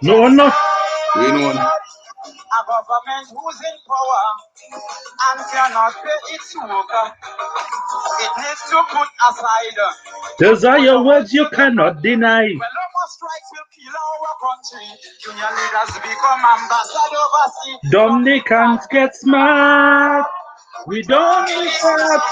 No, no. We know. A government who's in power and cannot pay its worker. It needs to put aside. Those are your words you cannot deny. When no more strikes will kill our country, union leaders become ambassadors overseas. Dominicans get smart. We don't need that.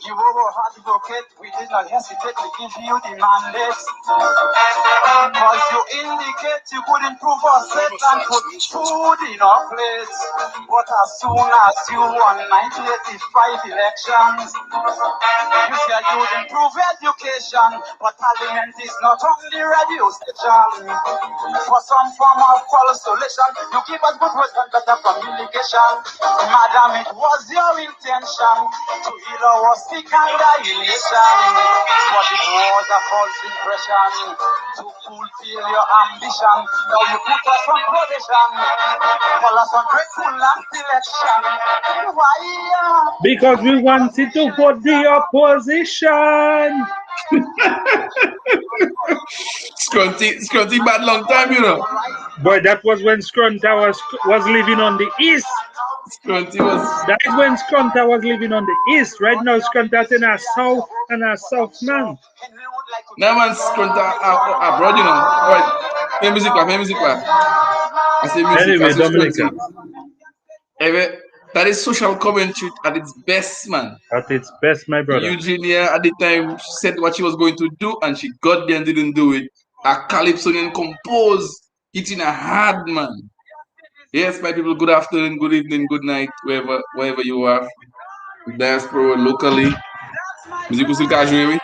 You were advocate, we did not hesitate to give you the mandate. Cause you indicate you could improve our set and put food in our plates. But as soon as you won 1985 elections, you said you'd improve education. But parliament is not only radio station. For some form of consolation, you give us good words and better communication. Madam, it was your intention to heal our sick and dying nation. But it was a false impression to fulfill your ambition. Now you put us on probation, call us ungrateful and selection. Why? Because we wanted to vote the opposition. Scrunty bad long time, you know. Boy, that was when Scrunta was living on the east. Scrunty was. That is when Scrunta was living on the east. Right now, Scrunta's in a south and a south man. Now man Scrunta abroad, you know. Alright. Play music, play music. I say music. Anyway, I say Dominica. Anyway, that is social commentary at its best, man. At its best, my brother. Eugenia at the time said what she was going to do and she got there and didn't do it. A Calypsonian composed, hitting a hard, man. Yes, my people, good afternoon, good evening, good night, wherever you are. Diaspora, locally. Music still can't join me?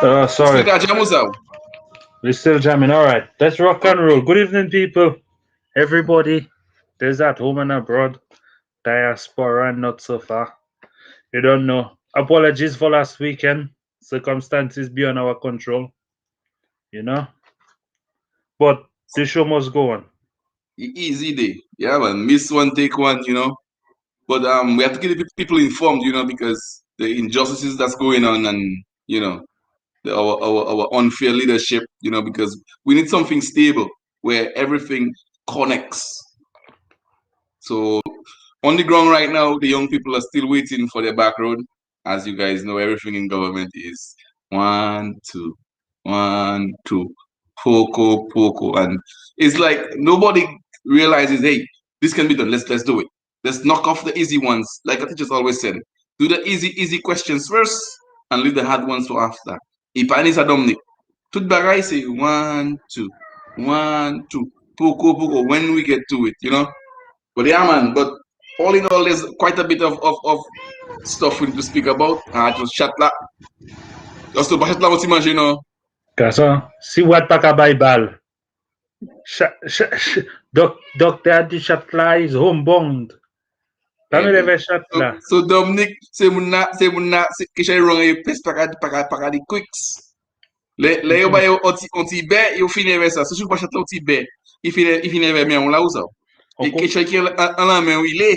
Sorry. Still can't jam us out. We're still jamming. All right, let's rock and roll. Good evening, people. Everybody, there's at home and abroad, diaspora and not so far. You don't know. Apologies for last weekend. Circumstances beyond our control. You know? But the show must go on. Easy day. Yeah, man. Miss one, take one, you know. But we have to keep the people informed, you know, because the injustices that's going on and, you know, our unfair leadership, you know, because we need something stable where everything connects. So on the ground right now, the young people are still waiting for their back road. As you guys know, everything in government is 1, 2, 1, 2, poco, and it's like nobody realizes, hey, this can be done. Let's do it. Let's knock off the easy ones. Like I teachers always said, do the easy questions first and leave the hard ones for after. Ipanis a Dominic. Tout bagay say 1, 2, 1, 2, poco, when we get to it, you know. But yeah, man. But all in all, there's quite a bit of stuff we need to speak about. Just chat la. Just to chat la what you know. Kaso, si wat pa ka baybal. Doctor di chat la is homebound. Kami leve chat la. So Dominic, se muna kisha wrong e pes paka di quicks. Le yo ba yo onti be yo fini ve sa. So chou pa chat la onti be. If you never me on la usa. E kisha ki an la men wile.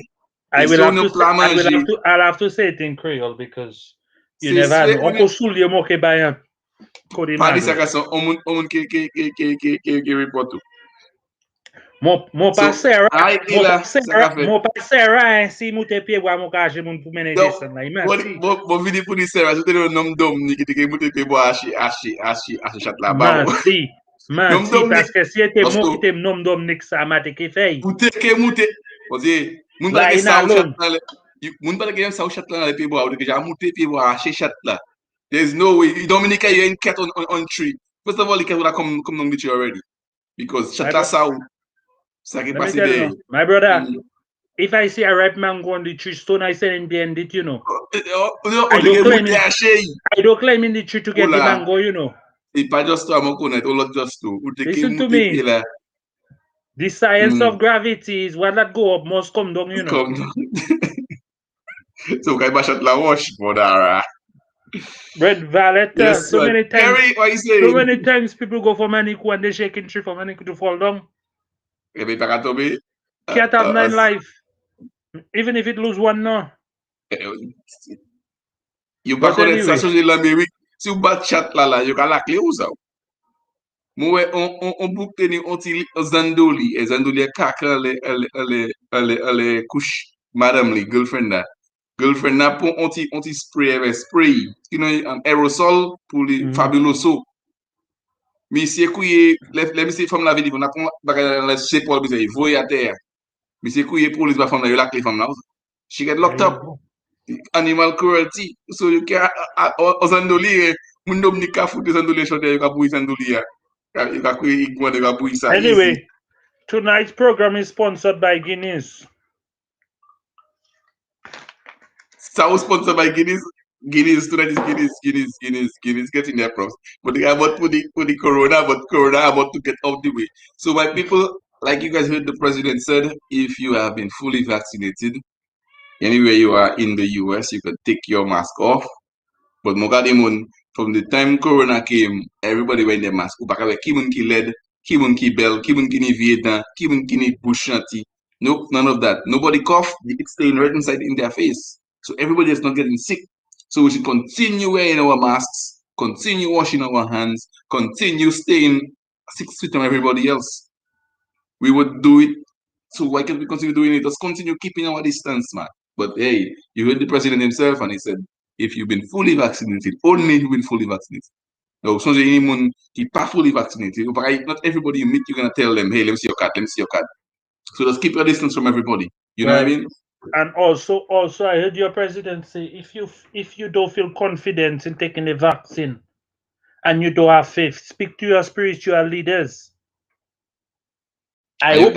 I'll have to say it in Creole because you never know. Onko soul yo mo ke bayan. Parlez sa kason on ke report to. Mon pa Sarah si moute pied bois mon kaje moun pou mene descend la. Merci. Bon vini pou di Sarah, je te le nom Dominique qui te moute pied bois hachi chat la ba. Merci. Parce que si était mon qui te nom Dominique ça m'a te ke fay. Moute ke moute. On dit moun pa ke sa ou chat la. Moun pa ke sa ou chat la pied bois ou de ja moute pied bois hachi chat la. There's no way. Dominica, you're in cat on tree. First of all, the cat would have come on the tree already. Because Chatla Sao. My brother, if I see a ripe mango on the tree, stone I send in behind it, you know. I don't climb in the tree to get the mango, you know. E pa just to a moun konet, ou lot just to. Ou te ke Listen to mouti pi me. la. The science of gravity is what that go up must come down, you know. Kom down. So kay bachat la wash, Modara. Red Valletta. Yes, man. Terry, what you So saying? many times people go for Manikou and they shaking tree for Manikou to fall down. Ebe pa ka tobe? Cat have 9 life. Even if it lose one now. You pa But konet sa anyway. soje la Amerik. Si ou bat chat la, you ka lak li ou sa ou. Mwen on bouk teni onti Zandoli. E Zandoli e kaka ale kush madam li, girlfriend da. Girlfriend na pou onti spray. You know, aerosol pou li fabuloso. Mi se kouye, le mi se fam la vidi, na pou bagay la sepol bi se yi, voye a ter. Mi se kouye polis ba fam la, yo lak li fam la. She get locked up. Animal cruelty. So you can, Zandoli, moun dom ni ka foute Zandoli chote, yo ka bouy Zandoli ya. You ka kouye igwan, yo ka bouy sa. Anyway, Easy. tonight's program is sponsored by Guinness. Sa ou sponsored by Guinness. Guinness, tonight is Guinness getting their props. But they are about for the corona, but corona about to get out the way. So my people, like you guys heard the president said, if you have been fully vaccinated, anywhere you are in the US, you can take your mask off. But Mogadimon, from the time corona came, everybody wearing their mask. Upakawe kimun ki led, kimun ki bell, kimun ki ni Vietnam, kimun ki ni bushnati. Nope, none of that. Nobody cough, it's staying right inside in their face. So everybody is not getting sick. So we should continue wearing our masks, continue washing our hands, continue staying 6 feet from everybody else. We would do it. So why can't we continue doing it? Just continue keeping our distance, man. But hey, you heard the president himself, and he said, if you've been fully vaccinated, only if you've been fully vaccinated. Now, so anyone who's not fully vaccinated, not everybody you meet, you're gonna tell them, hey, let me see your card, let me see your card. So just keep your distance from everybody. You know what I mean? And also, I heard your president say, if you don't feel confident in taking the vaccine and you don't have faith, speak to your spiritual leaders. I hope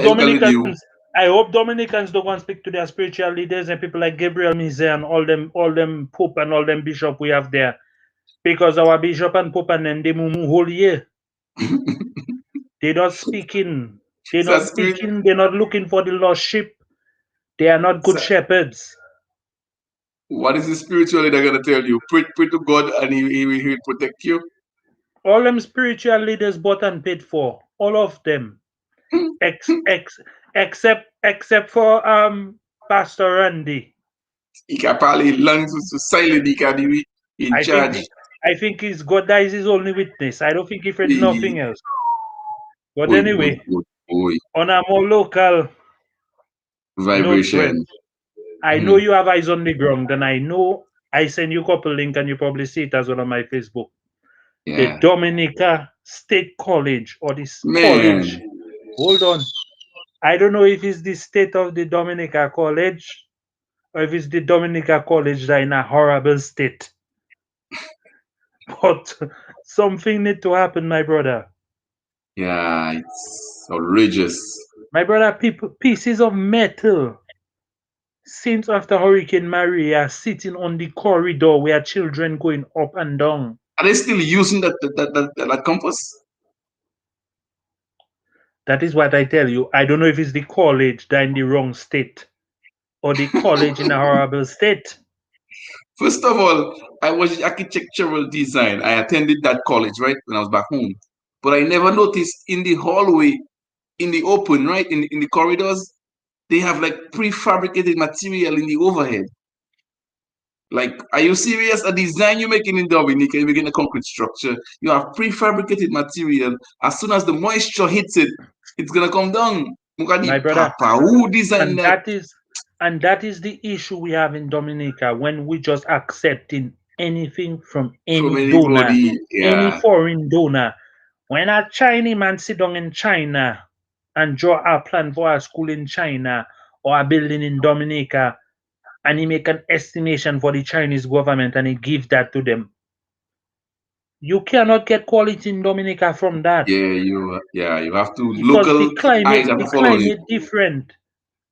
Dominicans don't want to speak to their spiritual leaders and people like Gabriel Mize and all them pope and all them bishop we have there. Because our bishop and pope and them, they mumu whole year. They're not speaking. They're not speaking. They're not looking for the lost sheep. They are not good shepherds. What is the spiritual leader going to tell you? Pray to God and he will protect you? All them spiritual leaders bought and paid for. All of them. Except for Pastor Randy. He can probably learn to silent, he can be in charge. I think he's God that is his only witness. I don't think he read nothing else. But anyway, on a more local vibration, I know you have eyes on the ground, and I know I send you a couple link, and you probably see it as well on my Facebook. The Dominica State College or this college. Hold on. I don't know if it's the state of the Dominica College or if it's the Dominica College that in a horrible state. But something need to happen, my brother. Yeah, it's outrageous. My brother, pieces of metal since after Hurricane Maria sitting on the corridor where children going up and down. Are they still using that compass? That is what I tell you. I don't know if it's the college that in the wrong state or the college in a horrible state. First of all, I was architectural design. I attended that college, right, when I was back home. But I never noticed in the hallway, in the open, right, in the corridors, they have like prefabricated material in the overhead. Like, are you serious? A design you're making in Dominica, you're making a concrete structure, you have prefabricated material. As soon as the moisture hits it, it's gonna come down. My brother, who designed that? That is the issue we have in Dominica when we just accepting anything from any donor, any foreign donor. When a Chinese man sit down in China and draw a plan for a school in China or a building in Dominica, and he make an estimation for the Chinese government and he give that to them, you cannot get quality in Dominica from that. Yeah, you have to because local the climate different.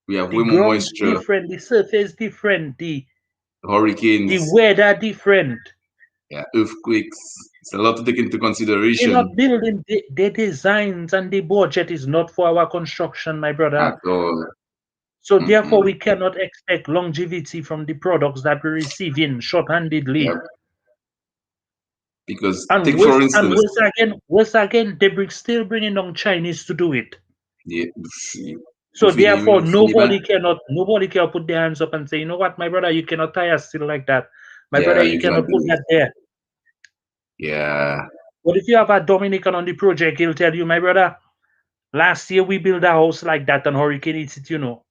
We have the way more moisture. Different, the surface different, the hurricanes, the weather different. Yeah, earthquakes, It's a lot to take into They're consideration not building the designs, and the budget is not for our construction, my brother. at all. So therefore, Mm-mm. we cannot expect longevity from the products that we receive in short-handedly. Yep. Because And take for worse, and instance, worse again, they're still bringing on Chinese to do it. yeah, So you therefore, feel man? nobody can put their hands up and say, you know what, my brother, you cannot tie us still like that. My brother, Yeah, you you cannot cannot do put it. that there. Yeah, But if you have a Dominican on the project, he'll tell you, my brother, last year we built a house like that and hurricane hits it, you know.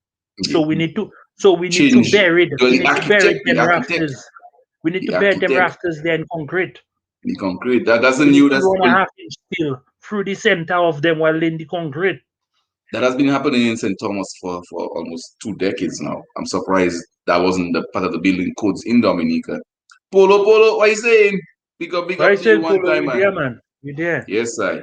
So we yeah. need to so we need to Change. bury it. You're We the need to bury architect, them rafters. We need to the bury them architect, rafters there in concrete. the concrete. That doesn't We need new. to That's run a well, 1/2 inch steel through the center of them while in the concrete. that has been happening in St. Thomas for almost 2 decades now. I'm surprised that wasn't the part of the building codes in Dominica. Polo, what you saying? Big But I up to you said, one Polo, time, you man. there, man. You there. Yes, I.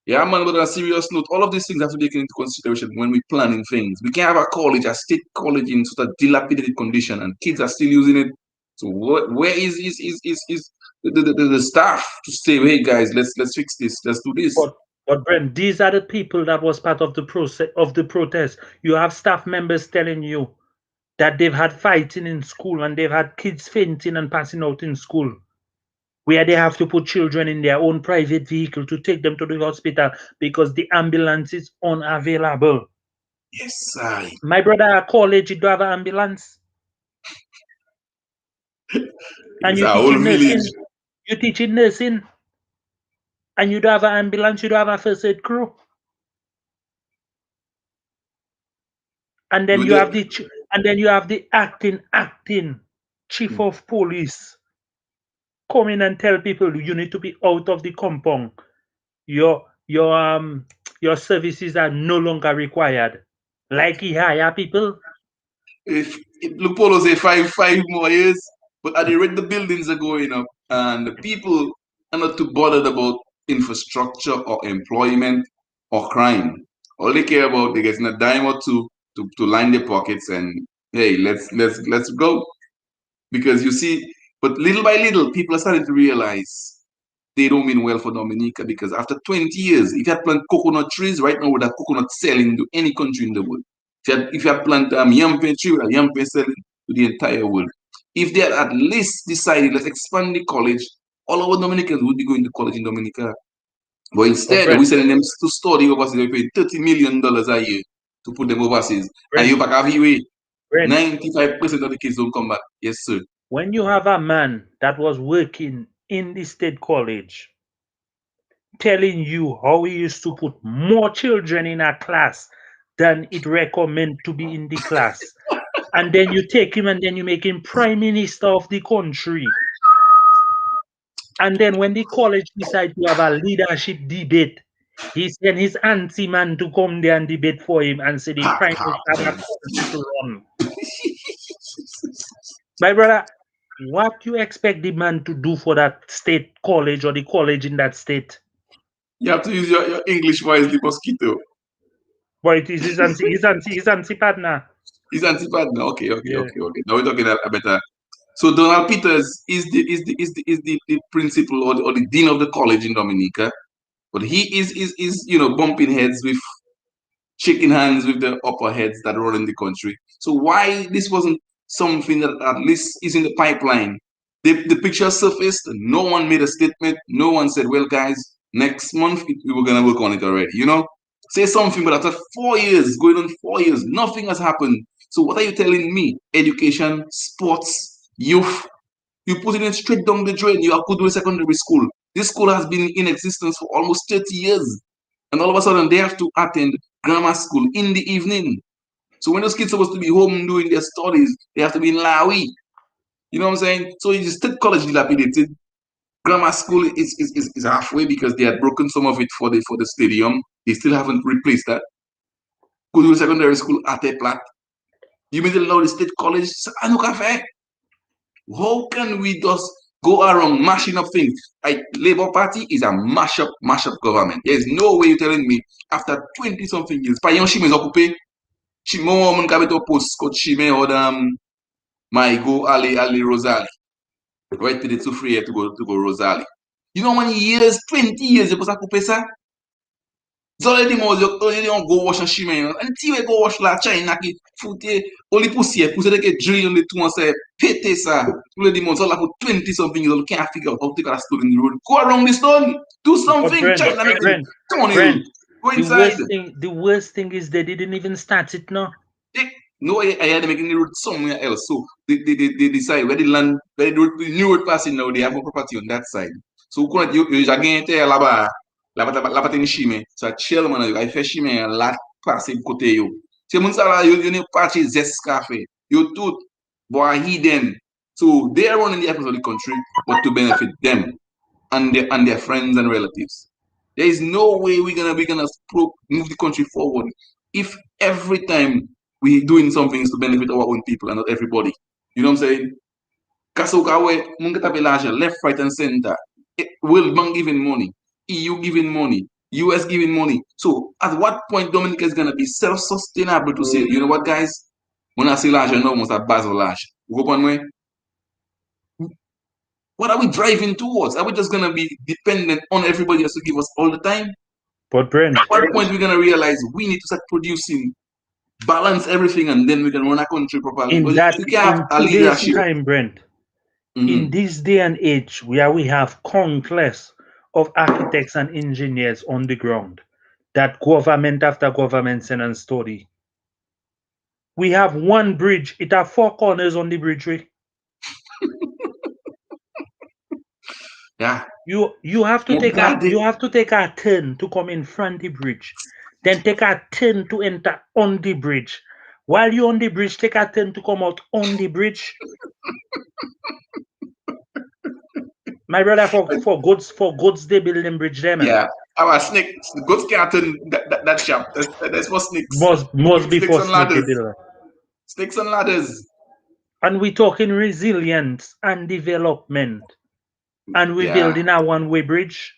Yeah, man, but on a serious note, all of these things have to be taken into consideration when we're planning things. We can't have a college, a state college in sort of dilapidated condition, and kids are still using it. So where is the staff to say, hey guys, let's fix this, let's do this. But Brent, these are the people that was part of the process of the protest. You have staff members telling you that they've had fighting in school and they've had kids fainting and passing out in school, where they have to put children in their own private vehicle to take them to the hospital because the ambulance is unavailable. Yes, I. My brother at college, he do have an ambulance. And It's our whole village. you teaching nursing, and you do have an ambulance, you do have a first aid crew. And then You you there? have the acting chief of police come in and tell people you need to be out of the compound. Your your um your services are no longer required. Like he hire people. If Lupolo say five more years, but at the rate the buildings are going up and the people are not too bothered about infrastructure or employment or crime. All they care about they getting a dime or two to line their pockets and hey, let's go. Because you see, but little by little, people are starting to realize they don't mean well for Dominica because after 20 years, if you had planted coconut trees right now, with that coconut selling to any country in the world. If you had planted yampe tree, with a yampe selling to the entire world. If they had at least decided, let's expand the college, all our Dominicans would be going to college in Dominica. But But instead, we're Brent, sending them to study overseas. They're paying $30 million a year to put them overseas. And Brent, you back have way, Brent, 95% of the kids don't come back. Yes, sir. when you have a man that was working in the state college telling you how he used to put more children in a class than it recommend to be in the class, and then you take him and then you make him prime minister of the country, and then when the college decide to have a leadership debate, he send his auntie man to come there and debate for him and say the Ha, prime ha, minister have a country to run. My brother, what you expect the man to do for that state college or the college in that state? You have to use your English wisely, mosquito. But it is his auntie partner. Is anti-partner. Okay. Yeah. Now we're talking a better. So Donald Peters is the principal or the dean of the college in Dominica, but he is bumping heads with shaking hands with the upper heads that run in the country. So why this wasn't something that at least is in the pipeline? The picture surfaced. No one made a statement. No one said, "Well, guys, next month we were gonna work on it already." Say something. But after 4 years, going on 4 years, nothing has happened. So what are you telling me? Education, sports, youth. You put it straight down the drain. You are good with secondary school. This school has been in existence for almost 30 years. And all of a sudden, they have to attend grammar school in the evening. So when those kids are supposed to be home doing their studies, they have to be in Lawi. You know what I'm saying? So you state college dilapidated. Grammar school is halfway because they had broken some of it for the stadium. They still haven't replaced that. Go to secondary school at a plat. You mean to allow the state college? I no cafe. How can we just go around mashing up things? Labour Party is a mash up government. There is no way you're telling me after 20 something years, par exemple, chimè occupé, chimè moun ka bet post kot chimè ou my go ali Rosali. Right to the two free to go Rosali. You know how many years? 20 years you put ça? Zole di mo yo go wash an shime yon. An ti we go wash la China ki foute oli pousse de ke drill le tout an se pete sa. Zole di mo zole la for 20 something years old can't figure out how to take a stone in the road. Go around the stone. Do But something. Brent, China make it. Brent, Come on the road. Brent, Go inside. the worst thing is they didn't even start it now. No, I had to make the road somewhere else. So they decide where the land, where the new road passing now, they have no property on that side. So you again tell là-bas tem chime. So chill man, I fais chime là passer côté yo. C'est mon ça là, you ne parti zes café. You tout boy hidden. So they are running the affairs of the country, but to benefit them and their friends and relatives. There is no way we're gonna move the country forward if every time we doing something is to benefit our own people and not everybody. You know what I'm saying? Kasukawe, Mungatabelaja, left, right, and center. World Bank giving money, EU giving money, US giving money. So at what point Dominica is gonna be self-sustainable to say, you know what, guys? When I say large, I know almost at Basel large. Go one way. What are we driving towards? Are we just gonna be dependent on everybody else to give us all the time? But Brent, At what point we're gonna realize we need to start producing, balance everything, and then we can run a country properly? But you can't have in a today's leadership. time, Brent, in Mm-hmm. this day and age where we have countless of architects and engineers on the ground that government after government send and study. We have one bridge, it have four corners on the bridge. Yeah. You have to take a Exactly. you have to take a turn to come in front the bridge, then take a turn to enter on the bridge. While you're on the bridge, take a turn to come out on the bridge. My brother, for goods they building bridge there, man. Yeah. Our snake, goats can't turn that shop. That's for snakes. Must be Snakes for and snake they ladders. build. Snakes and ladders. And we talking resilience and development. And we Yeah. building a one-way bridge.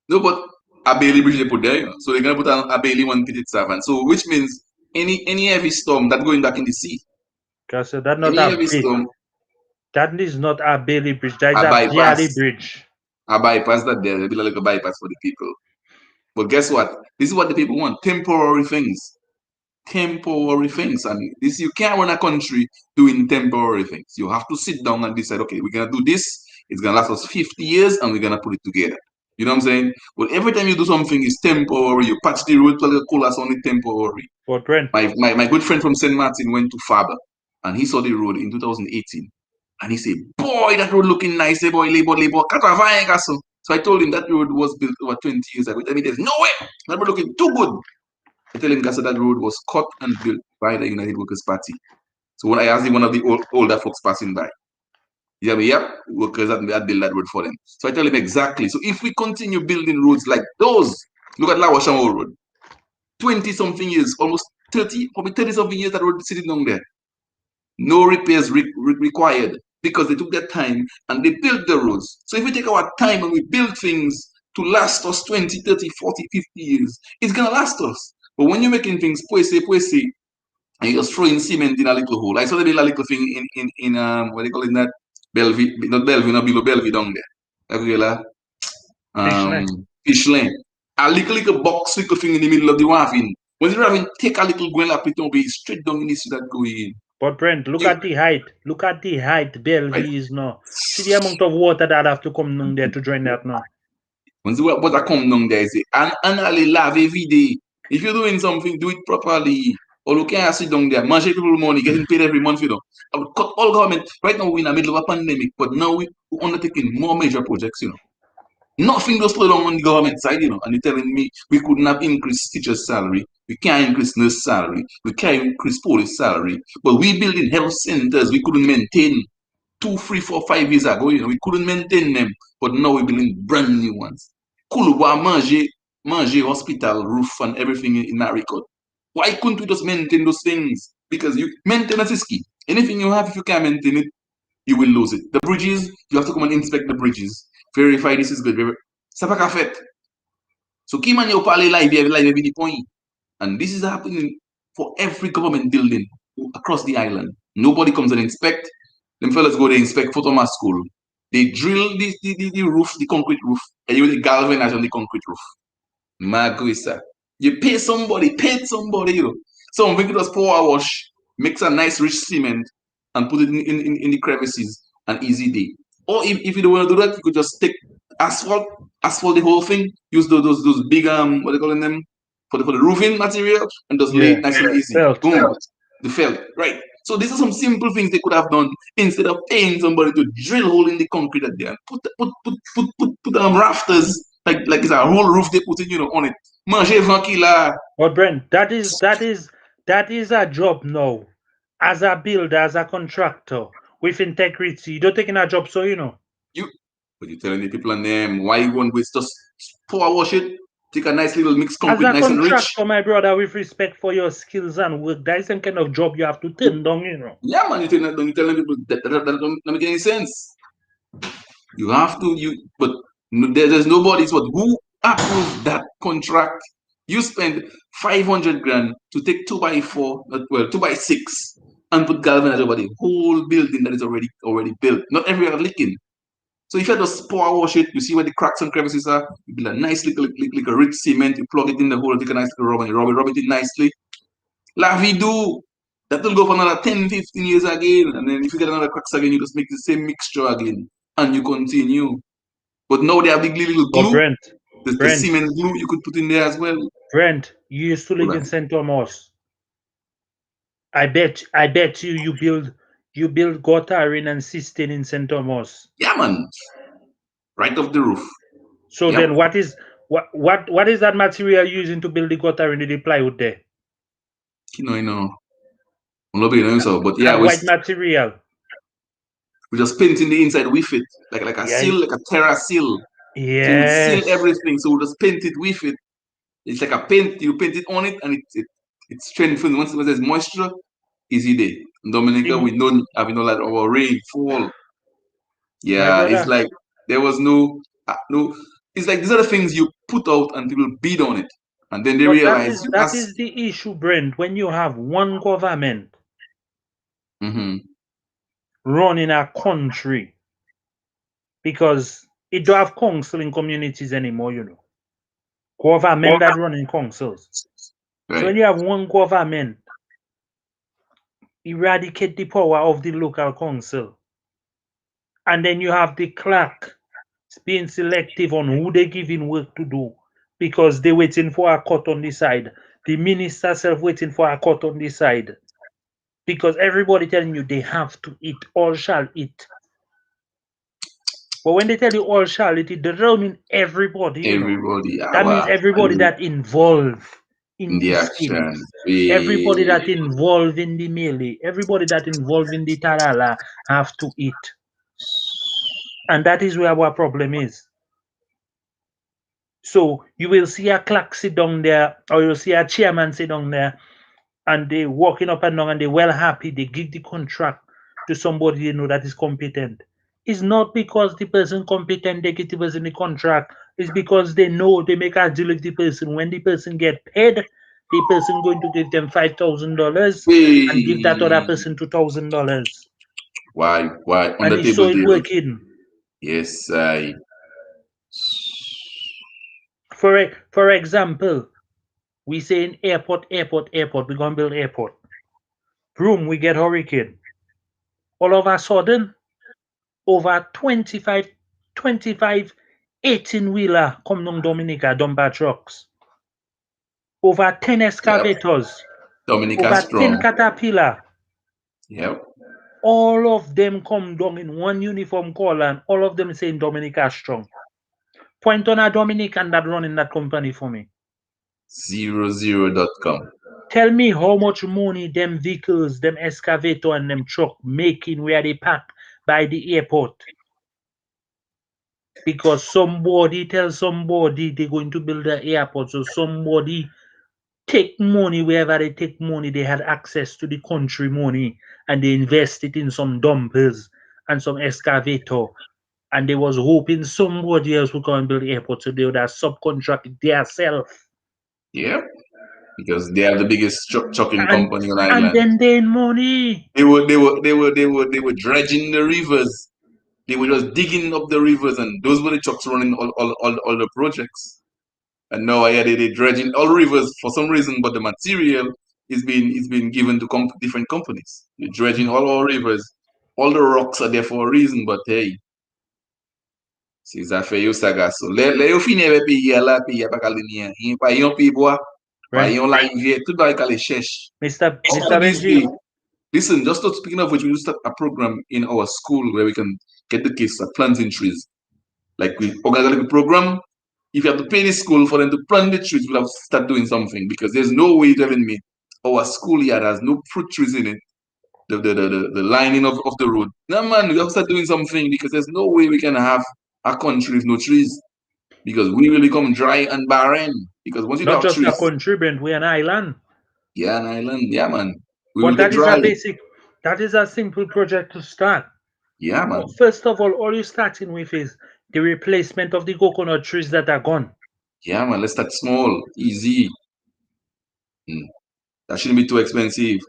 No, but a Bailey bridge they put there, you know. So they're gonna put a Bailey one pitted seven. So which means any heavy storm that going back in the sea. Because Any heavy storm, that is not a Bailey bridge, that is a a Bialy bypass. bridge. A bypass that there. There'll be like a bypass for the people. But guess what? This is what the people want. Temporary things. Temporary things. And this you can't run a country doing temporary things. You have to sit down and decide, okay, we're gonna do this, it's gonna last us 50 years and we're gonna put it together. You know what I'm saying? But every time you do something it's temporary, you patch the road to the coolers only temporary. But Brent, My good friend from St. Martin went to Faber and he saw the road in 2018. And he said, boy, that road looking nice, boy, labor. So I told him that road was built over 20 years ago. I mean, there's no way. That road looking too good. I tell him, Gasa, that road was cut and built by the United Workers' Party. So when I asked him, one of the older folks passing by, he said, yep, workers had built that road for them. So I tell him exactly. So if we continue building roads like those, look at Lawashamo Road, 20 something years, almost 30, probably 30 something years that road sitting down there. No repairs required because they took their time and they built the roads. So if we take our time and we build things to last us 20, 30, 40, 50 years, it's going to last us. But when you're making things poise, and you're just throwing cement in a little hole. I saw them in a little thing in what they call it that? Bellevue, not Bellevue, not below Bellevue down there. Like, Fishley. Fish lane. A little box, little thing in the middle of the ravine. When the ravine take a little going up, it will be straight down in the street that go in. But Brent, look at the height. Look at the height Bellevue Right. is now. See the amount of water that have to come down there to join that now. When the water come down there, say, and allez lave every day. If you're doing something, do it properly. Or you can't sit down there, manage people money, getting paid every month, you know. I would cut all government. Right now, we're in the middle of a pandemic, but now we're undertaking more major projects, you know. Nothing goes slow down on the government side, you know, and you're telling me we couldn't have increased teachers' salary, we can't increase nurse salary, we can't increase police salary, but we building health centers we couldn't maintain 2, 3, 4, 5 years ago, you know, we couldn't maintain them, but now we're building brand new ones. Kuluwa manger hospital roof and everything in that record. Why couldn't we just maintain those things? Because maintenance is key. Anything you have, if you can't maintain it, you will lose it. The bridges, you have to come and inspect the bridges. Verify this is good. Ça pas fait. So qui man yo parle live every point. And this is happening for every government building across the island. Nobody comes and inspect. Them fellas go to inspect Photoma School. They drill the roof, the concrete roof, and you galvanize on the concrete roof. Maguisa. You paid somebody, you know. Some make it as power wash, mix a nice rich cement and put it in the crevices and easy day. Or if you don't want to do that, you could just take asphalt the whole thing, use those big what they calling them for the roofing material and just lay Yeah. it nice and easy. Felt. Boom. The felt. Right. So these are some simple things they could have done instead of paying somebody to drill hole in the concrete at there and put rafters like it's a whole roof they put it, on it. Manger 20 là. But Brent, that is a job now. As a builder, as a contractor, with integrity. You don't take in a job, so You but you telling the people and them why you want with just power wash it, take a nice little mixed As concrete, a nice and rich. contractor, my brother, with respect for your skills and work, that is some kind of job you have to turn down. Yeah, man, you telling people that don't make any sense. You have to but there's nobody. It's what who approved that contract. You spend 500 grand to take 2x4, 2x6, and put galvanize over the whole building that is already built. Not everywhere leaking. So if you just power wash it, you see where the cracks and crevices are. You build a nice little rich cement. You plug it in the hole, take a nice little rub, and you rub it in nicely. La vie do. That will go for another 10, 15 years again. And then if you get another cracks again, you just make the same mixture again. And you continue. But now they have the little But glue, the Brent, cement glue you could put in there as well. You used to live in St. Thomas. I bet you build guttering and cistern in St. Thomas. Yeah, man. Right off the roof. So Yep. then what is that material using to build the guttering in the plywood there? You know. I'm not being so, but yeah, white material. We just painting the inside with it. Like a seal, like a terra seal. Yes. So we seal everything. So we just paint it with it. It's like a paint, you paint it on it and it strengthens. Once there's moisture, easy day. In Dominica, we don't have like our rain fall. Yeah, it's like there was no. It's like these are the things you put out and people bid on it, and then they realize that is the issue, Brent. When you have one government running a country, because it don't have council in communities anymore, government that running councils. Right. So when you have one government, eradicate the power of the local council. And then you have the clerk being selective on who they giving work to do because they're waiting for a cut on the side. The minister self waiting for a cut on the side. Because everybody telling you they have to eat, all shall eat. But when they tell you all shall eat, they don't mean everybody. Everybody. That means everybody that involved in the action. Everybody that involved in the melee, everybody that involved in the tarala have to eat. And that is where our problem is. So you will see a clerk sit down there, or you'll see a chairman sit down there, and they walking up and down and they're well happy. They give the contract to somebody they know that is competent. It's not because the person competent, they get the person the contract. It's because they know they make a deal with the person. When the person get paid, the person going to give them $5,000 and give that other person $2,000. Why? On and the table so it working. Yes, For example, we say in airport, we're gonna build airport. Boom, we get hurricane. All of a sudden, over 25 18-wheeler come down Dominica, dumper trucks. Over 10 excavators. Dominica over strong. 10 caterpillar. Yep. All of them come down in one uniform color and all of them saying Dominica strong. Point on a Dominican that running that company for me. 00.com. Tell me how much money them vehicles, them excavator and them truck making where they park by the airport. Because somebody tells somebody they're going to build an airport. So somebody take money wherever they take money. They had access to the country money and they invest it in some dumpers and some excavator. And they was hoping somebody else would come and build the airport. So they would have subcontracted themselves. Yep. Because they are the biggest trucking company on island. And then they money. They were dredging the rivers. They were just digging up the rivers, and those were the trucks running all the projects. And now they're dredging all rivers for some reason, but the material is being given to different companies. They're dredging all our rivers. All the rocks are there for a reason, but hey, si ça fait yo saga so. Le yo fini avec pays là, pays pas calé ni. Il pas yon pays bois, pas Right. yon la rivière, tout va calé cherche. Mr. All these Benji, days, listen, just speaking of which, we will start a program in our school where we can get the kids to planting trees. Like we organize a program. If you have to pay the school for them to plant the trees, we'll have to start doing something because there's no way you're telling me our school yard has no fruit trees in it. The lining of the road. No man, we have to start doing something because there's no way we can have a country with no trees. Because we will become dry and barren. Because once you don't not have just a trees, contribuent, we're an island. yeah, an island, yeah man. We will But get that is a dry. basic, that is a simple project to start. Yeah, man. But first of all you're starting with is the replacement of the coconut trees that are gone. Yeah, man. Let's start small, easy. That shouldn't be too expensive.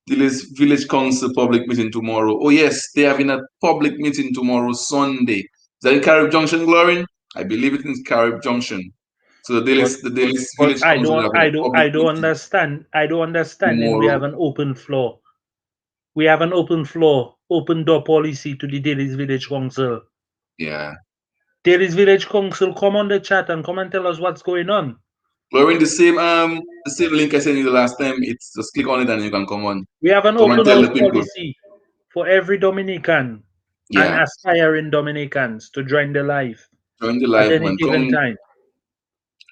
Delices Village Council public meeting tomorrow. Oh yes, they're having a public meeting tomorrow, Sunday. Is that in Carib Junction, Glorin? I believe it is Carib Junction. So But the Delices but Village Council is having a I public don't meeting understand. I don't understand and we tomorrow. have an open floor. We have an open floor, open door policy to the Delices Village Council. Yeah. Delices Village Council, come on the chat and come and tell us what's going on. Glorin, the same link I sent you the last time. It's just click on it and you can come on. We have an Come and open tell house the people. policy for every Dominican and Yeah. aspiring Dominicans to join the live Join the at live, any man. given Come. time.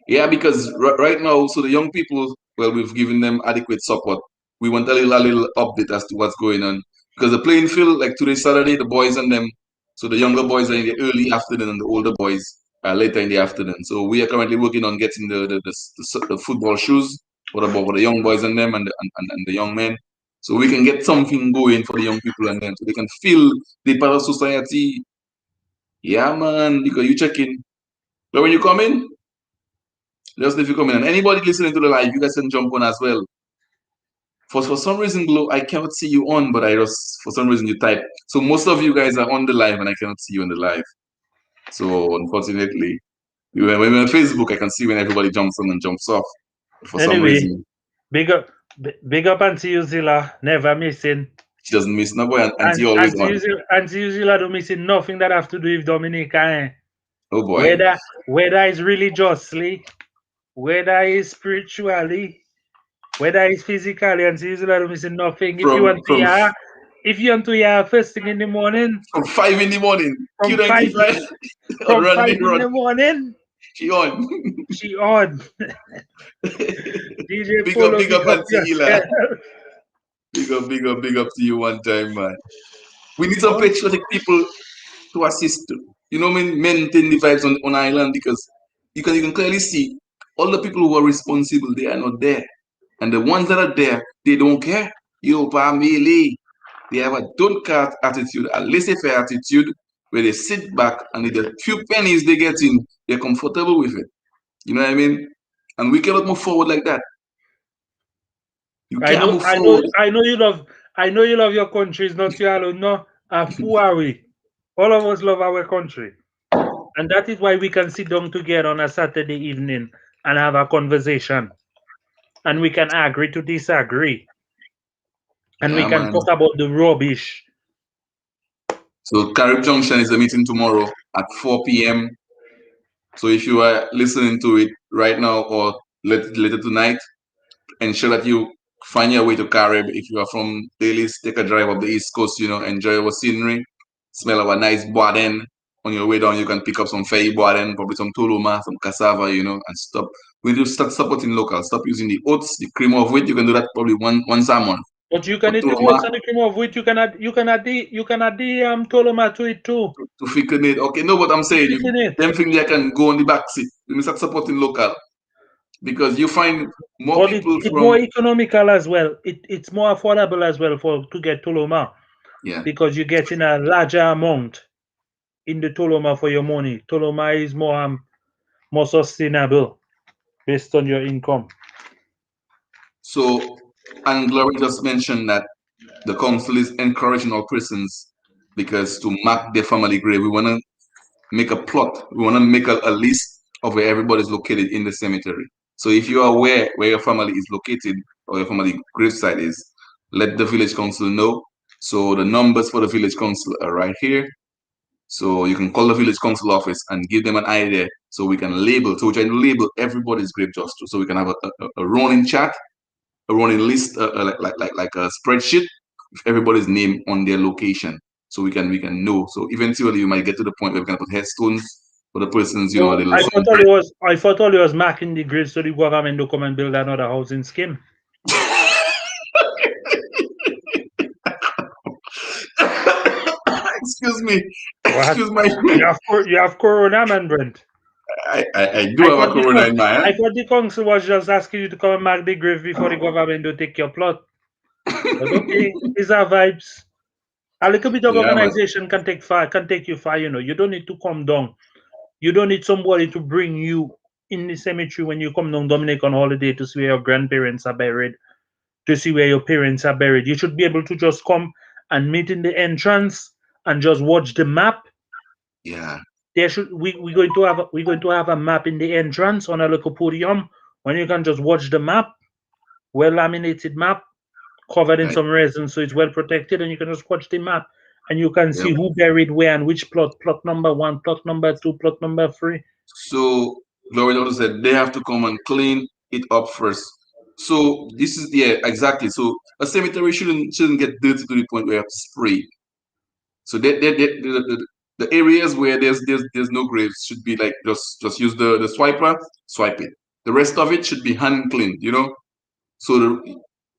Yeah, because right now, so the young people, well, we've given them adequate support. We want a little update as to what's going on. Because the playing field, like today, Saturday, the boys and them, so the younger boys are in the early afternoon and the older boys are later in the afternoon. So we are currently working on getting the football shoes for the young boys and them and the young men. So we can get something going for the young people and them so they can feel the part of society. Yeah, man, because you check in. But when you come in, just if you come in, and anybody listening to the live, you guys can jump on as well. For some reason, Glow, I cannot see you on, but I just for some reason you type. So most of you guys are on the live, and I cannot see you on the live. So unfortunately, when we're on Facebook, I can see when everybody jumps on and jumps off. But for some Anyway, reason, big up Auntie Uzilla, never missing. she doesn't miss no boy, and And she always on. Auntie Uzilla don't missing nothing that have to do with Dominica. Eh? Oh boy, Whether it's religiously, whether it's spiritually, whether it's physically, Auntie Uzilla don't missing nothing. If you from want to from hear, if you want to hear first thing in the morning, from 5 in the morning, from five Q95 on from five Randy in Run, the morning, she on. she on. DJ Polo, big up, pick up Auntie Ela. yourself. Big up to you one time, man. We need some patriotic people to assist, maintain the vibes on island because you can clearly see all the people who are responsible, they are not there. And the ones that are there, they don't care. Yo, family. They have a don't care attitude, a laissez-faire attitude where they sit back and with the few pennies they get in, they're comfortable with it. You know what I mean? And we cannot move forward like that. You I can't know, move I know, forward. I know you love your country. It's not you alone. No, a Fuawi. All of us love our country, and that is why we can sit down together on a Saturday evening and have a conversation, and we can agree to disagree, and we Yeah, can man. talk about the rubbish. So Carib Junction is the meeting tomorrow at 4 p.m. So if you are listening to it right now or later tonight, ensure that you find your way to Carib. If you are from Dailies, take a drive up the East Coast, enjoy our scenery, smell of a nice boaden. On your way down, you can pick up some fei boaden, probably some tuluma, some cassava, and stop. When you start supporting local, stop using the oats, the cream of wheat. You can do that probably once a month. But you can But eat the tuluma, oats and the cream of wheat. You can add the toloma to it too. to thicken it. Okay, no, but I'm saying Thicken it. them things they can go on the back seat. You start supporting local because you find more But people it's from more economical as well. It's more affordable as well to get toloma yeah. because you're getting a larger amount in the toloma for your money. Toloma is more sustainable based on your income. So, and Glory just mentioned that the council is encouraging all persons because to mark their family grave, we want to make a plot. We want to make a list of where everybody's located in the cemetery. So if you are aware where your family is located or your family gravesite is, let the village council know. So the numbers for the village council are right here. So you can call the village council office and give them an idea so we can label. So we try to label everybody's grave just so we can have a running chat, a running list, like a spreadsheet with everybody's name on their location. So we can know. So eventually you might get to the point where we can put headstones for the person's, So little I thought all cemetery. it was I thought all it was marking the grid so the government to come and build another housing scheme. Excuse me. What? Excuse my. You have corona, man, Brent. I do I have a thought the corona in my I hand. thought the council was just asking you to come and mark the grave before the government do take your plot. But okay, these are vibes. A little bit of Yeah, man. organization can take you far. You don't need to come down. You don't need somebody to bring you in the cemetery when you come down Dominic on holiday to see where your grandparents are buried, to see where your parents are buried. You should be able to just come and meet in the entrance and just watch the map. Yeah. We're going to have a map in the entrance on a little podium when you can just watch the map, well laminated map, covered in Right. some resin so it's well protected, and you can just watch the map and you can Yeah. see who buried where and which plot number one, plot number two, plot number three. So Glory also said they have to come and clean it up first. So this is, yeah, exactly. So a cemetery shouldn't get dirty to the point where you have to spray. So the areas where there's no graves should be like just use the swiper, swipe it. The rest of it should be hand cleaned. So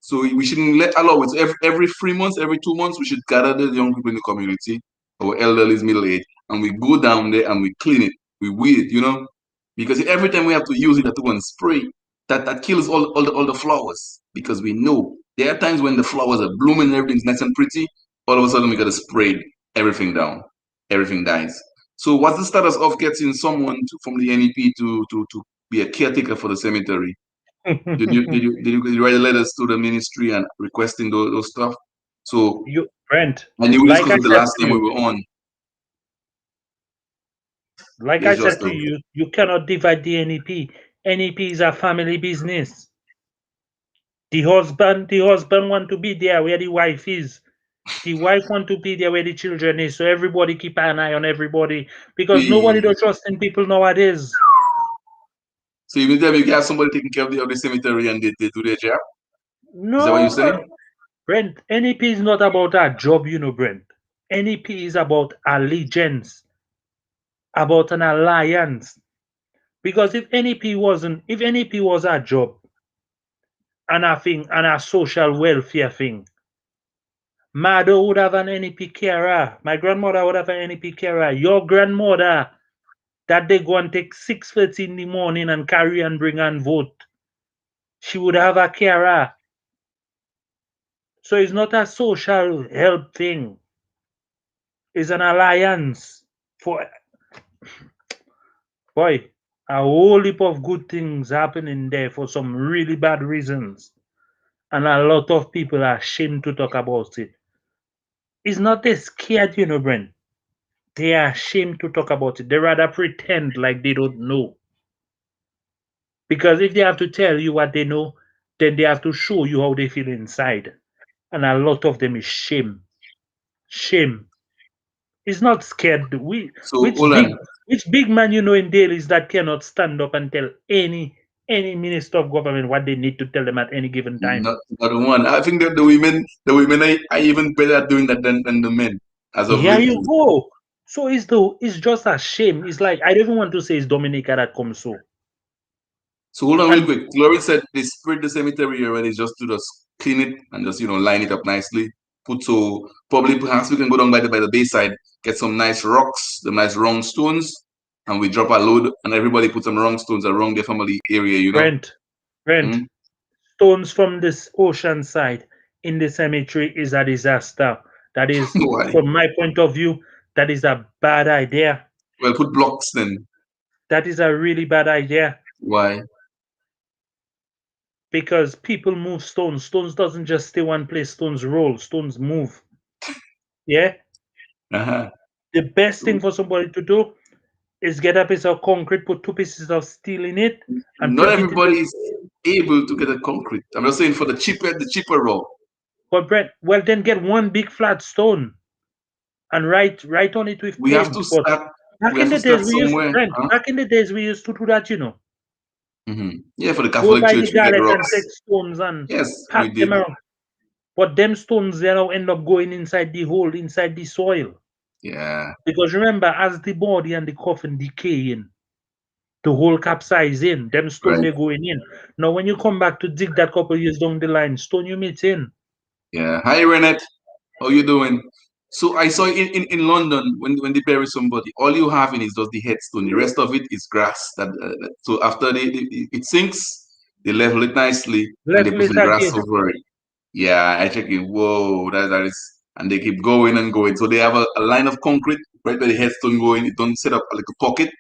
so we shouldn't allow it. So every 3 months, every 2 months, we should gather the young people in the community, our elderly, middle age, and we go down there and we clean it, we weed it. Because every time we have to use it, that one spray, that kills all the flowers. Because we know there are times when the flowers are blooming and everything's nice and pretty, all of a sudden we gotta spray everything down, everything dies. So what's the status of getting someone from the NEP to be a caretaker for the cemetery? Did you write letters to the ministry and requesting those stuff? So You Brent, I knew this like because I of the said last to time we you, were on. like I Yes, said to Justin. you, you cannot divide the NEP. NEP is a family business. The husband want to be there where the wife is. The wife want to be there where the children is. So everybody keep an eye on everybody because nobody We, don't trust in people nowadays. so you mean tell me you have somebody taking care of the cemetery and they do their job? Is that what you're No, saying? Brent. NEP is not about a job, Brent. NEP is about allegiance, about an alliance. Because if NEP was a job and a thing and a social welfare thing, mother would have an NEP carer. My grandmother would have an NEP carer. Your grandmother that they go and take 6:30 in the morning and carry and bring and vote. She would have a carer. So it's not a social help thing. It's an alliance for boy. A whole heap of good things happening there for some really bad reasons. And a lot of people are ashamed to talk about it. It's not they scared, Brent. They are ashamed to talk about it. They rather pretend like they don't know. Because if they have to tell you what they know, then they have to show you how they feel inside. And a lot of them is shame. Shame. It's not scared. We So which hold big on. which big man in dailies that cannot stand up and tell any minister of government what they need to tell them at any given time. Not the one. I think that the women are even better at doing that than the men as of Here you lately. go. So it's just a shame. It's like I don't even want to say it's Dominica that comes so. So hold on real And quick. Glory said they spread the cemetery already just to just clean it and just line it up nicely. So probably perhaps we can go down by the bayside, get some nice rocks, the nice round stones, and we drop a load and everybody put some round stones around their family area. Brent, Brent, Mm? stones from this ocean side in the cemetery is a disaster. That is, Why? from my point of view, that is a bad idea. Well, put blocks then. That is a really bad idea Why? because people move stones. Stones doesn't just stay one place. Stones roll. Stones move. Yeah. Uh-huh. The best thing for somebody to do is get a piece of concrete, put two pieces of steel in it, and Not plug it in everybody the. is able to get a concrete. I'm just saying for the cheaper route. But Brent, well, then get one big flat stone and write on it with We have paint. to But start. back We in have the to days, start we used somewhere, Brent. huh? Back in the days, we used to do that. Yeah, for the Go Catholic by the Church, we get gallet and rocks. take stones and Yes, we pack did. them around. But them stones they now end up going inside the hole, inside the soil. Yeah, Because remember, as the body and the coffin decaying, the whole capsizing, them stone right. they going in. Now when you come back to dig that couple years down the line, stone you meet in. Yeah. Hi, Renette. How you doing? So I saw in London when they bury somebody, all you have in is just the headstone. The rest of it is grass. So after it sinks, they level it nicely and they Level put it some grass again. over it. Yeah, I check it. Whoa, that is, and they keep going and going. So they have a line of concrete right where the headstone going. It don't set up like a pocket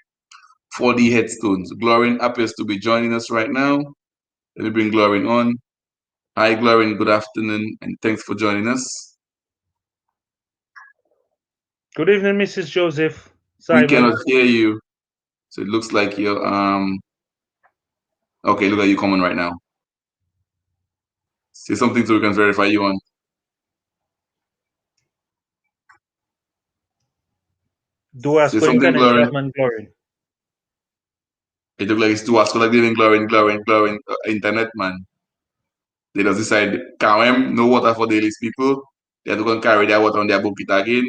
for the headstones. Glorin appears to be joining us right now. Let me bring Glorin on. Hi, Glorin. Good afternoon, and thanks for joining us. Good evening, Mrs. Joseph. We Simon. cannot hear you, so it looks like you're Okay, look at you coming right now. Say something so we can verify you on. Say Duasco something, internet Glorin. Chapman Glory. It look like it's too Oscar like giving Glorin, internet man. They just decide Kawem, no water for Delices people. They have to go and carry their water on their bucket again.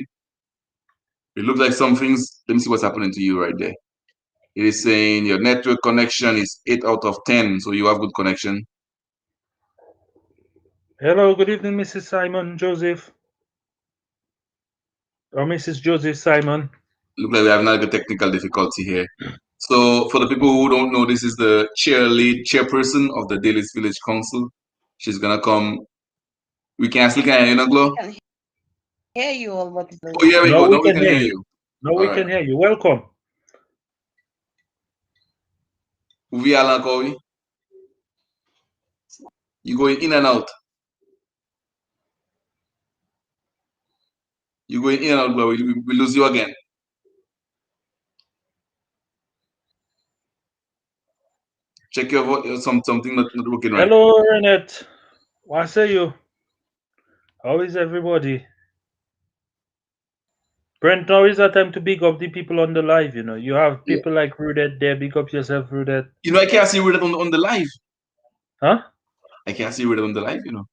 It looks like some things. Let me see what's happening to you right there. It is saying your network connection is 8 out of 10, so you have good connection. Hello, good evening, Mrs. Simon Joseph. Or Mrs. Joseph Simon. Look like we have another technical difficulty here. So for the people who don't know, this is the chairperson of the Delices Village Council. She's gonna come. We can still can hear you, no, Glo? Can hear you all, but it's Oh, here we Now go. we Now we can can hear hear you. you. Now All we right. can hear you. Welcome. Uvi Alan Kowi. You going in and out. You going in and out, Glo. We lose you again. Check your something not working right. Hello, Renette. What say you? How is everybody? Brent, now is the time to big up the people on the live, You have Yeah. people like Rudette there. Big up yourself, Rudette. You know, I can't see Red on the live. Huh? I can't see Red on the live, you know.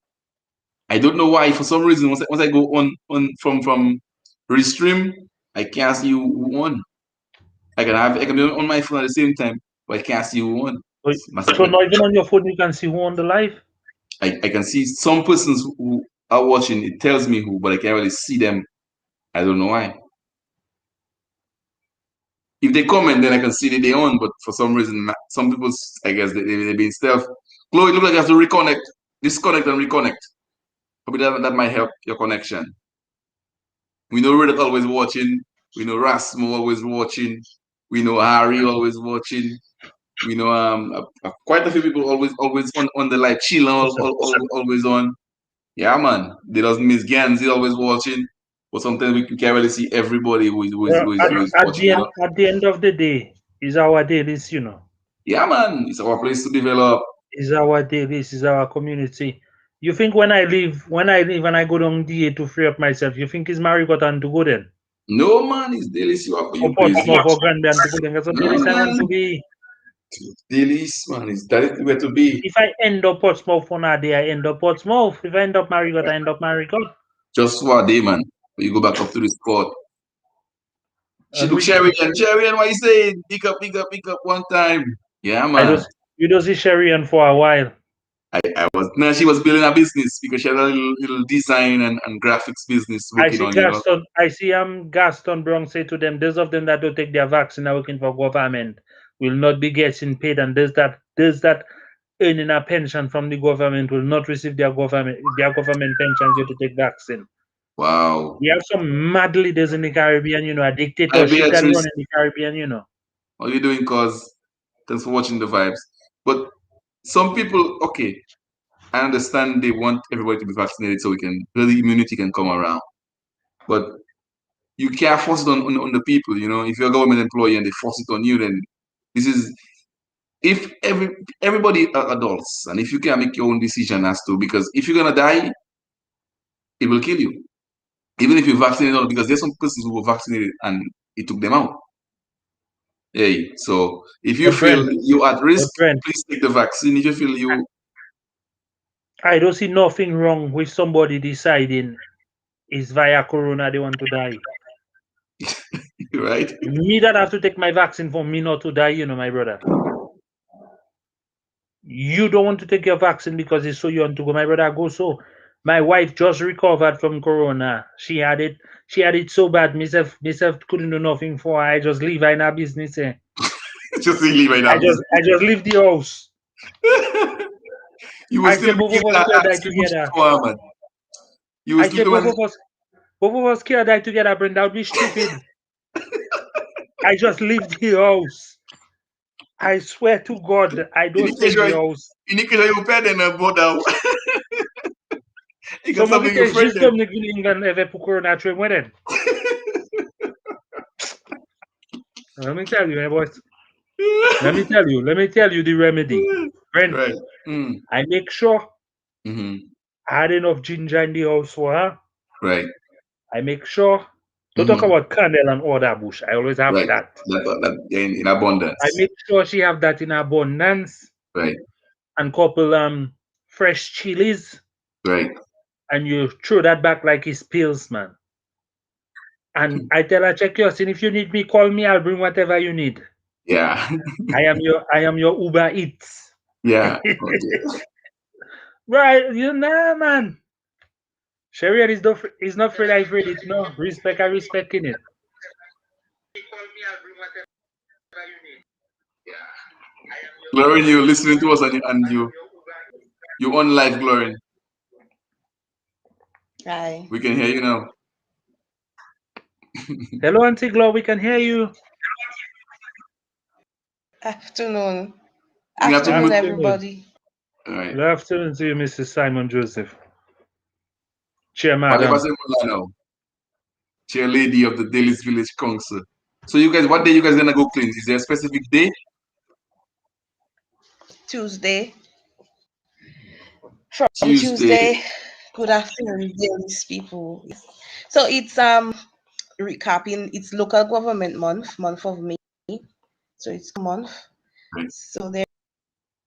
I don't know why. For some reason, once I go on from restream, I can't see who won. I can be on my phone at the same time, but I can't see who won. So not even on your phone you can see who on the live? I can see some persons who are watching. It tells me who, but I can't really see them. I don't know why. If they comment, then I can see that they on. But for some reason, some people, I guess, they've been stealth. Chloe, it looks like you have to reconnect, disconnect and reconnect. Probably that might help your connection. We know Reddit always watching. We know Rasmo always watching. We know Harry always watching. We know quite a few people always on the live. Sheila always on. Yeah, man. They doesn't miss Gansy always watching. But sometimes we can't really see everybody Well, who is at watching. the end at the end of the day, is our dailies. Yeah, man. It's our place to develop. Is our dailies, is our community. You think when I leave and I go down DA to free up myself, you think it's Marigot and to go then? No, man. It's Delices you have for Or you crazy. Portsmouth or Granby and to go then? That's what No, dailies I want man. to be. Delices, man. That is the way to be. If I end up Portsmouth on a day, I end up Portsmouth. If I end up Marigot, I end up Marigot. Just for a day, man. But you go back up to the spot. She And look we Sherry, and what you saying? Pick up one time. Yeah, I man. just you don't see Sherian for a while. I was no, she was building a business because she had a little design and graphics business I working see on, you know. Gaston Brown say to them, those of them that don't take their vaccine are working for government will not be getting paid, and there's that earning a pension from the government will not receive their government pensions due to take vaccine. Wow. We have some mad leaders in the Caribbean, a Hi dictatorship that Beatrice, run in the Caribbean. how you doing, cuz? Thanks for watching the vibes. But some people, okay, I understand they want everybody to be vaccinated so herd immunity can come around. But you can't force it on the people. You know, if you're a government employee and they force it on you, then this is if everybody are adults, and if you can make your own decision as to, because if you're gonna die, it will kill you. Even if you're vaccinated or not, because there's some persons who were vaccinated and it took them out. Hey, so if you But feel Brent, you're at risk, but Brent, please take the vaccine. If you feel you I don't see nothing wrong with somebody deciding it's via corona they want to die. right, Me that have to take my vaccine for me not to die, you know, my brother. You don't want to take your vaccine because it's so you want to go, my brother. Go so. My wife just recovered from corona. She had it so bad. Myself couldn't do nothing for her. I just leave her in her business. just leave right I now. just leave the house. You will I still say be both of giving us can die sleep with together. your man. You will I sleep say the one. both of us can die together, Brenda. That would be stupid. I just leave the house. I swear to God, I don't stay in the house. In the case you pay them about that, you got Some of something it you is friend just them. comme England ever pour corona train with it. Let me tell you, my boys. Let me tell you the remedy. Friend, Right. Mm. I make sure Mm-hmm. I had enough ginger in the house for her. Right. I make sure to talk Mm-hmm. about candle and other bush. I always have Right. that. That in I abundance. make sure she have that in abundance Right. and couple fresh chilies Right. and you throw that back like it's pills, man. And I tell her, check your sin. If you need me, call me. I'll bring whatever you need. Yeah. I am your Uber Eats. Yeah. Okay. Right, you know, man. Sharia is not afraid I afraid it. No, respect I respecting it. Glory, you listening to us and you on live, Glory. Hi. We can hear you now. Hello, Auntie Glow, we can hear you. Afternoon. You have to Afternoon, mute. Afternoon. everybody. All right. Good afternoon to you, Mrs. Simon Joseph. Chair, Parlez madam. now. Chair lady of the Delices Village Council. So you guys, what day you guys gonna go clean? Is there a specific day? Tuesday. From Tuesday. Tuesday. Good afternoon, Delices people. So it's recapping. It's local government month of May. So it's a month. Right. So there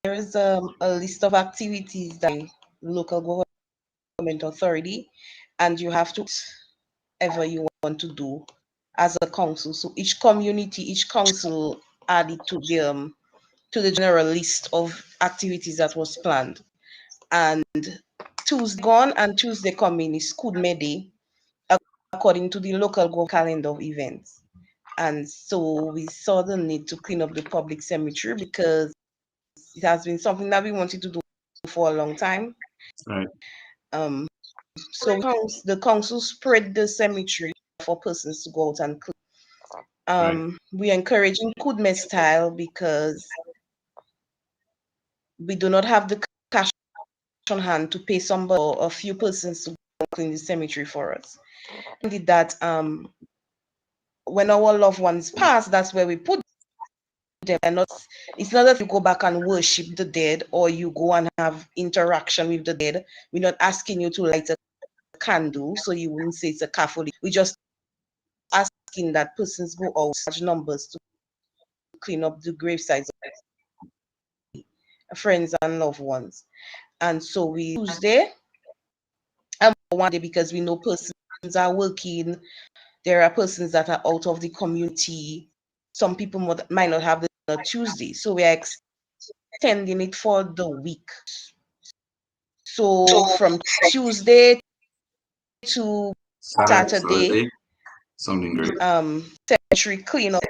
is a list of activities that local government authority, and you have to ever you want to do as a council. So each community, each council added to the general list of activities that was planned. And Tuesday gone and Tuesday coming is Kudme Day, according to the local government calendar of events. And so we saw the need to clean up the public cemetery because it has been something that we wanted to do for a long time. Right. Um, so the council spread the cemetery for persons to go out and clean. Right. We encouraging Kudme style because we do not have the cash on hand to pay somebody or a few persons to clean the cemetery for us. And did that when our loved ones pass, that's where we put them. And not it's not that you go back and worship the dead or you go and have interaction with the dead. We're not asking you to light a candle, so you wouldn't say it's a Catholic. We just asking that persons go out large numbers to clean up the gravesites of friends and loved ones. And so we Tuesday and one day because we know persons are working. There are persons that are out of the community. Some people might not have the Tuesday, so we are extending it for the week. So from Tuesday to Saturday, Saturday. Something great. cemetery cleanup.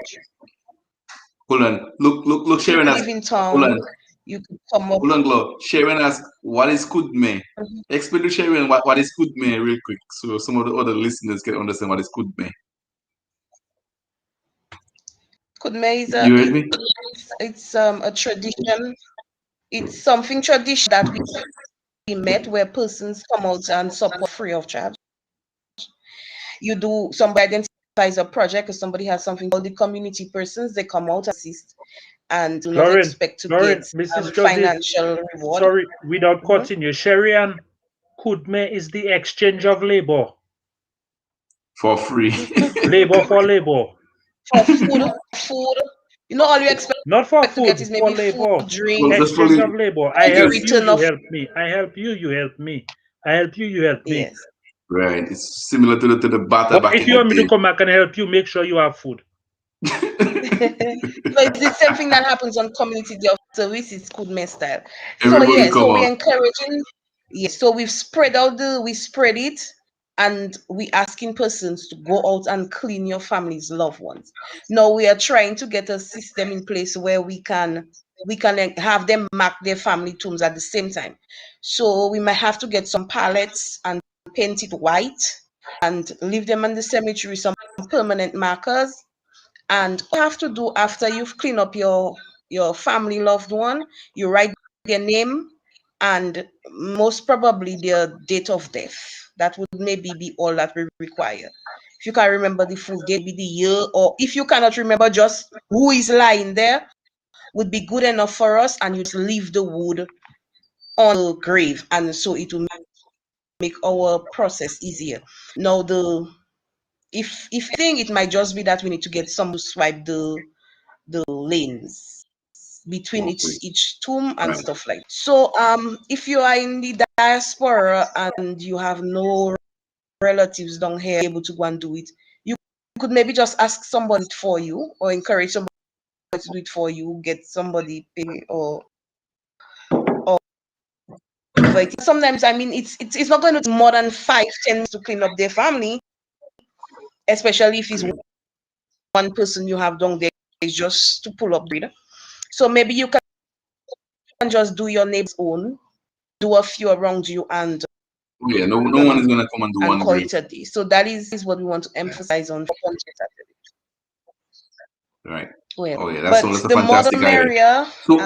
Hold on. Look, If you Sharon asked. live in Hold town, on. you could come up. Hold on, Glo. Sharon asked, what is Kudme? Explain to Sharon what is Kudme real quick so some of the other listeners can understand what is Kudme. Kudme is You heard me? it's a tradition. It's something tradition that we met where persons come out and support free of charge. You do some identity advise a project or somebody has something, all the community persons, they come out and assist and do not Lauren, expect to Lauren, get Mrs. Joseph, financial reward. sorry, without Mhm. cutting you, Sherian, Kudme is the exchange of labor. for free. Labor for labor. For food, all you expect Not for to get food, is for maybe food, labor. Well, drink, just for Exchange the of labor. I and the help because you, return you of help me. I help you, you help me. I help you, you help me. yes. right, it's similar to the batter But back if in you the want me to day. come back and help you, make sure you have food. So it's the same thing that happens on community day of service. It's Kudme style. So Everybody yes, come so we're out. encouraging. Yes, so we spread it, and we asking persons to go out and clean your family's loved ones. Now we are trying to get a system in place where we can have them mark their family tombs at the same time. So we might have to get some pallets and paint it white and leave them in the cemetery, some permanent markers. And all you have to do after you've cleaned up your family loved one, you write their name and most probably their date of death. That would maybe be all that we require. If you can remember the full date, maybe the year, or if you cannot remember just who is lying there, would be good enough for us, and you just leave the wood on the grave, and so it will make our process easier. Now the if I think it might just be that we need to get some to swipe the lanes between Okay, each tomb and right. stuff like that. So if you are in the diaspora and you have no relatives down here able to go and do it, you could maybe just ask somebody for you or encourage somebody to do it for you, get somebody pay or invite. Sometimes I mean it's not going to take more than 5-10 minutes to clean up their family, especially if it's Okay. one person you have down there is just to pull up breed. So maybe you can just do your neighbor's own, do a few around you, Oh yeah, no one is gonna come and do and one call grave. it a day. So that is what we want to Yeah, emphasize on Saturday. right. Well, Oh yeah, but that's a the more the fantastic idea. merrier. So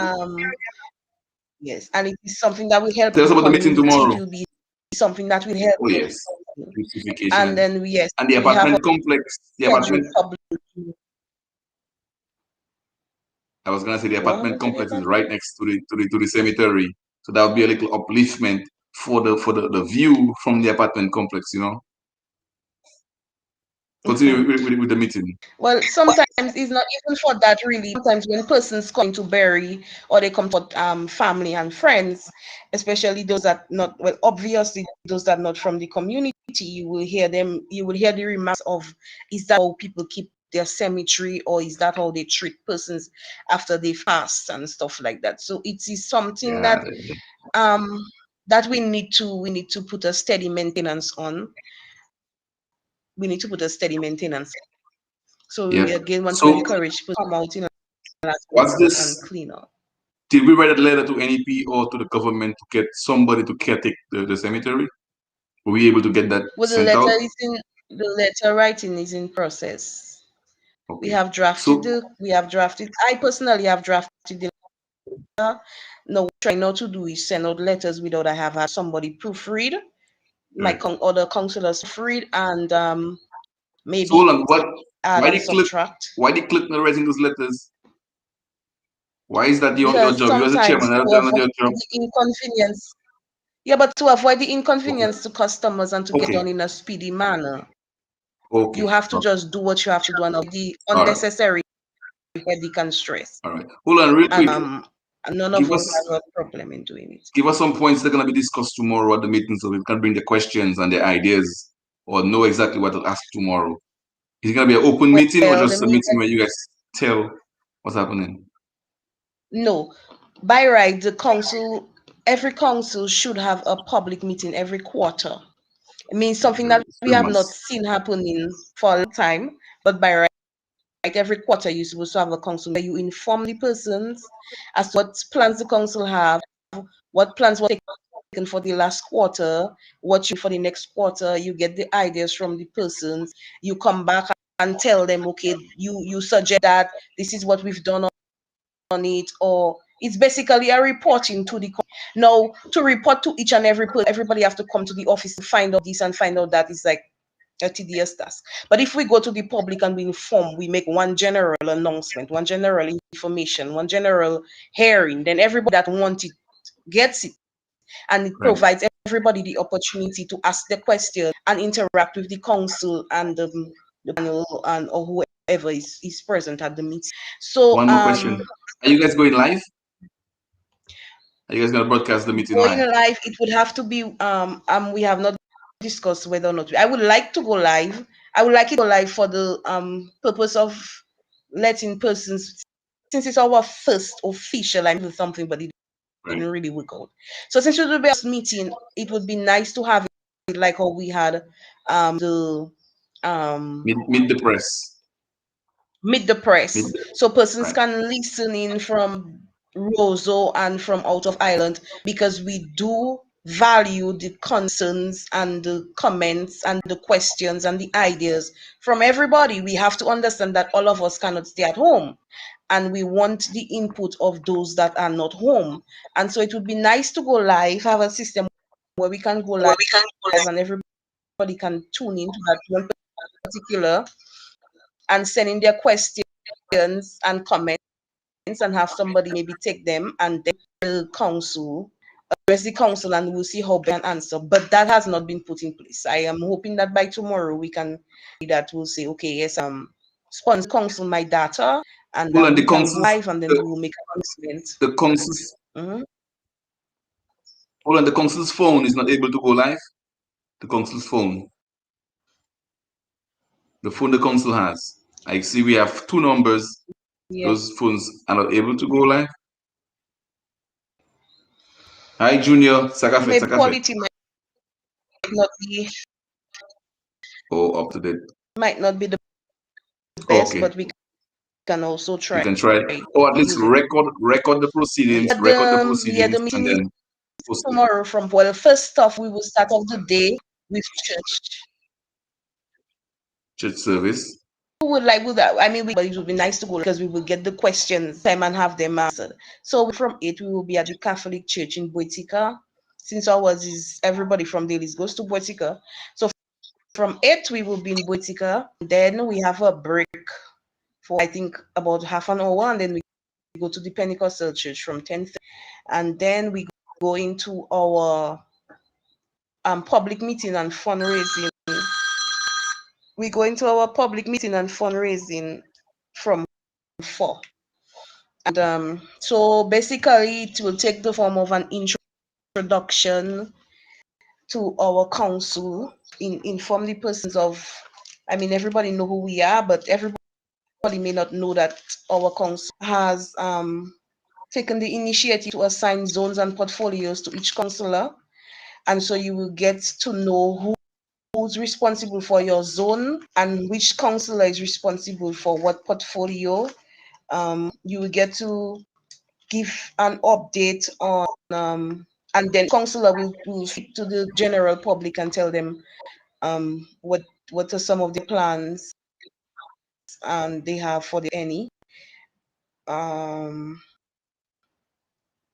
Yes, and it is something that will help tell us the about the meeting community. It tomorrow. will be something that will help Oh yes, everybody. And beautification then yes, and the we have a apartment complex. The scheduled apartment. public. I was gonna say the What apartment happened to the complex is apartment? right next to the cemetery, so that would be a little upliftment for the view from the apartment complex. You know. Continue with the meeting. Well, sometimes it's not even for that really. Sometimes when persons come to bury or they come to family and friends, especially those that not well, obviously those that not from the community, you will hear the remarks of, is that how people keep their cemetery, or is that how they treat persons after they fast and stuff like that. So it is something Yeah, um that we need to put a steady maintenance on. We need to put a steady maintenance. So we yep. again want to So encourage people to come out in last what's minute this? and clean up. Did we write a letter to NEP or to the government to get somebody to caretake the cemetery? Were we able to get that Well, sent out? the letter writing is in process. We Okay. have drafted So I personally have drafted the letter. No, what I try not to do is send out letters without I have had somebody proofread, my right. other counselors proofread, and So maybe hold on. What? add Why and the clerk? subtract. Why the clerk not writing those letters? Why is that your Because job? You as a sometimes chairman, to that's not avoid your job. the inconvenience, yeah, but to avoid the Okay. inconvenience to customers and to get Okay. done in a speedy manner, you Okay. have to just do what you have to do and avoid the All right. unnecessary headache and stress. All right. Hold on, real And quick. none Give of us us have a problem in doing it. give us some points that are gonna be discussed tomorrow at the meeting, so we can bring the questions and the ideas, or know exactly what to ask tomorrow. Is it gonna be an open meeting or Well, just a meeting where you guys tell what's happening? no, by right, every council should have a public meeting every quarter. It means something that It's we have not famous. seen happening for a long time, but by right, every quarter you're supposed to have a council where you inform the persons as to what plans the council have, what plans were taken for the last quarter, what you for the next quarter. You get the ideas from the persons. You come back and tell them, okay, you suggest that this is what we've done on it, or it's basically a reporting to the now to report to each and every person. Everybody have to come to the office to find out this and find out that. It's like a tedious task. But if we go to the public and we inform, we make one general announcement, one general information, one general hearing, then everybody that wants it gets it. And it Right. provides everybody the opportunity to ask the question and interact with the council and the panel and or whoever is present at the meeting. So One more question. Are you guys going live? Are you guys gonna broadcast the meeting going live? live, it would have to be we have not discussed whether or not I would like to go live. I would like it to go live for the purpose of letting persons, since it's our first official with something, but it didn't Right. really work out. So since it will be a meeting, it would be nice to have it like how we had the Meet the press. meet the press, so persons Right. can listen in from Roseau and from out of Ireland, because we do value the concerns and the comments and the questions and the ideas from everybody. We have to understand that all of us cannot stay at home, and we want the input of those that are not home. And so it would be nice to go live, have a system where we can go live and everybody can tune into that one particular and send in their questions and comments, and have somebody maybe take them and then the council address the council, and we'll see how they can answer. But that has not been put in place. I am hoping that by tomorrow we can that will say, okay, yes, sponsor council my data, and Hold on, we can go live, and then we will make an announcement. the council's Mhm. hold on, the council's phone is not able to go live. The council's phone. The phone the council has. I see we have two numbers. Yeah. Those phones are not able to go live. Hi, Junior. Sakafe, Maybe Sakafe. quality not be Oh, up to date. might not be the best, Okay. but we can also You try can try, or at least using. record the proceedings, The and meeting is then post it. tomorrow from, well, first off, we will start off the day with church. Church service. We would like with that. I mean, but it would be nice to go because we will get the questions time and have them answered. So from 8, we will be at the Catholic Church in Boitica. Since ours is everybody from Delices goes to Boitica. So from 8, we will be in Boitica. Then we have a break for I think about half an hour, and then we go to the Pentecostal Church from 10, and then we go into our public meeting and fundraising. We go into our public meeting and fundraising from 4. And so basically, it will take the form of an introduction to our council, inform the persons of, I mean, everybody know who we are, but everybody may not know that our council has taken the initiative to assign zones and portfolios to each councillor. And so you will get to know who's responsible for your zone and which councillor is responsible for what portfolio. You will get to give an update on, and then councillor will speak to the general public and tell them what are some of the plans they have for the any.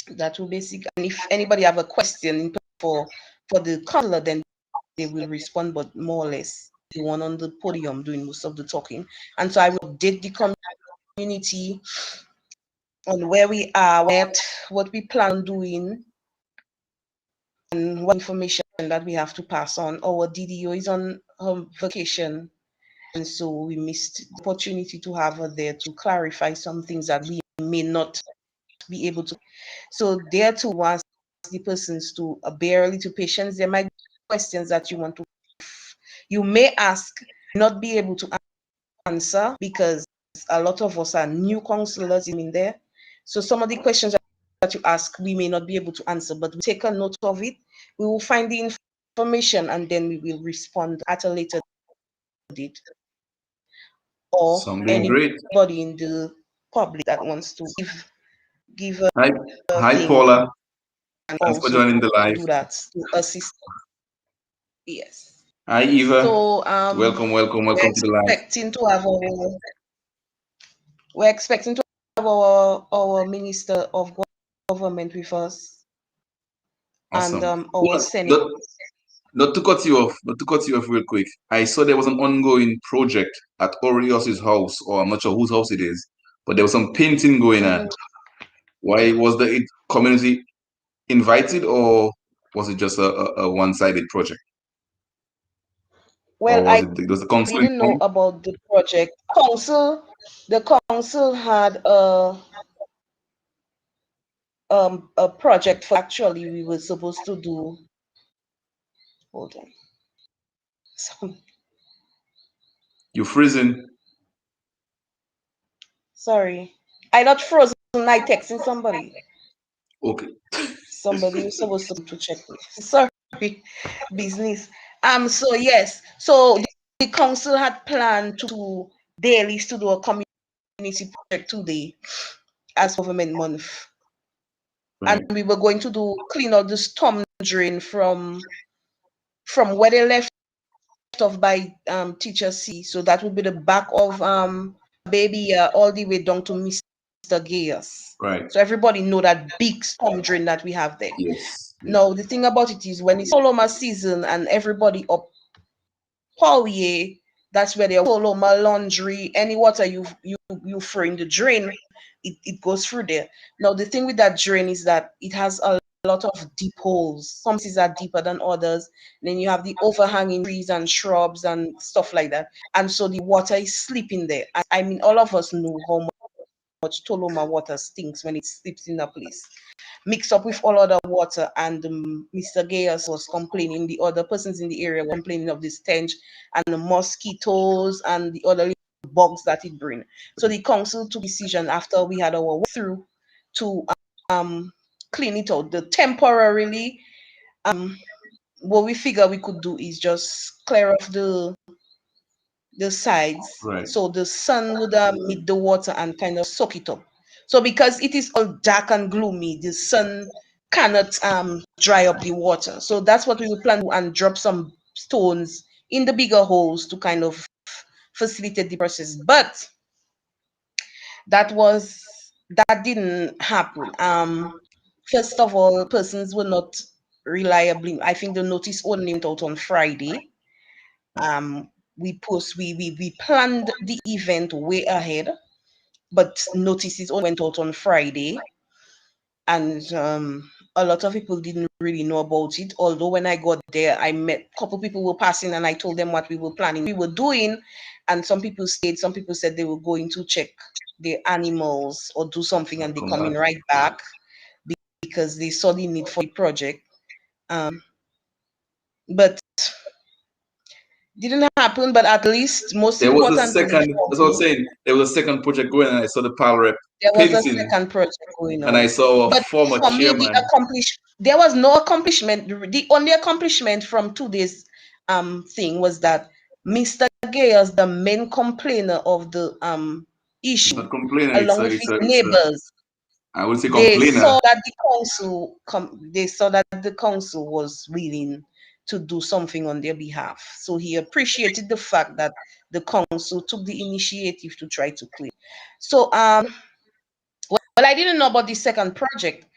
That will basically, and if anybody have a question for the councillor, then they will respond, but more or less the one on the podium doing most of the talking. And so I will update the community on where we are, what we plan on doing, and what information that we have to pass on. Our DDO is on vacation, and so we missed the opportunity to have her there to clarify some things that we may not be able to. So there too, once the persons to bear a little patience, there might be questions that you may ask, not be able to answer, because a lot of us are new counselors in there. So some of the questions that you ask, we may not be able to answer, but we take a note of it. We will find the information and then we will respond at a later date. Or Sounding great. anybody in the public that wants to give Hi, a hi, thing Paula. and Thanks for also joining the live. do that to assist. Yes. Hi, Eva. So Welcome to the live. We're expecting to have our Minister of Government with us, Awesome. and our Senate. not to cut you off real quick. I saw there was an ongoing project at Orios's house, or I'm not sure whose house it is, but there was some painting going on. Why was the community invited, or was it just a one-sided project, or Well, I was the council didn't know informed? about the project. The council had a project for actually we were supposed to do. Hold on. Some, You freezing? sorry. I not frozen. I texting somebody. Okay. Somebody was supposed to check me. Sorry, business. So yes. So the council had planned to daily to do a community project today as government month. Right. And we were going to do clean out the storm drain from where they left off by teacher C. So that would be the back of baby all the way down to Mr. Gaius. Right. So everybody know that big storm drain that we have there. Yes. Now the thing about it is when it's Soloma season and everybody up Poirier, that's where they Soloma laundry, any water you throw in the drain, it goes through there. Now the thing with that drain is that it has a lot of deep holes. Some places are deeper than others. Then you have the overhanging trees and shrubs and stuff like that. And so the water is sleeping there. I mean, all of us know how much Toloma water stinks when it sleeps in a place. Mixed up with all other water, and Mr. Gaius was complaining, the other persons in the area were complaining of the stench and the mosquitoes and the other bugs that it brings. So the council took decision after we had our walk through to clean it out. The temporarily, what we figure we could do is just clear off the sides, Right. so the sun would meet the water and kind of soak it up. So because it is all dark and gloomy, the sun cannot dry up the water. So that's what we will plan to do, and drop some stones in the bigger holes to kind of facilitate the process. But that didn't happen. First of all, persons were not reliably. I think the notice only went out on Friday. We planned the event way ahead, but notices only went out on Friday, and a lot of people didn't really know about it. Although when I got there, I met a couple people were passing, and I told them what we were planning, we were doing, and some people stayed. Some people said they were going to check their animals or do something, and they Come coming back. right back because they saw the need for the project. But didn't happen. But at least most There was a importantly second. for That's what I'm me, saying. There was a second project going, and I saw the pal rep there was a painting, second project going and I on. saw a But former for me, chairman. there was no accomplishment. The only accomplishment from today's thing was that Mr. Gayers, the main complainer of the It's issue, not complaining. along with his It's a. neighbors, I would say they complainer. saw that they saw that the council was willing to do something on their behalf. So he appreciated the fact that the council took the initiative to try to clear. So well, I didn't know about the second project.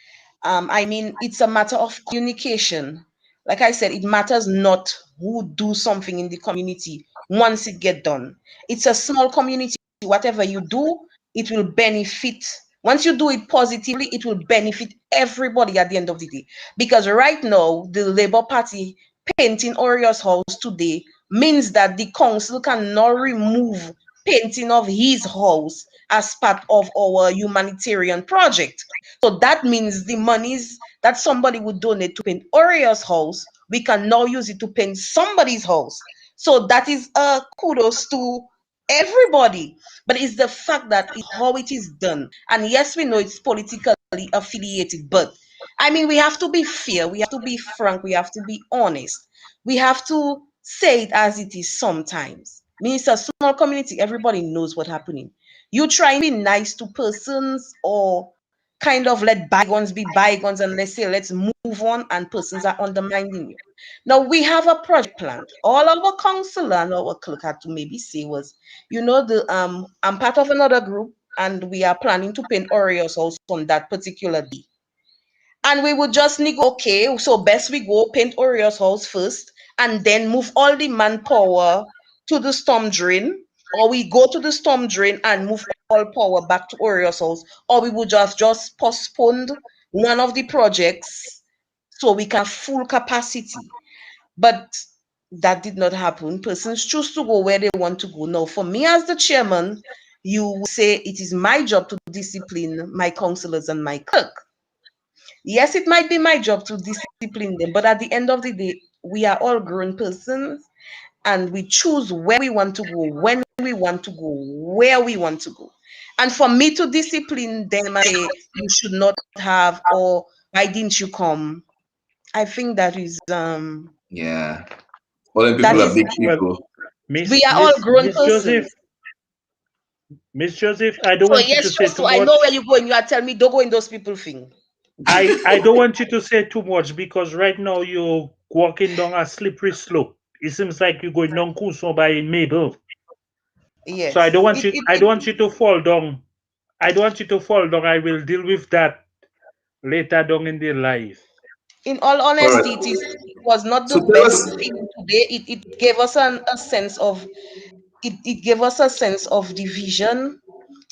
I mean, it's a matter of communication. Like I said, it matters not who do something in the community once it get done. It's a small community. Whatever you do, it will benefit. Once you do it positively, it will benefit everybody at the end of the day. Because right now, the Labour Party painting Orio's house today means that the council cannot remove painting of his house as part of our humanitarian project. So that means the monies that somebody would donate to paint Orio's house, we can now use it to paint somebody's house. So that is a kudos to everybody. But it's the fact that it's how it is done. And yes, we know it's politically affiliated, but I mean, we have to be fair, we have to be frank, we have to be honest. We have to say it as it is sometimes. I mean, it's a small community, everybody knows what's happening. You try and be nice to persons or kind of let bygones be bygones and let's say let's move on, and persons are undermining you. Now we have a project planned. All our councillor and our clerk had to maybe say was, I'm part of another group and we are planning to paint Oreos house on that particular day. And we would just okay, so best we go paint Oreos house first and then move all the manpower to the storm drain, or we go to the storm drain and move all power back to Orioles House, or we would just postpone one of the projects so we can have full capacity. But that did not happen. Persons choose to go where they want to go. Now, for me as the chairman, you say it is my job to discipline my councillors and my clerk. Yes, it might be my job to discipline them, but at the end of the day, we are all grown persons and we choose where we want to go, when we want to go, where we want to go. And for me to discipline them and say, you should not have, or why didn't you come? I think that is Yeah. All the that people are is big Well, people. we Miss are all Miss grown Miss Joseph, persons. Miss Joseph, I don't So want you to yes, say just too so I know where much. you're going. You are telling me don't go in those people thing. I don't want you to say too much because right now you're walking down a slippery slope. It seems like you're going down Kuso by Mabel. So I Yes. don't want you. I don't want you to fall down. I don't want you to fall down. I will deal with that later down in the life. In all All honesty, right. it was not the So tell best us. feeling today. It gave us a sense of it gave us a sense of division.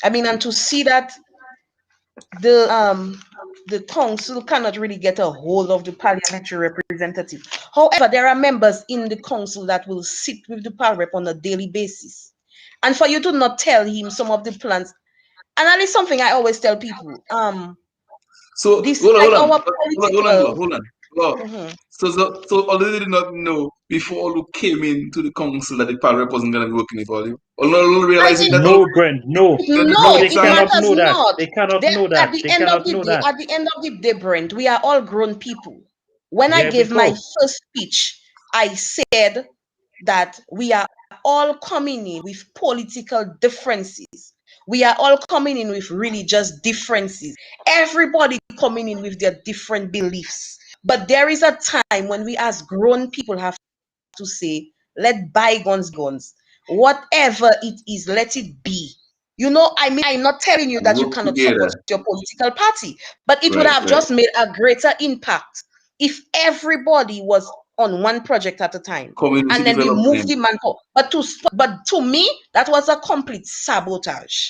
I mean, and to see that the council cannot really get a hold of the parliamentary representative. However, there are members in the council that will sit with the par rep on a daily basis. And for you to not tell him some of the plans, and that is something I always tell people. So Despite our political, hold on. Well, Mhm. so already did not know before you came into the council that the power rep wasn't gonna be working for you. All I realizing that didn't all No, Brent. No, the no. No, They next it time. cannot matters know that. not. They cannot There, know at that. the They end of cannot the know day, that. at the end of the day, Brent, we are all grown people. When I There we gave my go. first speech, I said that we are all coming in with political differences. We are all coming in with religious differences. Everybody coming in with their different beliefs. But there is a time when we as grown people have to say, let bygones guns. Whatever it is, let it be. You know, I mean, I'm not telling you And that you work cannot support together. your political party, but it would Right, have right. just made a greater impact if everybody was on one project at a time, Community and then we move development. the manpower. But to me, that was a complete sabotage.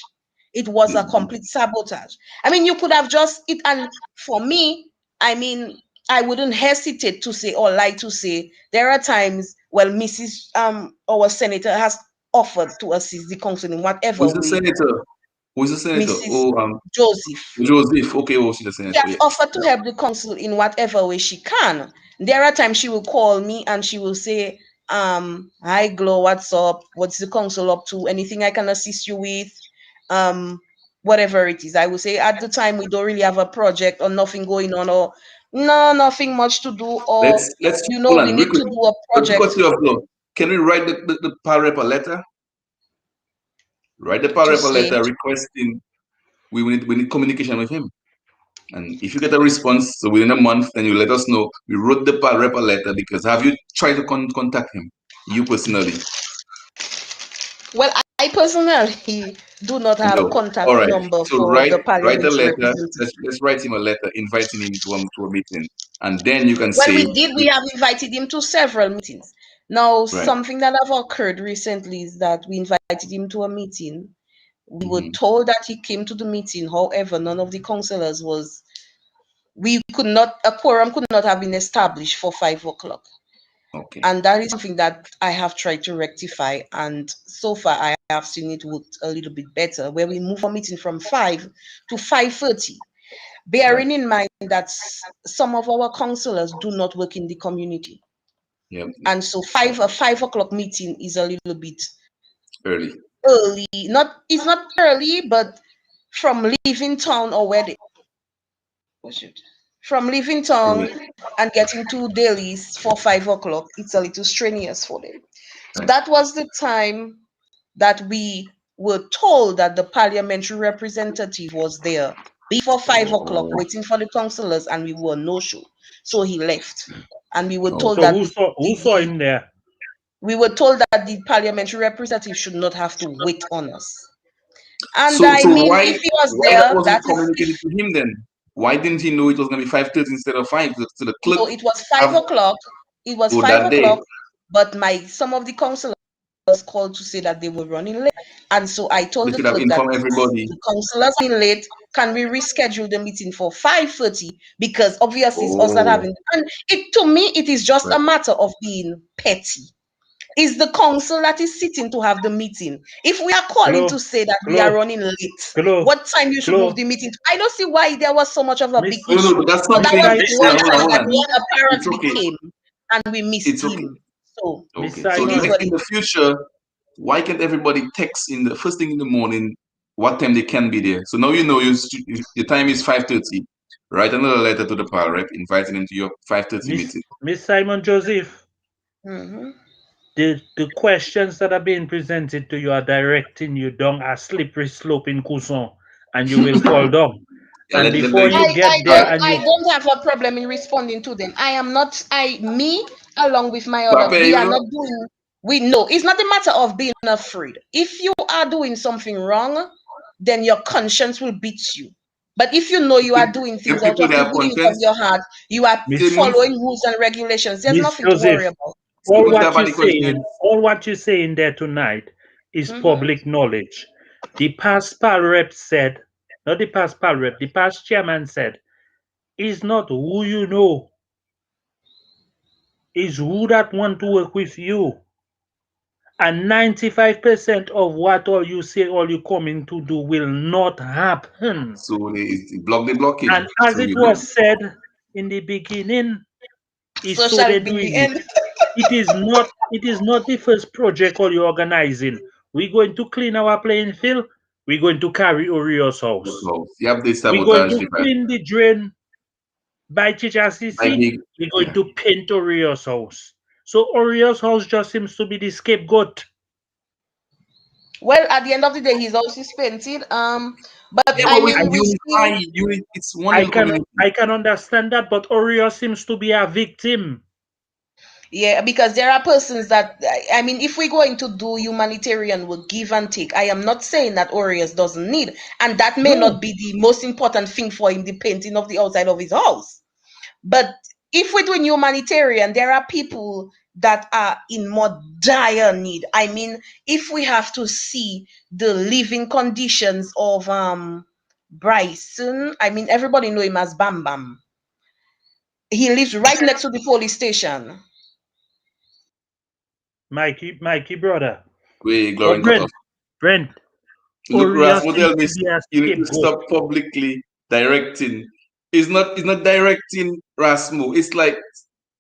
It was a complete sabotage. I mean, you could have just it, and for me, I mean, I wouldn't hesitate to say or lie to say there are times, well, Mrs. Our senator has offered to assist the council in whatever Who's the way. senator? Who's the senator? Mrs. Oh, Joseph, Joseph. Okay, oh, she's the she senator. has Yeah. offered to help the council in whatever way she can. There are times she will call me and she will say, hi Glow, what's up? What's the council up to? Anything I can assist you with? Um, Whatever it is. I will say at the time we don't really have a project or nothing going on, or no, nothing much to do, or Let's hold we on real need quick. to do a Let me cut project you off though. Can we write the power rep a letter? Write the power to rep a say, letter requesting we need communication with him. And if you get a response, so within a month, then you let us know. We wrote the rep a letter because have you tried to contact him? You personally? well, I personally do not have a No. contact All right. number So for write the a parliamentary letter. representative. Let's write him a letter inviting him to a meeting. And then you can Well, say we have invited him to several meetings. Now, right. something that have occurred recently is that we invited him to a meeting. We were Mm-hmm. told that he came to the meeting. However, none of the councillors was, we could not, a quorum could not have been established for 5 o'clock. Okay. And that is something that I have tried to rectify. And so far, I have seen it worked a little bit better, where we move our meeting from 5 to 5:30. Right. Bearing in mind that some of our councillors do not work in the community. Yep. And so a 5 o'clock meeting is a little bit Early. early. Not It's not early, but from leaving town or where they from leaving town Early. and getting to Delices for 5 o'clock, it's a little strenuous for them. So Right. that was the time that we were told that the parliamentary representative was there before 5 o'clock Oh. waiting for the councillors, and we were no show. So he left. And we were told So Okay. that who saw him there? the parliamentary representative should not have to wait on us. And So I so mean, why if he was why that there, wasn't that is if communicated to him then? Why didn't he know it was gonna be 5:30 instead of 5? So the clerk no, it was five have o'clock. It was or five that day. o'clock. but some of the councillors called to say that they were running late. And so I told They the should have clerk that informed everybody. the councillors are running late. Can we reschedule the meeting for 5:30? Because obviously it's us that having, and it, to me, it is just a matter of being petty. Is the council that is sitting to have the meeting. If we are calling to say that we are running late, what time you should move the meeting to? I don't see why there was so much of a big issue. No, that's But something. that was the one time Hold that on. he apparently Okay. came and we missed It's him. okay. So Okay. it So is what in the future, why can't everybody text in the first thing in the morning what time they can be there? So now you know your time is 5:30. Write another letter to the PAL rep inviting them to your 5:30 meeting. Miss Simon Joseph, Mm-hmm. the questions that are being presented to you are directing you down a slippery slope in Couson, and you will fall down. Yeah, And before you get there, I don't have a problem in responding to them. I am not, me, along with my other, we are not doing, we know. It's not a matter of being afraid. If you are doing something wrong, then your conscience will beat you. But if you know you are doing things out of the goodness of your heart, you are following rules and regulations, there's nothing to worry about. All what you're saying there tonight is public knowledge. The past PAL rep said, not the past PAL rep, the past chairman said, is not who you know, is who that want to work with you. And 95% of what all you say, all you coming to do will not happen. So they block the blockage. And as it was said in the beginning, is so they're doing it. It is not the first project all you're organizing. We're going to clean our playing field. We're going to carry Orio's house. We're going to clean the drain by CC. We're going to paint Orio's house. So Orio's house just seems to be the scapegoat. Well, at the end of the day, he's also painted. But I mean, it's one I can understand that, but Oreo seems to be a victim. Yeah, because there are persons that, I mean, if we're going to do humanitarian work, give and take, I am not saying that Oreos doesn't need, and that may not be the most important thing for him, the painting of the outside of his house. But if we're doing humanitarian, there are people that are in more dire need. I mean, if we have to see the living conditions of Bryson, I mean, everybody know him as Bam Bam. He lives right next to the police station. Mikey, brother. Brent. Look, Rasmodel, you need to stop publicly directing. It's not directing Rasmo. It's like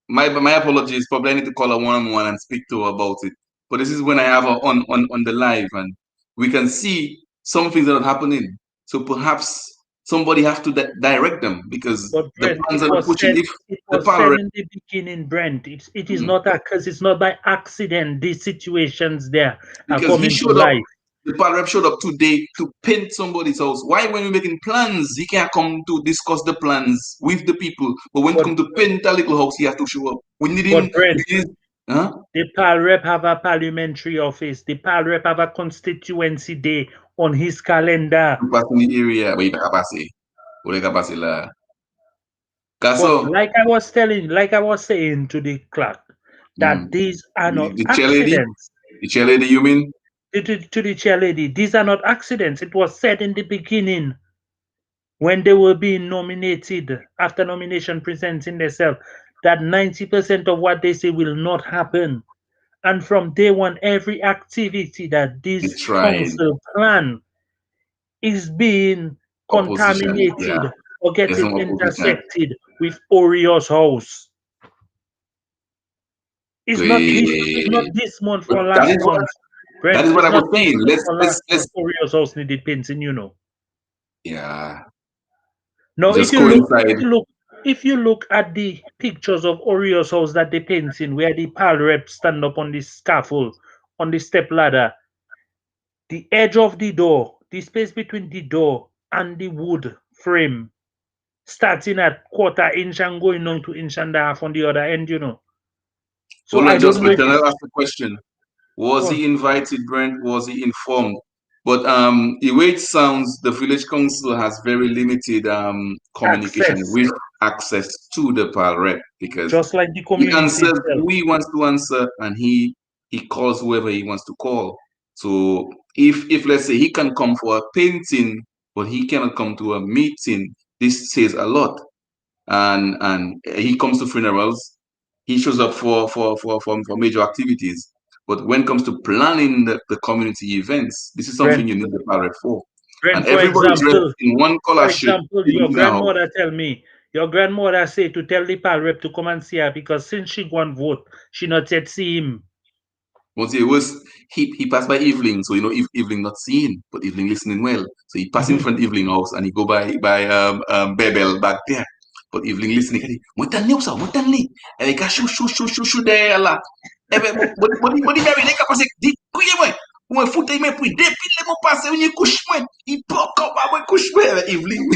my apologies. Probably I need to call her one-on-one and speak to her about it. But this is when I have her on the live, and we can see some things that are happening. So perhaps somebody have to direct them, because Brent, the plans are pushing. It was said in the beginning, Brent. It is not because it's not by accident. These situations there are coming to life. The PAL rep showed up today to paint somebody's house. Why, when we're making plans, he can't come to discuss the plans with the people? But when it comes to paint a little house, he has to show up. We need him. The PAL rep have a parliamentary office. The PAL rep have a constituency day on his calendar. But like I was saying to the clerk, that these are not accidents. The chairlady, you mean? To the chairlady, these are not accidents. It was said in the beginning when they were being nominated, after nomination presenting themselves, that 90% of what they say will not happen. And from day one, every activity that this council plan is being contaminated or getting intersected with Orio's house. It's not this month or last month. That is what I was saying. Let's Orio's house needed painting, you know. Yeah. Now, if you look at the pictures of Orio's house that they painting, where the PAL rep stand up on the scaffold, on the step ladder, the edge of the door, the space between the door and the wood frame, starting at 1/4 inch and going on to 1.5 inches on the other end, you know. So I don't know. Can I ask the question? Was he invited, Brent? Was he informed? But the way it sounds, the village council has very limited communication with access to the PAL rep because just like the he community answers itself. who he wants to answer and he calls whoever he wants to call. So if let's say he can come for a painting, but he cannot come to a meeting, this says a lot. And he comes to funerals, he shows up for major activities. But when it comes to planning the community events, this is something Brent, you need the parrot for. And Brent, everybody's dressed in one for color shirt, example, living in a house. your grandmother say to tell the pal rep to come and see her because since she go and vote, she not yet see him. Once it was he passed by Evelyn, so if Evelyn not seeing, but Evelyn listening well. So he passed in front of Evelyn house and he go by Bebel back there. But Evelyn listening, he mutan niyo sa mutan li. And he got shoo there la. Ebe body baby they capase di kuye mo. Mo foute me puis depuis le mo passe on couche moi. Il peut comme moi couche moi Evelyn.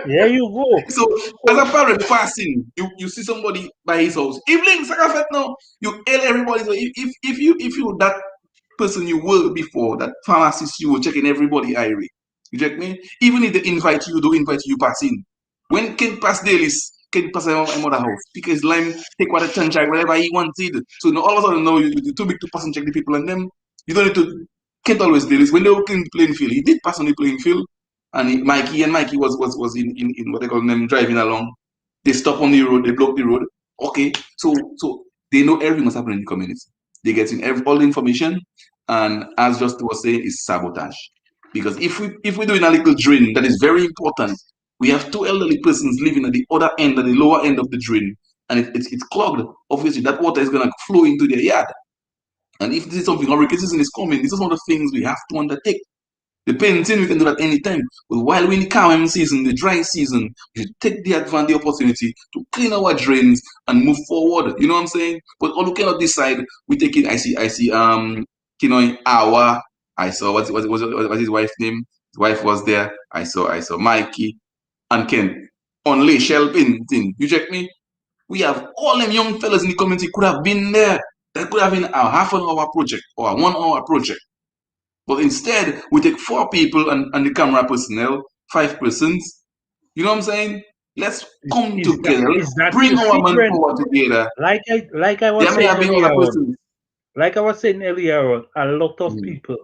There you go. So as a parent passing, you see somebody by his house. Evening, Sakafet now, you hail everybody. So if you that person you were before, that pharmacist you were checking everybody Irie. You check me? Even if they invite you, don't invite you passing. When Ken pass Dailies, Ken pass my mother house, pick his lime, take what a turn check, whatever he wanted. So now all of a sudden now you're too big to pass and check the people and them. You don't need to Kent always Dailies. When they were in the playing field, he did pass on the playing field. And Mikey was in what they call them driving along. They stop on the road, they block the road. Okay, so they know everything that's happening in the community. They get in all the information, and as just was saying, is sabotage. Because if we're doing a little drain that is very important, we have two elderly persons living at the other end, at the lower end of the drain, and it's clogged. Obviously, that water is gonna flow into their yard. And if this is something hurricane season is coming, this is one of the things we have to undertake. The painting, we can do that anytime. But while we're in the calm season, the dry season, we should take the opportunity to clean our drains and move forward. You know what I'm saying? But all we cannot decide, we take it. I see Awa. I saw what's his wife's name? His wife was there. I saw Mikey and Ken. Only shell painting. You check me? We have all them young fellas in the community could have been there. That could have been a half an hour project or a 1 hour project. But instead, we take 4 people and the camera personnel, 5 persons. You know what I'm saying? Let's come together. Let's bring our manpower together. Like I was saying earlier, a lot of people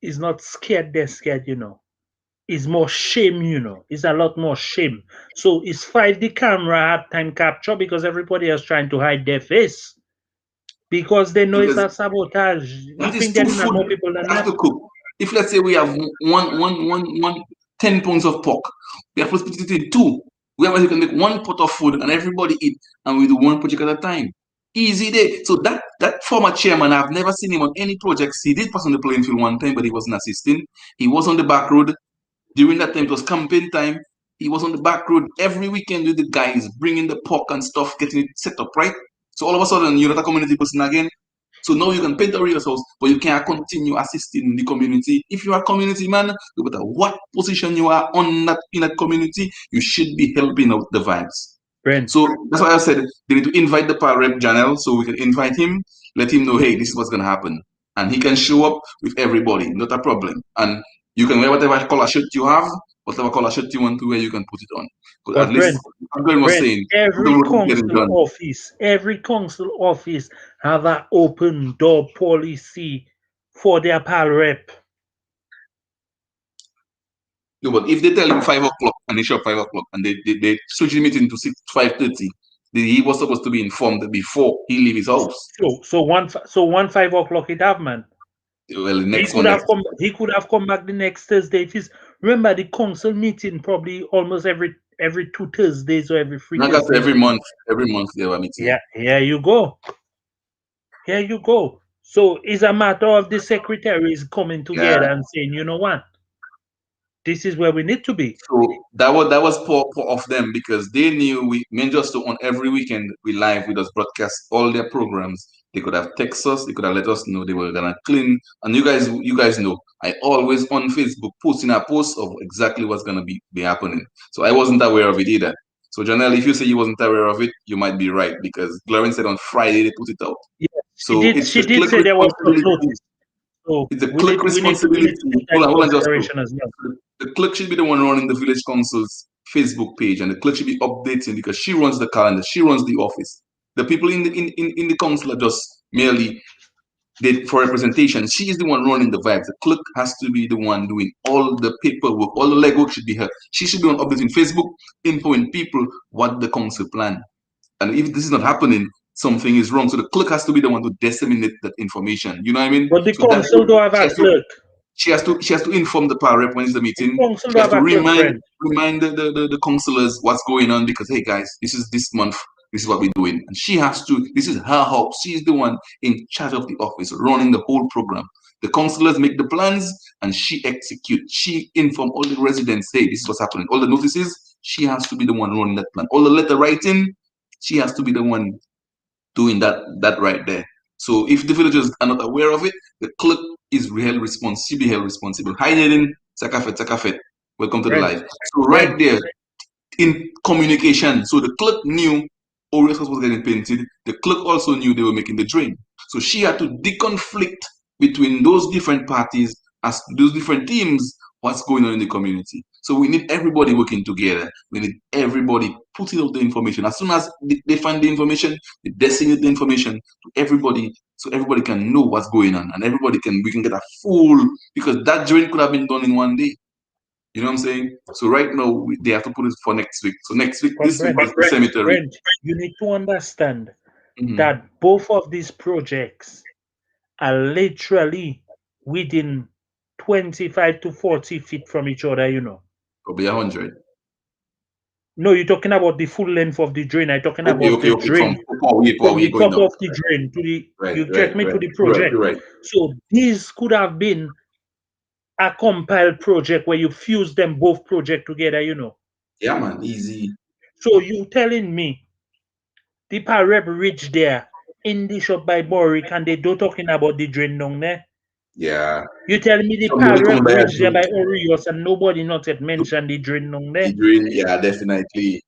is not scared, they're scared, It's more shame, It's a lot more shame. So it's 5 the camera had time capture because everybody is trying to hide their face. Because they know it's a sabotage. That is too food. More people than that. To cook. If let's say we have 10 pounds of pork, we have to split it in 2. Whereas you can make 1 pot of food and everybody eat, and we do 1 project at a time. Easy day. So that former chairman, I've never seen him on any projects. He did pass on the playing field one time, but he wasn't assisting. He was on the back road. During that time, it was campaign time. He was on the back road every weekend with the guys, bringing the pork and stuff, getting it set up, right? So all of a sudden, you're not a community person again. So now you can paint a real house, but you can't continue assisting the community. If you are a community man, no matter what position you are on in that community, you should be helping out the vibes. Brent. So that's why I said they need to invite the power rep Janelle so we can invite him, let him know, hey, this is what's gonna happen. And he can show up with everybody, not a problem. And you can wear whatever color shirt you have, whatever color shirt you want to wear, you can put it on. But at least every council office have an open door policy for their pal rep. No, but if they tell him 5 o'clock and they show up 5 o'clock and they switch the meeting to 5:30, he was supposed to be informed before he leave his house. So one 5 o'clock it have, man. Well, he could have come back the next Thursday. Remember the council meeting probably almost every 2 Thursdays or every 3 Thursdays. Every month they have a meeting. Yeah, here you go. So it's a matter of the secretaries coming together and saying, you know what? This is where we need to be. So that was poor of them because they knew we just on every weekend we live with us broadcast all their programs. They could have texted us, they could have let us know they were gonna clean. And you guys know I always on Facebook posting a post of exactly what's gonna be happening. So I wasn't aware of it either. So Janelle, if you say you wasn't aware of it, you might be right because Glorin said on Friday they put it out. Yeah, so she did say there was notice. So it's a clerk responsibility. Hold on, just as well. the clerk should be the one running the village council's Facebook page, and the clerk should be updating because she runs the calendar, she runs the office. The people in the council are just merely for representation. She is the one running the vibes. The clerk has to be the one doing all the paperwork, all the legwork should be her. She should be on updating Facebook, infoing people what the council plan. And if this is not happening, something is wrong. So the clerk has to be the one to disseminate that information. You know what I mean? But the So that council don't have a clerk. she has to inform the power rep when it's the meeting. The council She has don't to have a clerk, remind the councillors what's going on because hey guys, this is this month, this is what we're doing. And she has to, this is her house. She's the one in charge of the office, running the whole program. The councillors make the plans and she executes. She inform all the residents, hey, this is what's happening. All the notices, she has to be the one running that plan. All the letter writing, she has to be the one doing that right there. So if the villagers are not aware of it, the clerk is held responsible. She be held responsible. Hi, Nadine. Takafet. Welcome to the live. So right there, in communication, so the clerk knew Orioles was getting painted. The clerk also knew they were making the drain. So she had to deconflict between those different parties, as those different teams, what's going on in the community. So we need everybody working together. We need everybody putting out the information. As soon as they find the information, they disseminate the information to everybody, so everybody can know what's going on, and we can get a full, because that drain could have been done in one day. You know what I'm saying? So right now they have to put it for next week. So next week, this week is the cemetery. Brent, you need to understand that both of these projects are literally within 25 to 40 feet from each other, you know. Probably 100. No, you're talking about the full length of the drain. I'm talking about the drain from the top of the drain to the, you get me, to the project. Right. So this could have been a compiled project where you fuse them both project together, you know. Yeah, man, easy. So you telling me the Parep reached there in the shop by Boric and they don't talking about the drain down there? Yeah. You telling me the Parep reached there by Orios and nobody not yet mentioned the drain down there? The drain, yeah, definitely.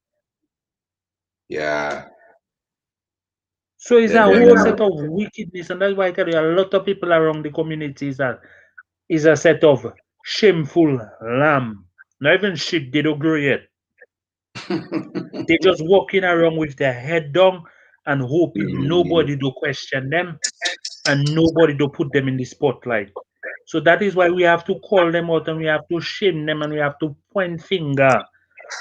Yeah. So it's a whole set of wickedness, and that's why I tell you a lot of people around the communities is a set of shameful lamb. Not even sheep, they don't grow yet. They just walking around with their head down and hoping nobody do question them and nobody do put them in the spotlight. So that is why we have to call them out and we have to shame them and we have to point finger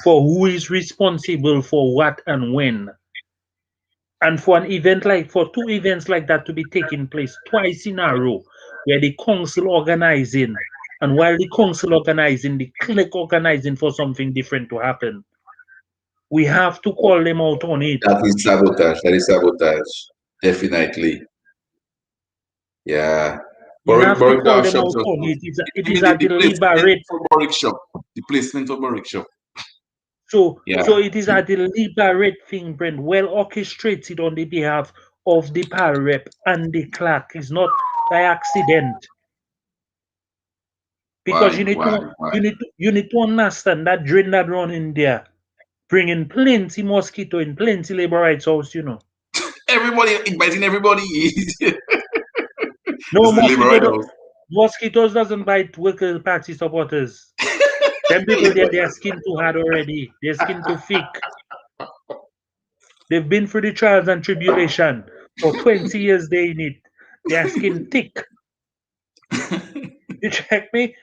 for who is responsible for what and when. And for two events like that to be taking place twice in a row, where the council organizing, and while the council organizing, the clique organizing for something different to happen, we have to call them out on it. That is sabotage. Definitely. Yeah. You have to call them out on it. It is a deliberate The placement for Boric shop. So it is a deliberate thing, Brent, well orchestrated on the behalf of the Parep and the clerk. It's not by accident. Because you need to understand that drain that run in there, bringing plenty mosquito in plenty labor rights house, you know. Everybody inviting everybody. No, mosquitoes doesn't bite Workers' Party supporters. Them people there, their skin too hard already. Their skin too thick. They've been through the trials and tribulation. For 20 years they in it. Their skin thick. You check me?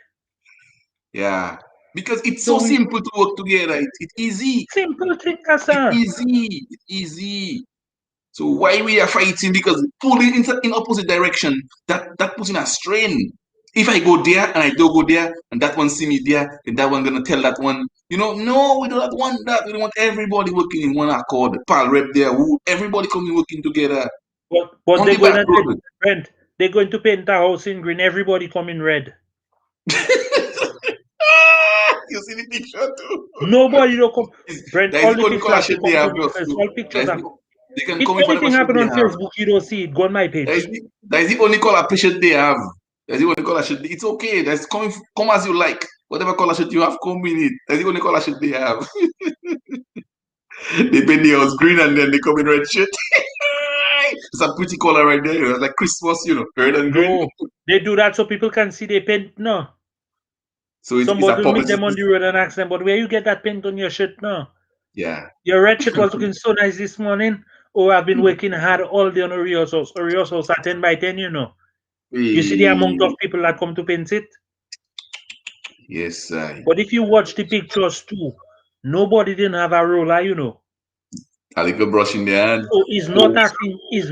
Yeah. Because it's so simple to work together. It's easy. Simple thing, sir. It's easy. So why we are fighting? Because pulling in opposite direction, that puts in a strain. If I go there and I don't go there, and that one see me there, and that one gonna tell that one, you know, no, we don't want that. We don't want everybody working in one accord. Pal rep there, everybody coming working together. But they're going to paint. They're going to paint the house in green. Everybody come in red. You see the picture too? Nobody don't come. Brent, all the pictures all pictures are. If anything happen on Facebook, you don't see it. Go on my page. That is the only color shirt they have. That's the only color shirt. It's okay. That's come as you like. Whatever color shirt you have, come in it. That's the only color shirt they have. They paint the house green and then they come in red shirt. It's a pretty color right there. It's like Christmas, you know, red and green. No, they do that so people can see they paint. No. So it's a Somebody will meet them on publicity. the road and ask them, but where you get that paint on your shirt now? Yeah. Your red shirt was looking so nice this morning. Oh, I've been working hard all day on a rehearsals. A rehearsals are 10 by 10, you know. You see the amount of people that come to paint it? Yes, I. But if you watch the pictures too, nobody didn't have a roller, you know. A little brush in the hand. So it's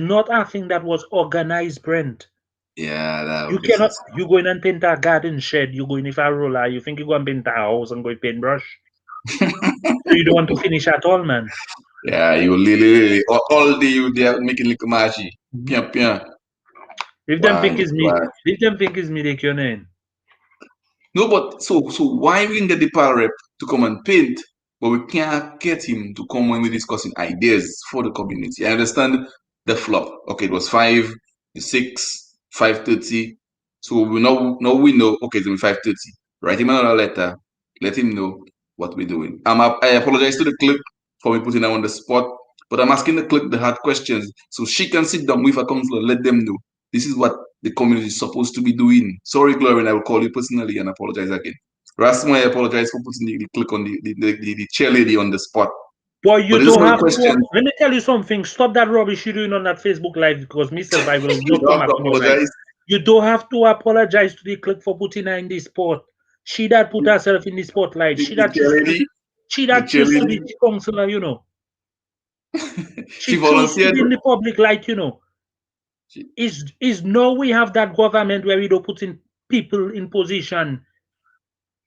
not a thing that was organized, Brent. Yeah, that You would make cannot sense. you go in and paint a garden shed, you go in with a roller, you think you go and paint a house and go with paintbrush. So you don't want to finish at all, man. Yeah, you really all day you there making little magic. Pian pian. If them think Why? it's me, Why? if them think it's me, they can in. No, but so why we can get the power rep to come and paint, but we can't get him to come when we're discussing ideas for the community. I understand the flop. Okay, it was 6, 5:30. So we know. Okay, it's 5:30. Write him another letter. Let him know what we're doing. I apologize to the clerk for me putting her on the spot, but I'm asking the clerk the hard questions so she can sit down with a counselor, let them know this is what the community is supposed to be doing. Sorry, Gloria, I will call you personally and apologize again. Rasmus, I apologize for putting the click on the chairlady on the spot. Boy, But you this is don't one have to. question. Let me tell you something. Stop that rubbish you're doing on that Facebook Live because myself, I will You not don't come have back to on your live. apologize. You don't have to apologize to the clerk for putting her in the spot. She that put herself in the spotlight. The, the chairlady, She the that choose to be chairlady, the counselor, you know. she She choose to volunteered. be in the public light, you know. She, Is now we have that government where we don't put in people in position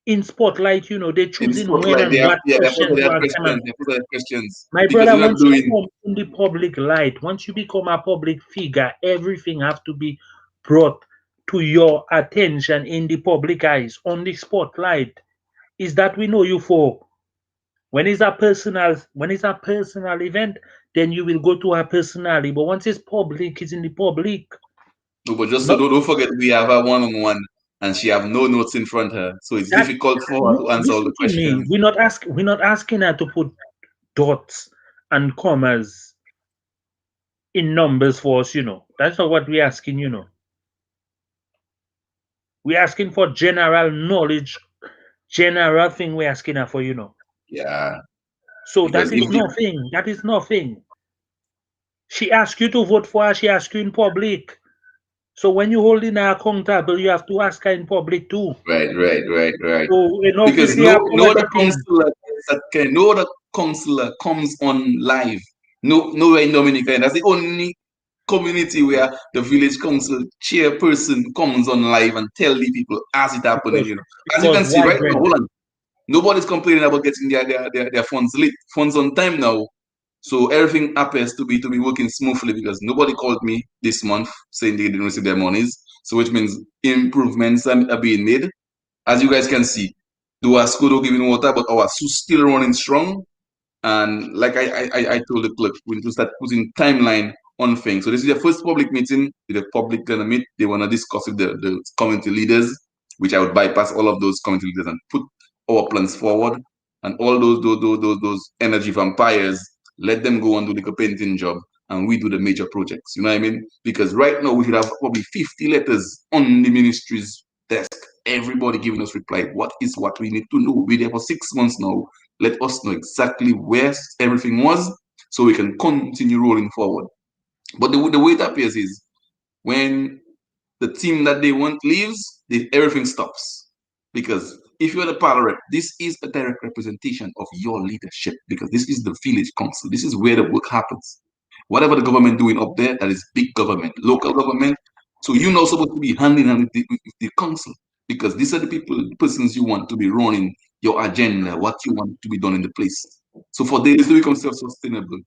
in spotlight, you know. They in choosing when spotlight, and what they put question all to their ask them. questions. They put all their questions My because brother, you're not once you doing. come in the public light, once you become a public figure, everything have to be brought to your attention in the public eyes, on the spotlight. Is that we know you for? When it's a personal event, then you will go to her personally. But once it's public, it's in the public. No, but just so Not don't forget, we have a one-on-one, and she have no notes in front of her, so it's that. difficult for her to answer all Listen the to me. questions. We're not asking her to put dots and commas in numbers for us, you know. That's not what we're asking, you know. We're asking for general knowledge, general thing we're asking her for, you know. Yeah, So because that if is the, nothing. That is nothing. She asked you to vote for her, she asked you in public. So when you holding her accountable, you have to ask her in public too. right. So enough with Because the no other apology thing. counselor no other counselor comes on live. No, nowhere in Dominica, and that's the only community where the village council chairperson comes on live and tell the people as it happening. Because As you because can see why, right now, Brent? hold on. Nobody's complaining about getting their funds on time now. So everything appears to be working smoothly because nobody called me this month saying they didn't receive their monies. So which means improvements are being made. As you guys can see, do our school giving water, but our SUS still running strong. And like I told the clerk, we need to start putting timeline on things. So this is the first public meeting. The public gonna meet. They wanna discuss with the community leaders, which I would bypass all of those community leaders and put our plans forward. And all those energy vampires, let them go and do the painting job, and we do the major projects. You know what I mean? Because right now we should have probably 50 letters on the ministry's desk. Everybody giving us reply. What is what we need to know? We're there for 6 months now. Let us know exactly where everything was so we can continue rolling forward. But the way it appears is when the team that they want leaves, everything stops. Because if you're the power rep, this is a direct representation of your leadership because this is the village council. This is where the work happens. Whatever the government doing up there, that is big government, local government. So you're not supposed to be hand in hand with the council because these are the persons you want to be running your agenda, what you want to be done in the place. So for this to become self-sustainable,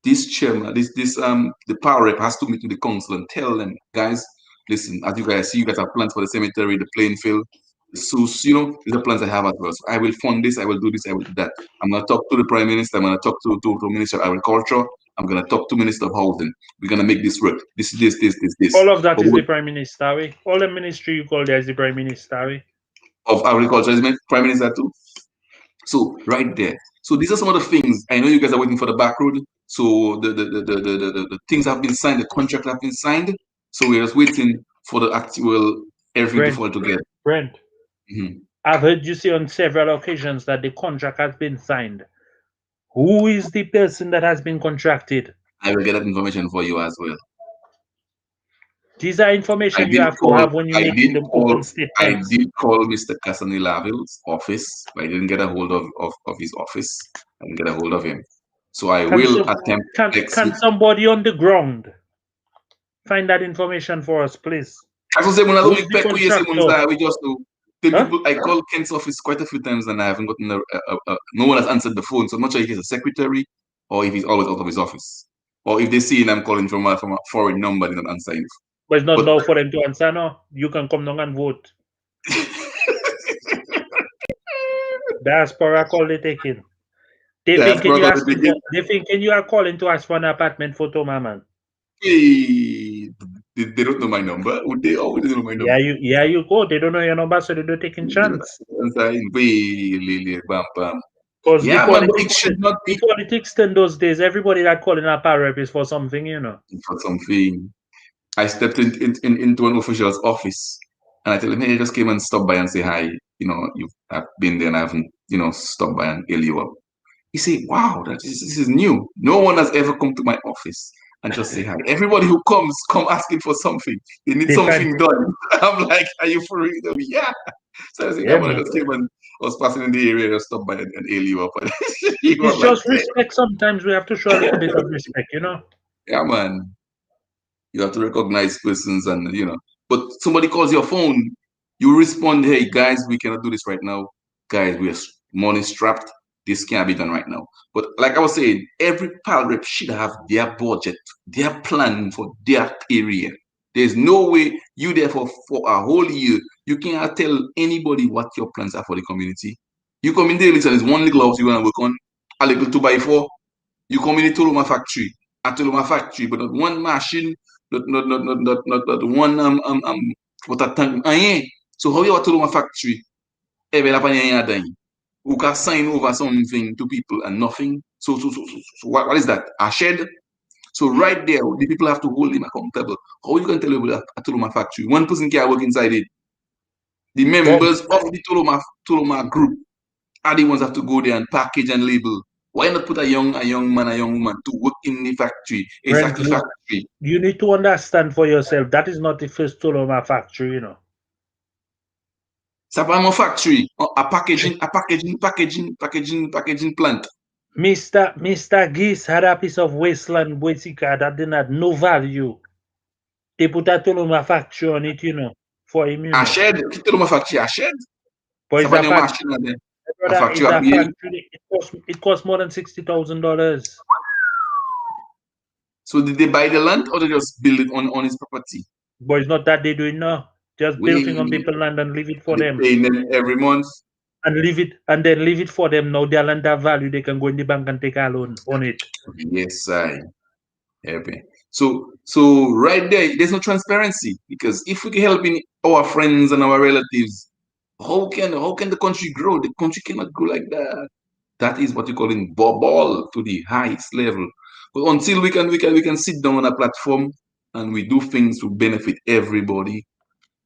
this chairman, the power rep has to meet with the council and tell them, guys, listen, as you guys see, you guys have plans for the cemetery, the playing field. So, these are plans I have as well. So I will fund this, I will do this, I will do that. I'm going to talk to the prime minister, I'm going to talk to Minister of Agriculture, I'm going to talk to Minister of Housing. We're going to make this work. This is this. All of that But is the prime minister way. All the ministry you call there is the prime minister way. of Agriculture is prime minister too. So right there. So these are some of the things. I know you guys are waiting for the back road. So the things have been signed, the contract have been signed. So we're just waiting for the actual everything to Brent, fall together. Brent. Mhm. I've heard you say on several occasions that the contract has been signed. Who is the person that has been contracted? I will get that information for you as well. These are I information you did have to call. have when you're I making did the call. open I statements. did call Mr. Casanilavil's office, but I didn't get a hold of his office. I didn't get a hold of him. So I Can will some attempt next can week. somebody on the ground find that information for us, please? Kaso say muna Who zombie is the pek we yesi contractor? we just to tell Huh? people I called Kent's office quite a few times and I haven't gotten no one has answered the phone. So I'm not sure if he's a secretary or if he's always out of his office. Or if they see I'm calling from a foreign number, they're not answering. But it's not But now for them to answer now. You can come down and vote. Diaspora call they taking. They that's thinking you probably asking for they thinking you are calling to ask for an apartment photo, my man. hey, they don't know my number. Would they always know my number? Yeah, you go. They don't know your number, so they don't taking chance. Answering way, bam, bam. Because Yeah, man, but it should not the be politics in those days, everybody that calling a power rep is for something, you know. for something. I stepped into an official's office and I tell him, hey, I just came and stopped by and say hi. I've been there and I haven't, stopped by and hail you up. He said, wow, this is new. No one has ever come to my office and just say hi. Everybody who comes, come asking for something. They need They find, something done. I'm like, are you for real? Yeah. So I said, yeah, yeah, man, I man. just came and I was passing in the area, just stopped by and hail you up. And you were It's like, just respect. Sometimes we have to show a little bit of respect, you know. yeah, man. You have to recognize persons and but somebody calls your phone, you respond, hey guys, we cannot do this right now. Guys, we are money strapped. This can't be done right now. But like I was saying, every pal rep should have their budget, their plan for their area. There's no way you there for a whole year. You cannot tell anybody what your plans are for the community. You come in there, listen, there's one little house you're gonna work on, a little 2x4. You come in the Toloma factory, a Toloma factory, but not one machine, not one what a tank. So how you a Toloma factory? Ebe la pa niya dan. Who can sign over something to people and nothing. So what is that? A shed? So right there, the people have to hold him accountable. How you can tell people a Toloma factory? One person can work inside it. The But members of the Toloma group are the ones that have to go there and package and label. Why not put a young man, a young woman to work in the factory, a saki Brent, factory? you need to understand for yourself that is not the first Toloma factory, you know. Sapamo factory, packaging plant. Mr. Geese had a piece of wasteland Boetica that didn't have no value. They put a Toloma factory on it, you know, for him, you A know. shed, kitelo factory, a shed. But it's a Sapanya factory, machine there. A brother. factory It's up a here. factory. It cost more than $60,000. So did they buy the land or they just build it on his property? But it's not that they doing now. Just building on We people land and leave it for and they them. paying them every month. And then leave it for them. Now their land have value. They can go in the bank and take a loan on it. Yes, I happy. So right there, there's no transparency because if we can help in our friends and our relatives, how can the country grow? The country cannot grow like that. That is what you call in ball to the highest level. But until we can sit down on a platform and we do things to benefit everybody,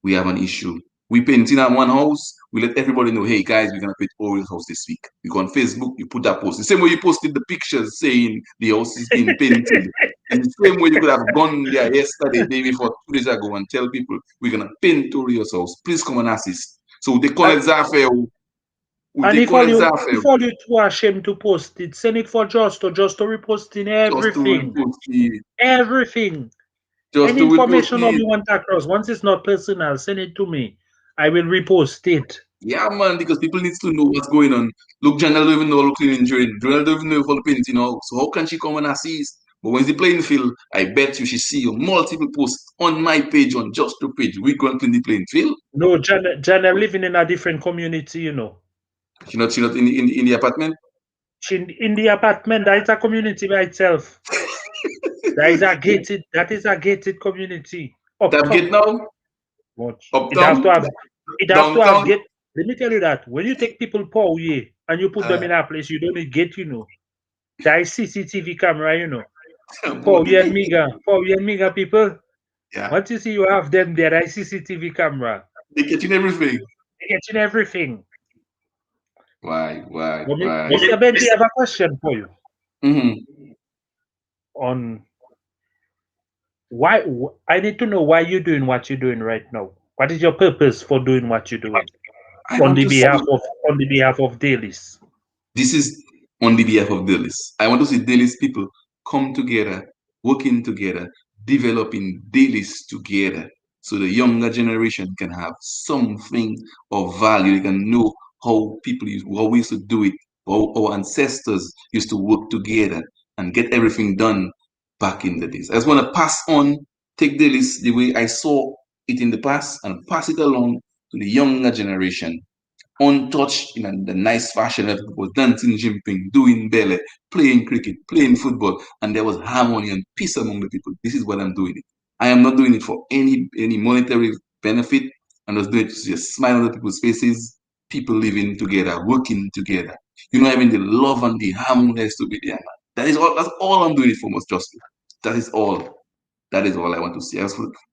we have an issue. We paint in one house, we let everybody know, hey guys, we're gonna paint Orioles house this week. You go on Facebook, you put that post. The same way you posted the pictures saying the house is being painted. In the same way you could have gone there yesterday, day before, 2 days ago, and tell people we're gonna paint Orioles house. Please come and assist. So they call And, it Zafel. and They call it Zafel. if all you too ashamed to post it, send it for just to reposting Just to everything. repost it. Everything. Just Any to repost information of it. you want across, once it's not personal, send it to me. I will repost it. Yeah, man, because people need to know what's going on. Look, Janelle don't even know how to clean drain. Janelle don't even know how to paint, So how can she come and assist? But when the playing field, I bet you she see you multiple posts on my page, on just the page. We go and clean the playing field. No, Jana living in a different community, you know. She not in the apartment. She in the apartment, that is a community by itself. That is a gated community. Up Tap top. gate now, Watch. uptown, It has to have downtown. gate. Let me tell you that when you take people poor yeah, and you put them Uh, in a place, you don't need gate, you know. There is CCTV camera, you know. both the people. For you and Miga people. Yeah, Once you see you have them there, there is CCTV camera. they catching everything. You're getting everything. But Why? Mr. Benji, I have a question for you Mm-hmm. on why. I need to know why you're doing what you're doing right now. What is your purpose for doing what you're doing I want to see. on the behalf of dailies? This is on the behalf of Delices. I want to see Delices people come together, working together, developing Delices together, so the younger generation can have something of value. They can know how we used to do it, how our ancestors used to work together and get everything done back in the days. I just want to pass on, take Delices the way I saw it in the past and pass it along to the younger generation untouched in the nice fashion that was dancing, jumping, doing ballet, playing cricket, playing football, and there was harmony and peace among the people. This is what I'm doing it. I am not doing it for any monetary benefit. I'm just doing it to just smile on the people's faces, people living together, working together. Having the love and the harmony that is to be there, man. That is all. That's all I'm doing it for, most justly. That is all. That is all I want to see.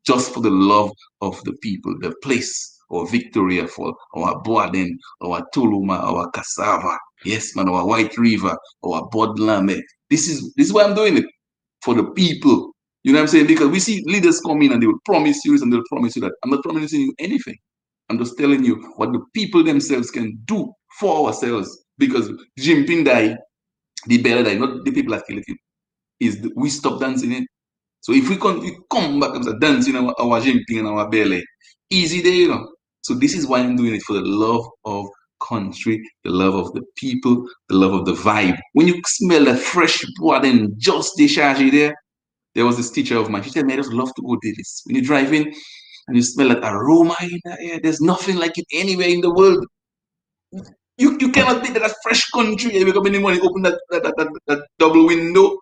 Just for the love of the people, the place, or Victoria Fall, our Boaden, our Tuluma, our Cassava, yes, man, our White River, our Bodlame. This is why I'm doing it for the people. You know what I'm saying? Because we see leaders come in and they will promise you this and they'll promise you that. I'm not promising you anything. I'm just telling you what the people themselves can do for ourselves. Because Jimping died, the better died, not the people that killed him. We stop dancing it. So if we come back and start dancing our jumping and our belly, easy there. So this is why I'm doing it, for the love of country, the love of the people, the love of the vibe. When you smell that fresh blood and just discharge there was this teacher of mine. She said, "Man, I just love to go do this. When you drive in and you smell that aroma in the air, there's nothing like it anywhere in the world. You cannot beat that fresh country. You wake up in the morning, open that double window.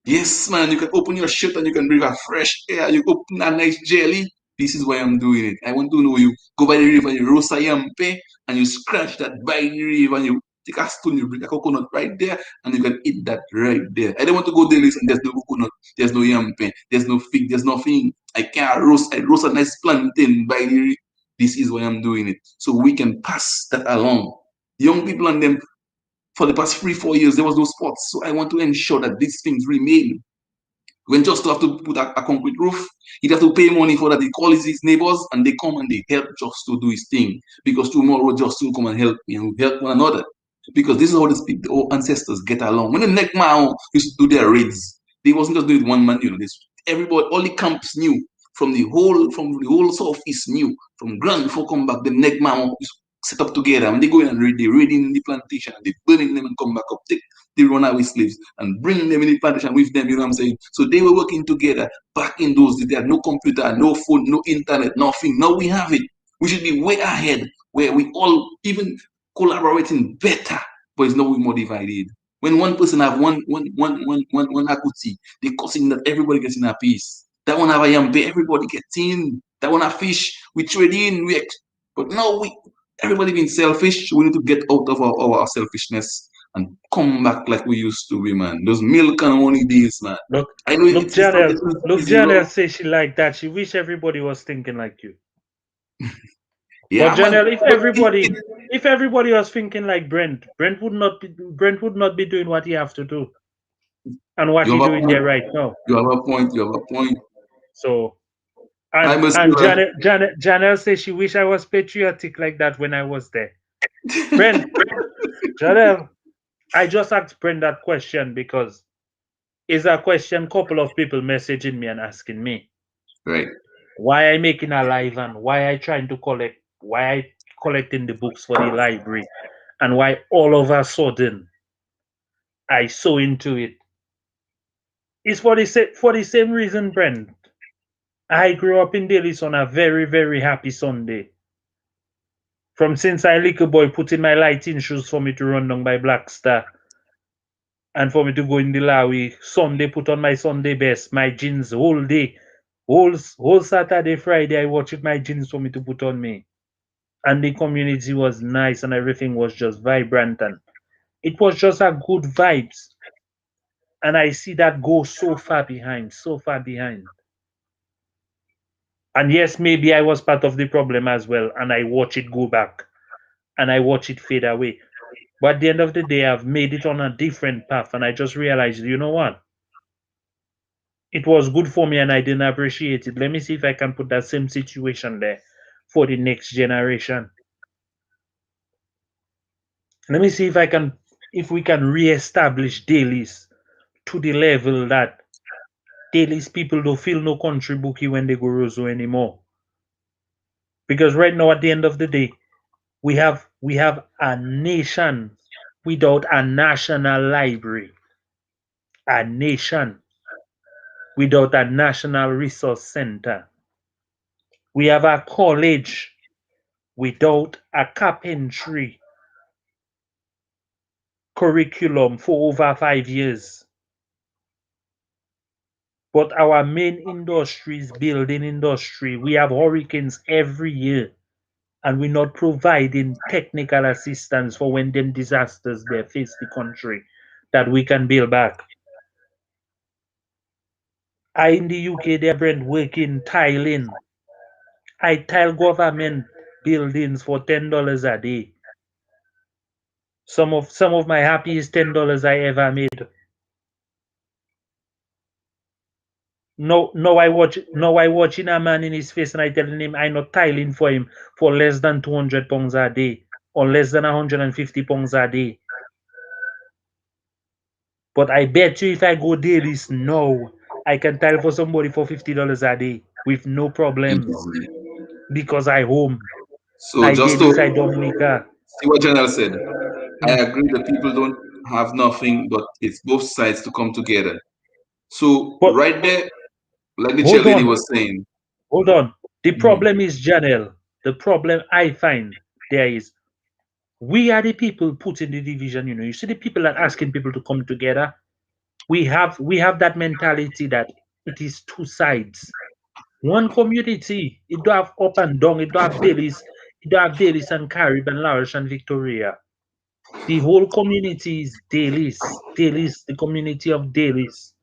Yes, man, you can open your shirt and you can breathe a fresh air. You open a nice jelly. This is why I'm doing it. I want to know you go by the river, you roast a yampe, and you scratch that by the river, and you take a stone, you break a coconut right there, and you can eat that right there. I don't want to go there and there's no coconut, there's no yampe, there's no fig, there's nothing. I roast a nice plantain by the river. This is why I'm doing it. So we can pass that along. Young people and them, for the past 3, 4 years, there was no sports. So I want to ensure that these things remain. When just have to put a concrete roof, he'd have to pay money for that. He calls his neighbors and they come and they help just to do his thing. Because tomorrow just will come and help me and we help one another. Because this is how the old ancestors get along. When the Neckmao used to do their raids, they wasn't just doing it one man, this everybody, all the camps knew. From the whole southeast knew. From grand before come back, the Neckmao set up together and they go in and raid, they raiding the plantation and they burning them and come back up. The runaway slaves and bring them in the plantation with them, you know what I'm saying? So they were working together back in those days. They had no computer, no phone, no internet, nothing. Now we have it. We should be way ahead where we all even collaborating better, but it's now we're more divided. When one person have one akuti, they causing that everybody gets in a piece. That one have a yampe, everybody gets in. That one have fish, we trade in, but now everybody being selfish. We need to get out of our selfishness and come back like we used to be, man. Those milk and honey days, man. Look, I know look, Janelle. it's not Look, easy, Janelle bro. say she like that. She wish everybody was thinking like you. But Yeah, man. Janelle, But if everybody was thinking like Brent would not be doing what he have to do and what you he have a doing there point. right now. You have a point. You have a point. So I must and say, Janelle says she wish I was patriotic like that when I was there. Brent, Janelle, I just asked Brent that question because it's a question couple of people messaging me and asking me right. why I making a live and why I collecting the books for the library and why all of a sudden I so into it. It's for the same reason, Brent. I grew up in Dalis on a very, very happy Sunday. From since I little boy putting my lighting shoes for me to run down by Black Star and for me to go in the Lawi. Sunday put on my Sunday best, my jeans whole day. Whole Saturday, Friday I watched my jeans for me to put on me. And the community was nice and everything was just vibrant and it was just a good vibes. And I see that go so far behind, so far behind. And yes, maybe I was part of the problem as well, and I watch it go back and I watch it fade away. But at the end of the day, I've made it on a different path, and I just realized, you know what? It was good for me, and I didn't appreciate it. Let me see if I can put that same situation there for the next generation. Let me see if we can re-establish dailies to the level that dailies people don't feel no country bookie when they go Rosso anymore. Because right now, at the end of the day, we have a nation without a national library, a nation without a national resource center. We have a college without a carpentry curriculum for over 5 years. But our main industry is building industry. We have hurricanes every year, and we're not providing technical assistance for when them disasters they face the country that we can build back. I in the UK, they're brand working tiling. I tile government buildings for $10 a day. Some of my happiest $10 I ever made. No, I watching a man in his face and I telling him I not tiling for him for less than £200 a day or less than £150 a day. But I bet you if I go there this now, I can tile for somebody for $50 a day with no problems Easily. because I home. So I just did to this, I Dominica. see what General said, I Mm. agree that people don't have nothing, but it's both sides to come together. So But right there, like the hold chairlady on, was saying, hold on. The mhm, problem is Janelle. The problem I find there is we are the people put in the division. You see the people that asking people to come together. We have that mentality that it is two sides. One community. It don't have up and down. It don't have Dailies. It don't have Dailies and Carib and Larish and Victoria. The whole community is Dailies. Dailies, the community of Dailies.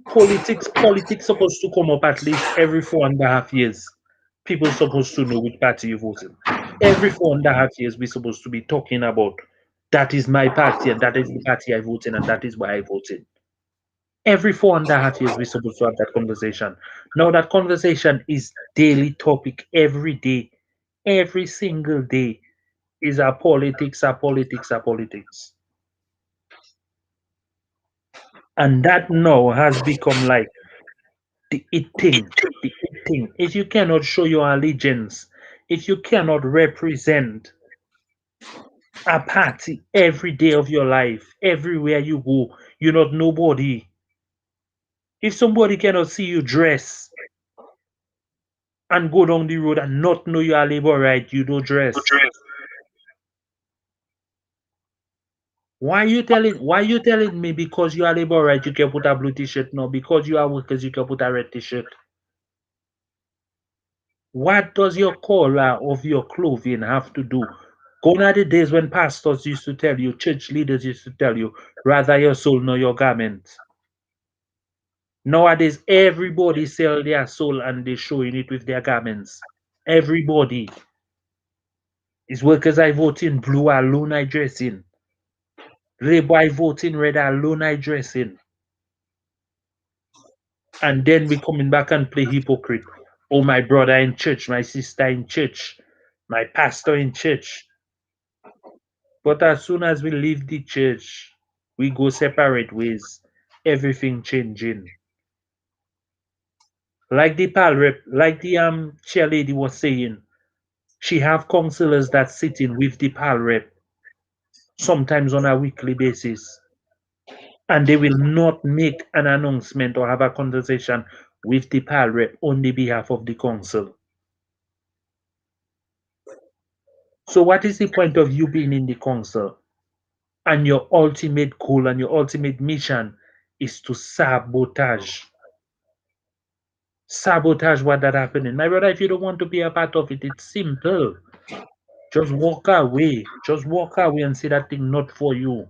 Politics supposed to come up at least every 4.5 years. People supposed to know which party you voted. Every 4.5 years, we're supposed to be talking about that is my party and that is the party I voted and that is why I voted. Every 4.5 years, we're supposed to have that conversation. Now that conversation is daily topic every day, every single day is our politics, our politics, our politics. And that now has become like the it thing, the it thing. If you cannot show your allegiance, if you cannot represent a party every day of your life, everywhere you go, you're not nobody. If somebody cannot see you dress and go down the road and not know you are labor right, you don't dress. Why you telling me because you are labor right you can put a blue t-shirt? No, because you are workers you can put a red t-shirt. What does your color of your clothing have to do? Gone are the days when pastors used to tell you, church leaders used to tell you, rather your soul nor your garment. Nowadays, everybody sell their soul and they showing it with their garments. Everybody. Is workers I vote in blue alone I dress in. Labor I vote in red alone I dress in. And then we coming back and play hypocrite. Oh, my brother in church, my sister in church, my pastor in church. But as soon as we leave the church, we go separate ways. Everything changing. Like the pal rep, like the chair lady was saying, she have counselors that sit in with the pal rep, sometimes on a weekly basis. And they will not make an announcement or have a conversation with the pal rep on the behalf of the council. So what is the point of you being in the council? And your ultimate goal and your ultimate mission is to sabotage what that happening. My brother, if you don't want to be a part of it, it's simple. Just walk away. Just walk away and say that thing not for you.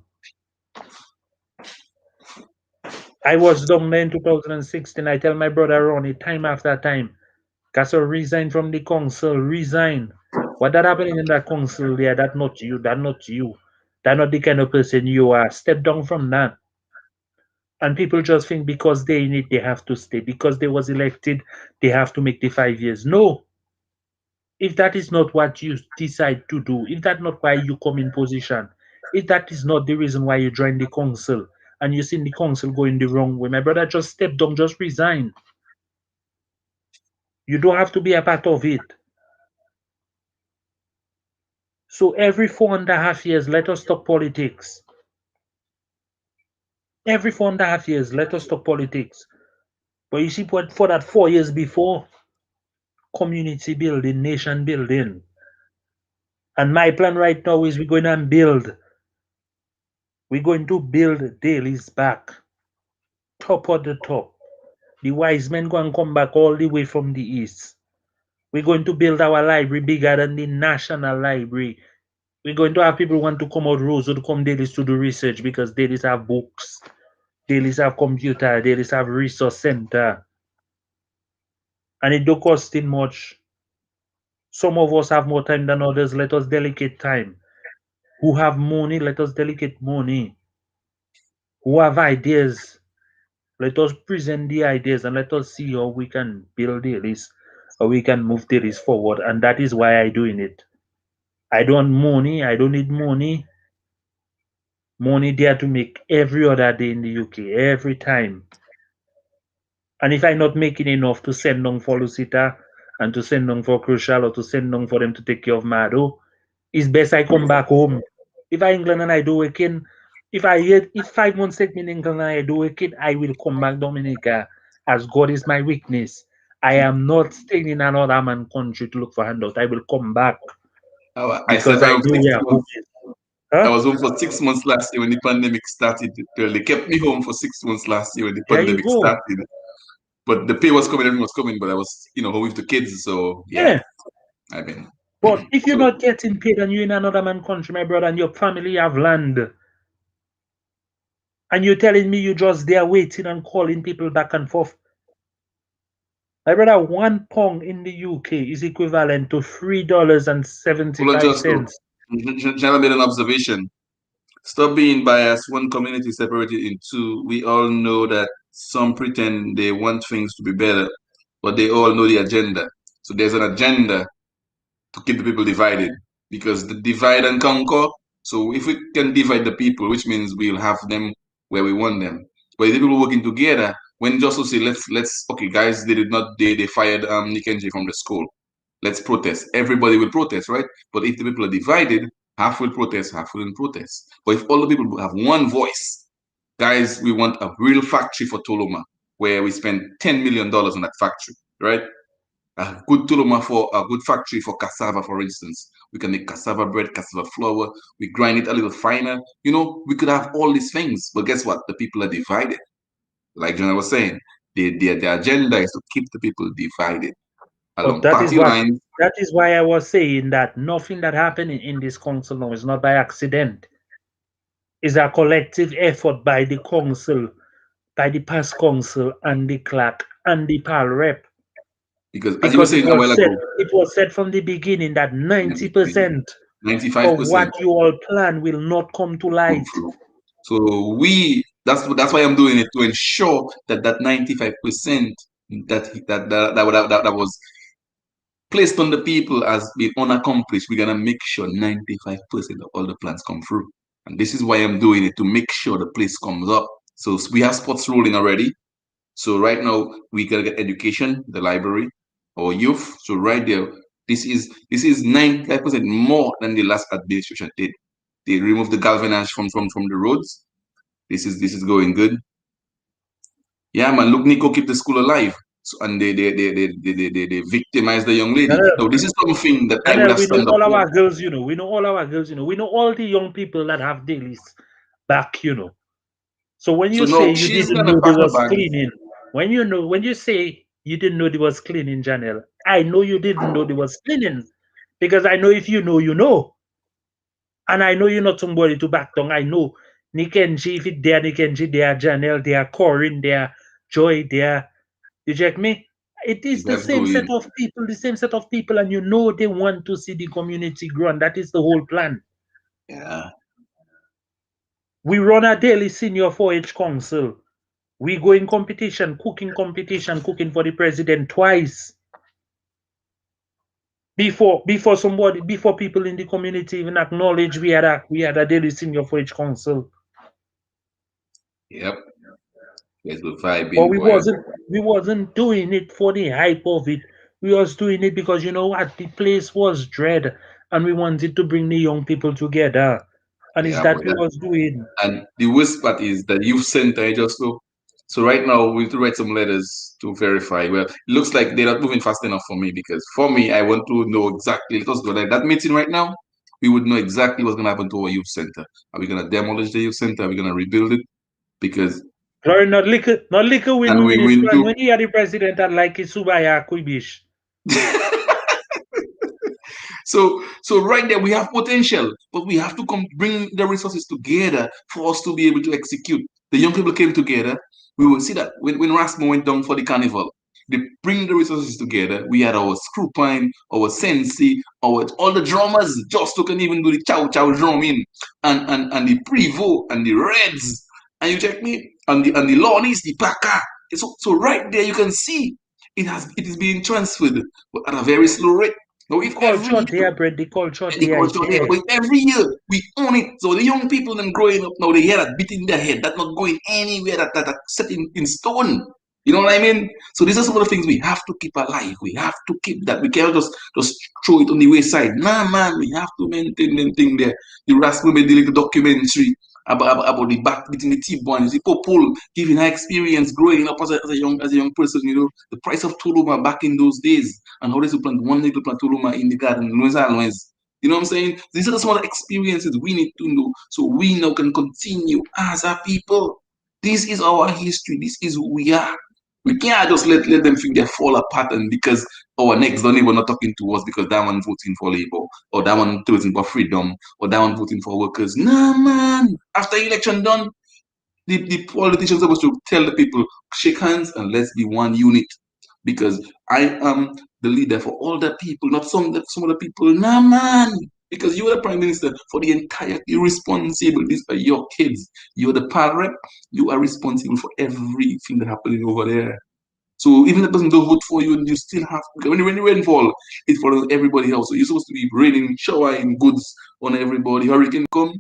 I was down there in 2016. I tell my brother Ronnie time after time, Casso resign from the council, resign. What that happening in that council there, that not you, that not you. That not the kind of person you are. Step down from that. And people just think because they in it, they have to stay. Because they was elected, they have to make the 5 years. No. If that is not what you decide to do, if that's not why you come in position, if that is not the reason why you join the council, and you see the council going the wrong way, my brother, just step down, just resign. You don't have to be a part of it. So every 4.5 years, let us talk politics. Every 4.5 years, let us talk politics. But you see, what for that 4 years before, community building, nation building. And my plan right now is we're going to build Dailies back, top of the top. The wise men go and come back all the way from the east. We're going to build our library bigger than the National Library. We're going to have people who want to come out roads to come Dailies to do research because Dailies have books, Dailies have computer, Dailies have resource center. And it don't costing much. Some of us have more time than others. Let us delegate time. Who have money, let us delegate money. Who have ideas, let us present the ideas and let us see how we can build Dailies, how we can move Dailies forward. And that is why I'm doing it. I don't money, I don't need money. Money there to make every other day in the UK, every time. And if I'm not making enough to send down for Lucita and to send down for Crucial or to send down for them to take care of Mado, it's best I come back home. If I England and I do working, if 5 months take me in England and I do working, I will come back Dominica as God is my weakness. I am not staying in another man country to look for handout. I will come back I because I survived know six where home months. is. I Huh? was home for 6 months last year when the pandemic started. Well, they kept me home for 6 months last year when the There you pandemic go. started. But the pay was coming, everything was coming, but I was, home with the kids. So yeah, Yeah. I mean, But if you're so not getting paid and you're in another man country, my brother, and your family have land, and you're telling me you just there waiting and calling people back and forth. My brother, £1 in the UK is equivalent to $3 and hold on, 75 just to cents. General made an observation. Stop being biased. One community separated in two. We all know that some pretend they want things to be better, but they all know the agenda. So there's an agenda to keep the people divided because the divide and conquer. So if we can divide the people, which means we'll have them where we want them. But if the people working together, when Justice say let's okay guys, they fired Nick NG from the school. Let's protest. Everybody will protest, right? But if the people are divided, half will protest, half will not protest. But if all the people have one voice, guys, we want a real factory for Toloma where we spend $10 million on that factory, right? A good tuluma for a good factory for cassava, for instance. We can make cassava bread, cassava flour. We grind it a little finer. We could have all these things, but guess what? The people are divided. Like Jonah was saying, the agenda is to keep the people divided But along party lines. that is why I was saying that nothing that happened in this council now is not by accident. It's a collective effort by the council, by the past council and the clerk and the pal rep. Because as you were Because saying a while ago, it was said from the beginning that 90% of what 95% you all plan will not come to come light. through. So that's why I'm doing it to ensure that that 95% that was placed on the people as being unaccomplished, we're gonna make sure 95% of all the plans come through. And this is why I'm doing it to make sure the place comes up. So we have spots rolling already. So right now we gotta get education, the library, our youth. So right there, this is 95% more than the last administration did. They removed the galvanized from the roads. This is going good. Yeah, man. Look, Nico keep the school alive. So, and they victimize the young lady. Janelle, Now, this is something that I would Janelle, have we know stand up all for. our girls, we know all our girls, we know all the young people that have dailies back. So when So you say no, you she's didn't gonna know they pack her was bags. cleaning, when you say you didn't know they was cleaning, Janelle, I know you didn't know they was cleaning because I know if you know, you know. And I know you're not somebody to back down. I know Nikenji, if it there, Nikenji there, Janelle there, Corinne there, Joy there. You check me? It is You the have to same go set in. of people, the same set of people, and you know they want to see the community grow, and that is the whole plan. Yeah. We run a daily senior 4-H council. We go in competition, cooking for the president twice. Before people in the community even acknowledge we had a daily senior for each council. Yep. Guys were But vibing, we boy. wasn't doing it for the hype of it. We was doing it because you know what, the place was dread and we wanted to bring the young people together. And it's Yeah, that but we was doing. and the worst part is that youth center. I just look. So right now we have to write some letters to verify. Well, it looks like they're not moving fast enough for me because for me, I want to know exactly. Let us go like that meeting right now. We would know exactly what's gonna happen to our youth center. Are we gonna demolish the youth center? Are we gonna rebuild it? Because Glory not liquor and we win his win plan. too. When he had the president and like Subaya Kuibish. So right there we have potential, but we have to come bring the resources together for us to be able to execute. The young people came together. We will see that when Rasmo went down for the carnival, they bring the resources together. We had our screw pine, our sensi, our all the drummers just to can even do the chow chow drumming and the prevo and the reds. And you check me and the lawnies, the paka. So right there you can see it is being transferred, but at a very slow rate. Now, The if every culture year there, Brett, the culture the there is culture there, there. but every year we own it. So the young people them growing up now, they hear that beating their head, that not going anywhere, that set in stone. You know what I mean? So these are some of the things we have to keep alive. We have to keep that. We cannot just throw it on the wayside. Nah, man, we have to maintain them thing there. The Rascal made the little documentary about the back between the T-bones, the people giving her experience growing up as a young person, the price of Tuluma back in those days and how they used to plant one little plant Tuluma in the garden, Noise. You know what I'm saying? These are the small experiences we need to know so we now can continue as a people. This is our history. This is who we are. We can't just let them think they fall apart and because our next door neighbor not talking to us because that one voting for labor or that one voting for freedom or that one voting for workers. Nah, man. After election done, the politicians are supposed to tell the people, shake hands and let's be one unit. Because I am the leader for all the people, not some of the people. Nah, man. Because you are the prime minister for the entire. You're responsible. These are your kids. You're the parent. You are responsible for everything that happening over there. So even if the person don't vote for you, you still have when you rainfall, it follows everybody else. So you're supposed to be raining, showering goods on everybody. Hurricane come,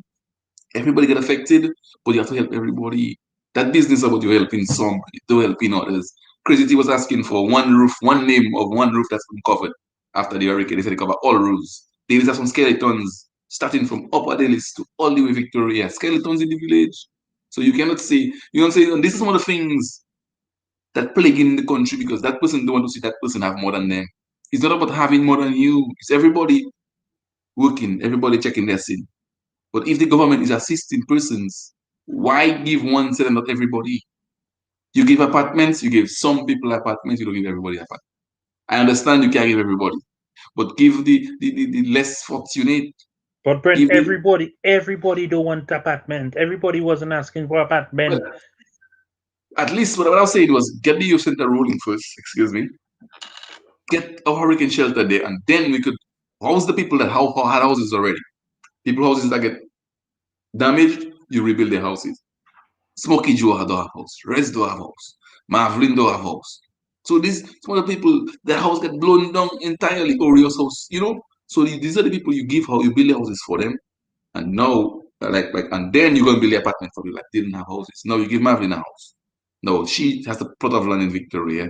everybody get affected, but you have to help everybody. That business about you helping some, you helping others. Crazy T was asking for one roof, one name of one roof that's been covered after the hurricane. They said they cover all roofs. They have some skeletons starting from Upper Delices to all the way Victoria. Skeletons in the village. So you cannot say, you know what I'm saying? And this is one of the things that plague in the country because that person don't want to see that person have more than them. It's not about having more than you. It's everybody working, everybody checking their sin. But if the government is assisting persons, why give one set and not everybody? You give apartments, you give some people apartments, you don't give everybody apartments. I understand you can't give everybody, but give the less fortunate, But Brent, give the everybody don't want apartment. Everybody wasn't asking for well, apartment. at least what I was saying was get the youth center ruling first, excuse me, get a hurricane shelter there, and then we could house the people that had houses already. People houses that get damaged, you rebuild their houses. Smokey Joe don't have house. Reds don't have house. Marvlin don't have house. So these some of the people, their house get blown down entirely. Orio's house. So these are the people you give how you build houses for them. And now, and then you're gonna build the apartment for people that didn't have houses. Now you give Marvin a house. No, she has a plot of land in Victoria.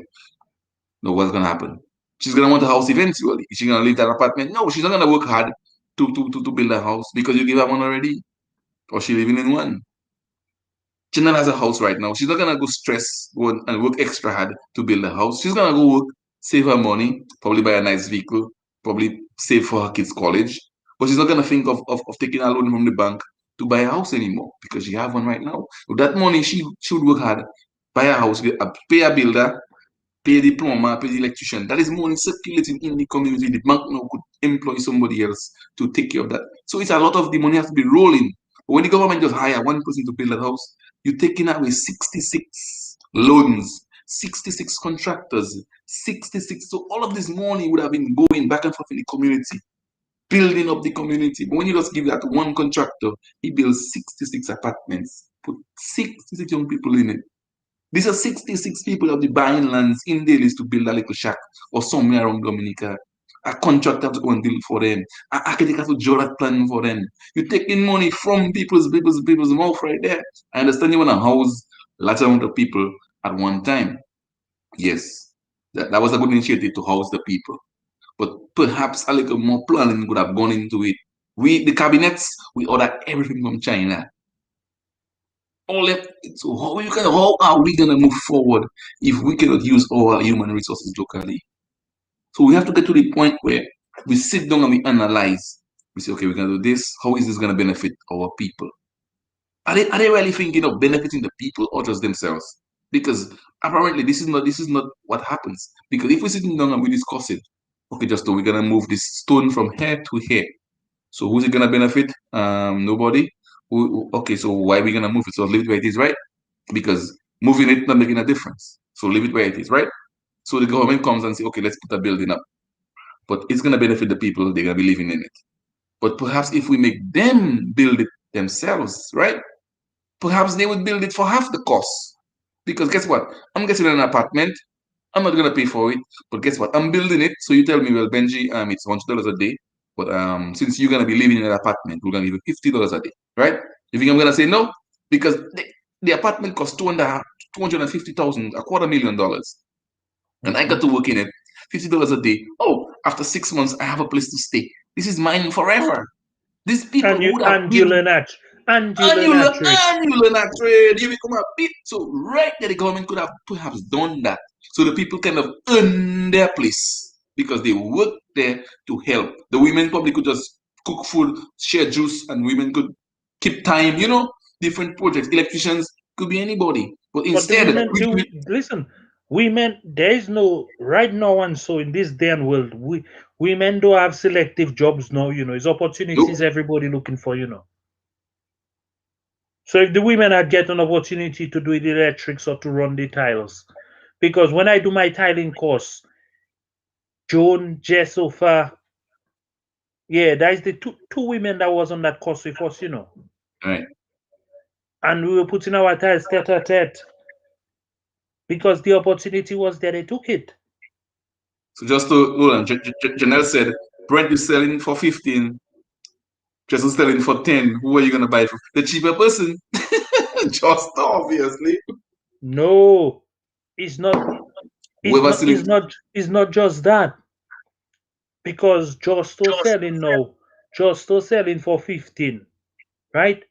No, what's gonna happen? She's gonna want a house eventually. Is she gonna leave that apartment? No, she's not gonna work hard to build a house because you give her one already. Or she living in one. Chanel has a house right now. She's not gonna go and work extra hard to build a house. She's gonna go work, save her money, probably buy a nice vehicle, probably save for her kids' college. But she's not gonna think of taking a loan from the bank to buy a house anymore because she have one right now. With that money, she should work hard, buy a house, pay a builder, pay the plumber, pay the electrician. That is money circulating in the community. The bank now could employ somebody else to take care of that. So it's a lot of the money has to be rolling. But when the government just hire one person to build that house, you're taking away 66 loans, 66 contractors, 66. So all of this money would have been going back and forth in the community, building up the community. But when you just give that one contractor, he builds 66 apartments, put 66 young people in it. These are 66 people that will be buying lands in Delices to build a little shack or somewhere around Dominica. A contractor to go and build for them. An architect has to draw that plan for them. You're taking money from people's mouth right there. I understand you want to house a large amount of people at one time. Yes, that was a good initiative to house the people. But perhaps a little more planning could have gone into it. We, the cabinets, we order everything from China. So how are we gonna move forward if we cannot use our human resources locally? So we have to get to the point where we sit down and we analyze. We say, okay, we're gonna do this. How is this gonna benefit our people? Are they really thinking of benefiting the people or just themselves? Because apparently this is not what happens. Because if we're sitting down and we discuss it, okay, just so we're gonna move this stone from here to here. So who's it gonna benefit? Nobody. Okay, so why are we gonna move it? So leave it where it is, right? Because moving it not making a difference. So leave it where it is, right? So the government comes and say, okay, let's put a building up, but it's gonna benefit the people. They're gonna be living in it. But perhaps if we make them build it themselves, right? Perhaps they would build it for half the cost. Because guess what? I'm getting an apartment. I'm not gonna pay for it, but guess what? I'm building it. So you tell me, well, Benji, it's $100 a day, but since you're gonna be living in an apartment, we're gonna give you $50 a day, right? You think I'm gonna say no? Because the apartment costs 250,000, $250,000, and I got to work in it, $50 a day. Oh, after 6 months, I have a place to stay. This is mine forever. These people And you would have and you been learn that trick. annual and trade. You become a bit. So right there, the government could have perhaps done that. So the people kind of earn their place because they work there to help. The women probably could just cook food, share juice, and women could keep time. Different projects. Electricians could be anybody. But But the instead, women do listen. Women, there is no right now, and so in this day and world, women do have selective jobs now. It's opportunities nope. everybody looking for. So if the women had get an opportunity to do the electrics or to run the tiles, because when I do my tiling course, Joan, Jessofa, yeah, that is the two women that was on that course with us. Right. And we were putting our tiles tete a tete because the opportunity was there. They took it. So just to hold on, Janelle said Brent is selling for 15. Just selling for 10. Who are you gonna buy it from? The cheaper person. Just obviously. No, it's not. It's Whoever not. selling. It's not just that because Justo selling now. Justo selling for 15, right?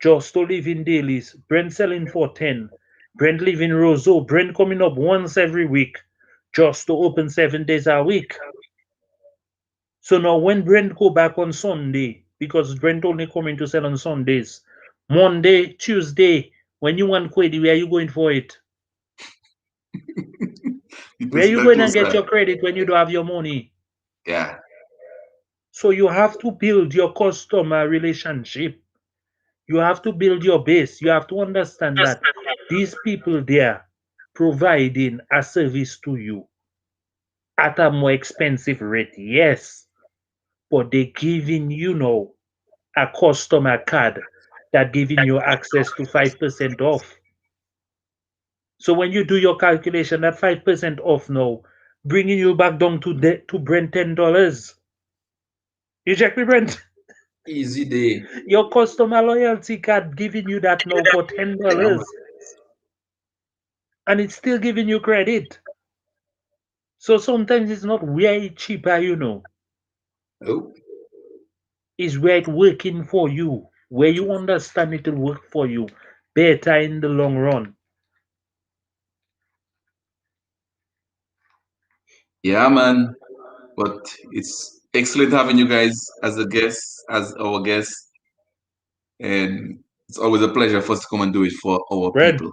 Justo living dailies. Brent selling for 10. Brent living Roseau. Brent coming up once every week. Justo open 7 days a week. So now when Brent go back on Sunday, because Brent only coming to sell on Sundays, Monday, Tuesday, when you want credit, where are you going for it? Where are you going and get your credit when you don't have your money? Yeah. So you have to build your customer relationship. You have to build your base. You have to understand that these people there providing a service to you at a more expensive rate, yes, but they giving a customer card that giving you access to 5% off. So when you do your calculation, that 5% off now, bringing you back down to Brent $10. You check me, Brent? Easy day. Your customer loyalty card giving you that now for $10. And it's still giving you credit. So sometimes it's not way cheaper. Oh. It's where it's working for you, where you understand it will work for you better in the long run. Yeah, man. But it's excellent having you guys as a guest, as our guest. And it's always a pleasure for us to come and do it for our Brent, people.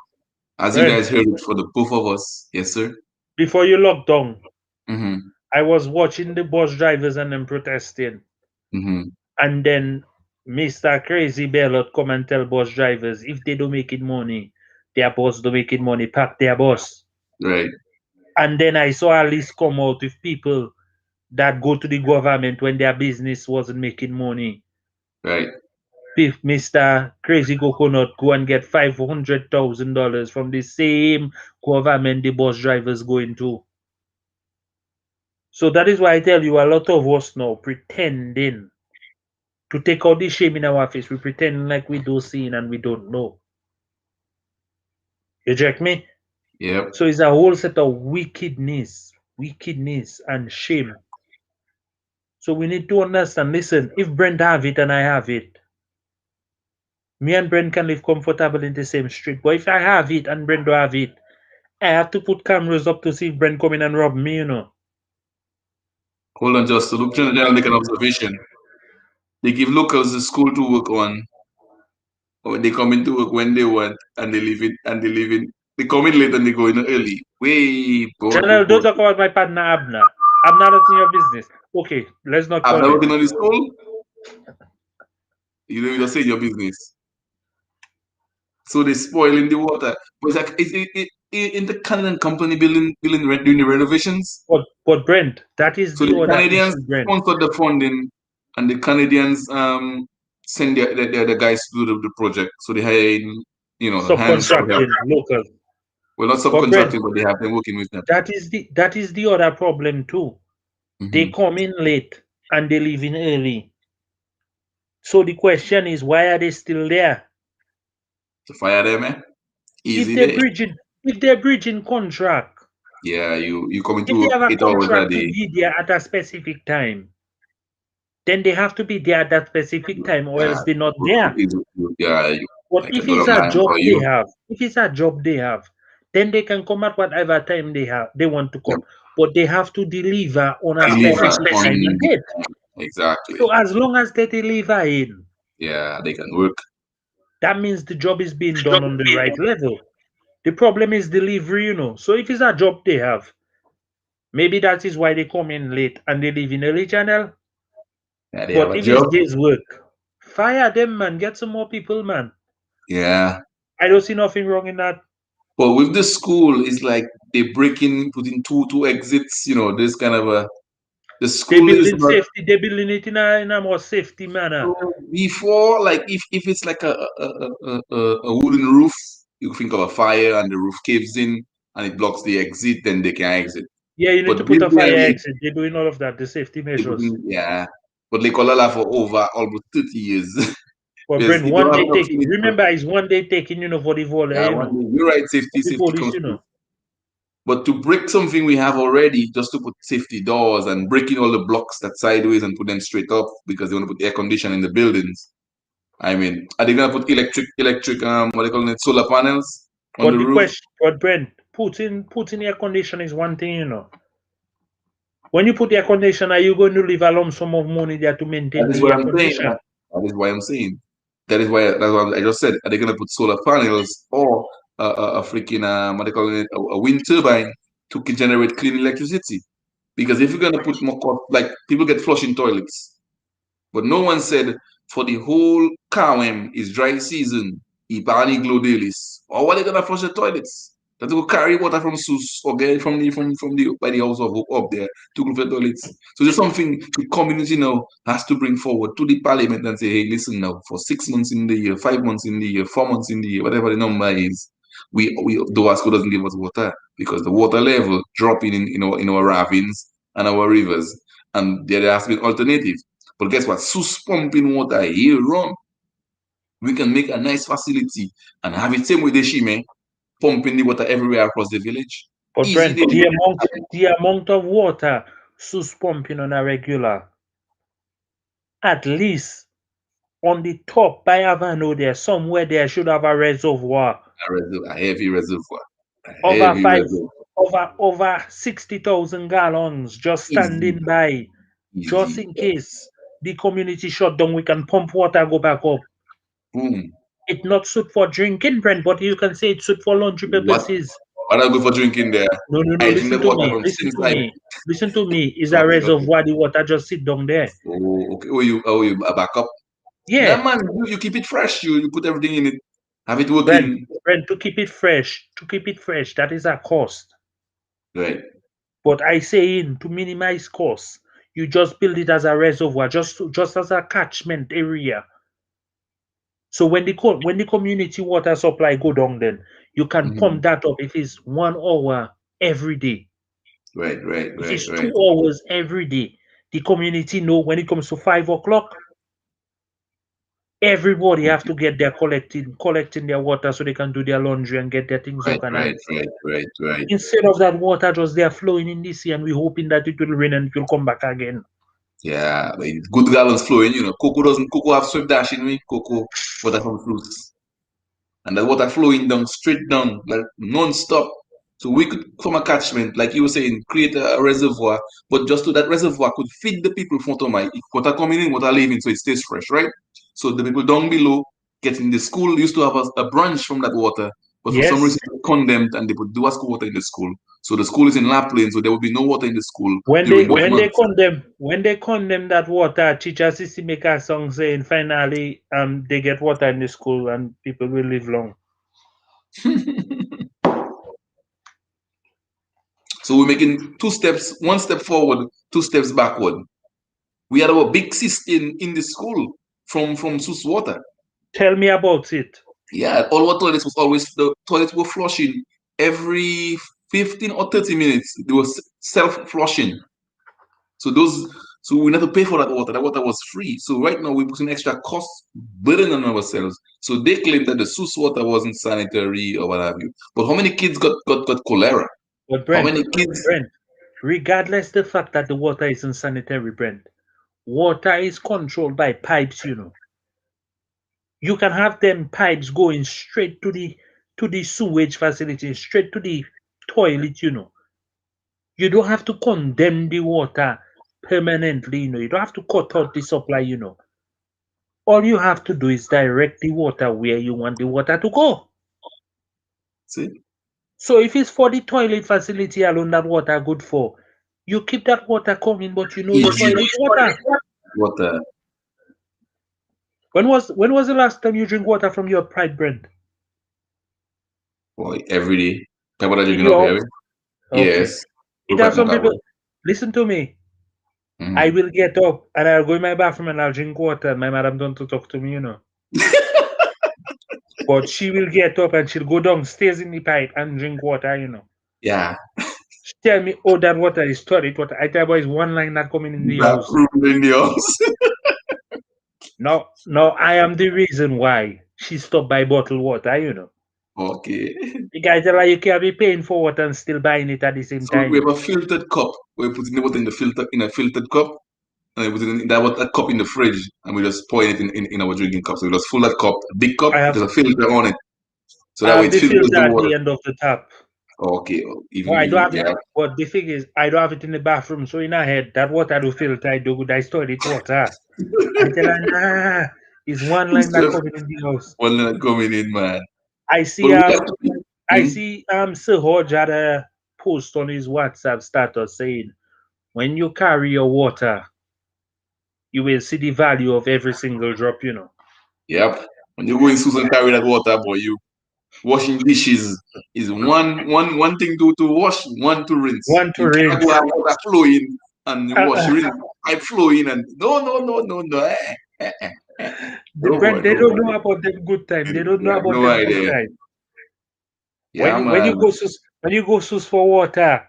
As you guys Brent, heard it for the both of us. Yes, sir. before you lock down, Mm-hmm. I was watching the bus drivers and them protesting. Mm-hmm. And then Mr. Crazy Bellot come and tell bus drivers if they don't make it money, their boss don't make it money, pack their bus. Right, And then I saw a list come out with people that go to the government when their business wasn't making money. right. If Mr. Crazy Coconut go and get $500,000 from the same government the bus drivers going to. So that is why I tell you a lot of us now pretending to take out the shame in our face. We pretend like we do see and we don't know. You check me? Yep. So it's a whole set of wickedness and shame. So we need to understand, listen, if Brent have it and I have it, me and Brent can live comfortable in the same street. But if I have it and Brent don't have it, I have to put cameras up to see if Brent come in and rob me, you know. Hold on, just to look general make an observation. They give locals the school to work on, or they come into work when they want, and they leave it, and they leave it. They come in late and they go in early. Way, General, don't talk about my partner Abner. Abner, that's in your business. Okay, let's not I'm call not it. working on the school. You know, you just say your business. So they spoiling the water. But it's like in the Canadian company building doing the renovations. But Brent, that is So the the other Canadians issue, Brent. sponsor the funding, and the Canadians send their guys to do the project. So they hire in, hands to help. Subcontracting, local. Well, not But Brent, subcontracting, but they have them working with them. that is the other problem too. They Hmm. come in late and they leave in early. So the question is, why are they still there? To fire them, If easy they're day. bridging, if they're bridging contract, Yeah, you come if into they work have a 8 hours a contract to day. be there at a specific time, then they have to be there at that specific time, or Yeah, else they're not there. yeah, But I if can do it's that, a man, job for they you. have, if it's a job they have, then they can come at whatever time they want to Yep. come. But they have to deliver on a Deliver specific time on and date. exactly. So as long as they deliver in, Yeah, they can work. that means the job is being done on the right level. The problem is delivery, So if it's a job they have, maybe that is why they come in late and they leave in early channel. Yeah, they have But a if it's job. day's work, fire them, man. Get some more people, man. Yeah. I don't see nothing wrong in that. But with the school, it's like they break in, put in two exits, this kind of a the They school is building not safety. They building it in a more safety manner. so before, like if it's like a wooden roof, you think of a fire and the roof caves in and it blocks the exit, then they can exit. Yeah, you need to But put this a day fire and age, exit. They're doing all of that. The safety they put measures. in, yeah. But they call that for over almost 30 years. But Because Brent, if you one have day enough taking. units, Remember, it's one day taking. For the vol. yeah, you're right, The safety police. comes first. But to break something we have already, just to put safety doors and breaking all the blocks that sideways and put them straight up because they want to put air conditioning in the buildings. I mean, are they gonna put electric what they call it, solar panels on But the the roof? question, but Brent, putting air condition is one thing. When you put air condition, are you going to leave a lump sum of money there to That maintain is the what air I'm saying. condition? That is why I'm saying. That's what I just said. Are they gonna put solar panels or a freaking what they call it, a wind turbine to generate clean electricity? Because if you're gonna put more cost, like people get flushing toilets. But no one said for the whole Kawem is dry season, Ibani glow Delices. Or what they gonna flush the toilets? That they will carry water from Sus or get it from the by the house of up there to go for the toilets. So there's something the community now has to bring forward to the parliament and say, hey, listen now, for 6 months in the year, 5 months in the year, 4 months in the year, whatever the number is, we Doasco doesn't give us water because the water level dropping in our ravines and our rivers. And there has been alternative. But guess what? Sus pumping water year round. We can make a nice facility and have it same with the Shime, pumping the water everywhere across the village. But Easy Brent, day. the amount of water Sus pumping on a regular, at least on the top by Arnou there, somewhere there should have a reservoir A heavy reservoir. A over heavy five reservoir. over 60,000 gallons just Easy. standing by, just Easy. in case the community shut down. We can pump water, go back up. Boom. It's not suit for drinking, Brent, but you can say it's suit for laundry What? purposes. What I go for drinking there? No, no, no. I drink the Listen to water me. from Listen since to I. me. Listen to me. Is a Okay, okay. reservoir. The water just sit down there. Oh, okay. Oh, you back up? Yeah, Yeah, man, you keep it fresh. You put everything in it, have it Brent, working. Brent, to keep it fresh, that is a cost. Right. But I say in to minimize costs, you just build it as a reservoir, just as a catchment area. So when the community water supply go down, then you can Mhm. pump that up if it's 1 hour every day. Right, right, If right, it's right, 2 hours every day, the community know when it comes to 5 o'clock, everybody have to get their collecting their water so they can do their laundry and get their things right, right, organized. right, right, right. Instead of that water just there flowing in the sea and we hoping that it will rain and it will come back again. Yeah, but it's good gallons flowing. Cocoa have swept dash in me. Cocoa water from fruits. And that water flowing down straight down like non-stop. So we could from a catchment, like you were saying, create a reservoir, but just so that reservoir could feed the people from Tomai. If water coming in, water leaving, so it stays fresh, right? So the people down below getting the school used to have a branch from that water, but for some Yes. reason it condemned and they put do school water in the school. So the school is in lap lane, so there will be no water in the school When during they those when they months. condemn that water, teachers used to make a song saying finally they get water in the school and people will live long. So we're making two steps, one step forward, two steps backward. We had our big system in the school from Sus Water. Tell me about it. Yeah, all our toilets was always the toilets were flushing every 15 or 30 minutes. They were self-flushing. So those so we need to pay for that water. That water was free. So right now we're putting extra cost burden on ourselves. So they claim that the Sus water wasn't sanitary or what have you. But how many kids got cholera? But How many kids? Brent, regardless the fact that the water isn't sanitary, Brent, water is controlled by pipes, you know. You can have them pipes going straight to the sewage facility, straight to the toilet, you know. You don't have to condemn the water permanently, you know. You don't have to cut out the supply, you know. All you have to do is direct the water where you want the water to go. See? So if it's for the toilet facility alone that water good for, you keep that water coming, but you know it's Easy toilet water. water. When was the last time you drink water from your pipe, Brent? Boy, every day. Pepper that In drinking up your here. okay. Yes. It Look has like some people Macabo. listen to me. I Mm-hmm. will get up and I'll go in my bathroom and I'll drink water. My madam don't to talk to me, you know. But she will get up and she'll go downstairs in the pipe and drink water, you know. Yeah. She tell me, oh, that water is toilet water. I tell her, it's one line not coming in the That house. room in the house. No, I am the reason why she stopped by bottled water, you know. Okay. The guy tell her you can't be paying for water and still buying it at the same So we time. have a filtered cup. We put in the water in the filter in a filtered cup, and we put it in that water cup in the fridge, and we just pour it in our drinking cup. So we just fill that cup, a big cup. I have There's a filter on it, so I that way have it the filters filter the at water. the end of the tap. Okay. Oh, I don't Even have it. yeah. But the thing is, I don't have it in the bathroom. So in her head, that water do filter, I do good. I toilet water. I tell her, nah, it's one line Instead that of coming in the house. one not coming in, man. I But see we have to. I Hmm? see Sir Hodge had a post on his WhatsApp status saying, when you carry your water, you will see the value of every single drop, you know. Yep. When you go in Susan carry that water, boy, you washing dishes is one thing to wash, one to rinse. One to You cannot go rinse. have water flowing and you wash Uh-uh. rinse pipe flowing and no. The No boy, brand, they no don't boy. know about them good time. They don't You know have about no them good idea. time. Yeah, When man. you go sus for water,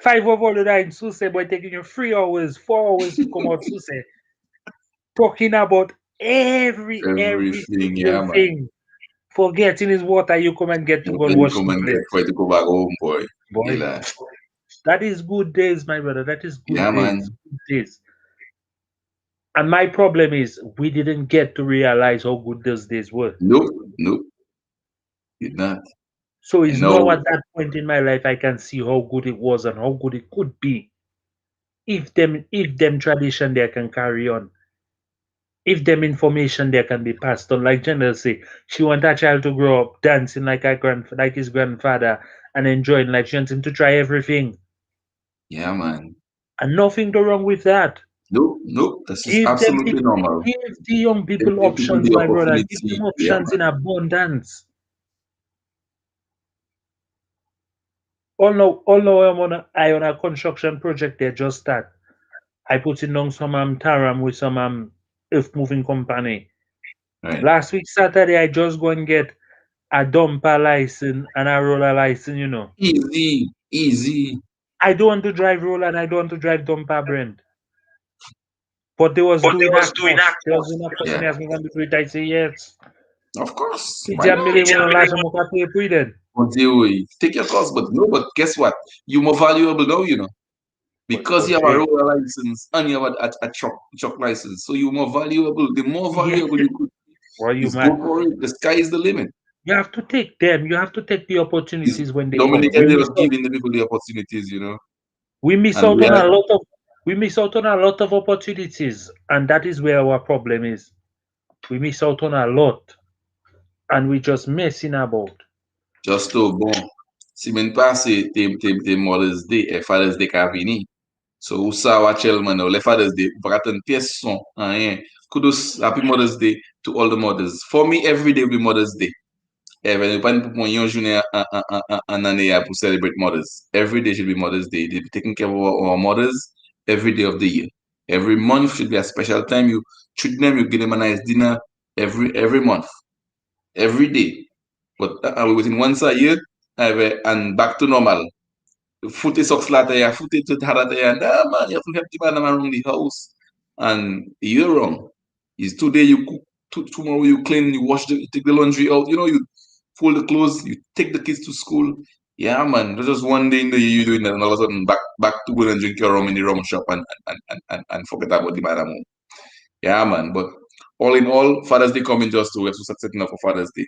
5 of all the time Sus boy taking you 3 hours, 4 hours to come out Sus talking about every Everything, single yeah, man. thing. Forgetting his water, you come and get to go and Then you wash come the and get plate. try to go back home, boy. Boy, Yeah, that is good days, my brother. That is good yeah, days. man. Good days. And my problem is we didn't get to realize how good those days were. Nope, did not. So And it's now no, at that point in my life I can see how good it was and how good it could be if them tradition there can carry on. If them information there can be passed on. Like General say, she want her child to grow up dancing like his grandfather and enjoying life. She wants him to try everything. yeah, man. And nothing go wrong with that. No, no, this is Give them absolutely normal. give the young people Give people options, the my brother. Give them opportunity. Yeah, options man. in abundance. Although I on a construction project there just start. I put in on some taram with some earth moving company. Right. Last week Saturday I just go and get a dumper license and a roller license. Easy, easy. I don't want to drive roller and I don't want to drive dumper brand. But they was But they doing was a doing course. that They was course. doing a course Yeah, and they asked me if I want to do it. I say yes. of course. Why Pidjam not? mili mo la jamo ka pay pou then. But you take your course, but no, but guess what? You're more valuable now, because you But have a Jay, roller license and you have a truck license. So you're more valuable. The more yeah, valuable you could why you is go mad? for it. The sky is the limit. You have to take them. You have to take the It's opportunities when they come. Dominica, they just giving the people the opportunities. We miss And out we on are a lot of we miss out on a lot of opportunities, and that is where our problem is. We miss out on a lot, and we just messing about. just to bon. Simen pase te Mother's Day, Father's Day ka vini. So ou sa wachel man nou, le Father's Day, ou pa katen piyes son, anyen. Kudos, Happy Mother's Day to all the mothers. For me, every day will be Mother's Day. Even if I put yon jounen an ane ya pou celebrate mothers. Every day should be Mother's Day. They be taking care of our mothers every day of the year. Every month should be a special time. You treat them, you give them a nice dinner every month, every day. But within once a year, and back to normal. Footy socks later, yeah, footy to harata, yeah, nah, man, you have to help the man around the house. And you're wrong. Is today you cook, tomorrow you clean, you wash you take the laundry out, you fold the clothes, you take the kids to school. Yeah, man, that's just one day in the year you doing that, and all of a sudden back to go and drink your rum in the rum shop and forget about the man. Yeah, man. But all in all, Father's Day coming just to we're setting up for Father's Day.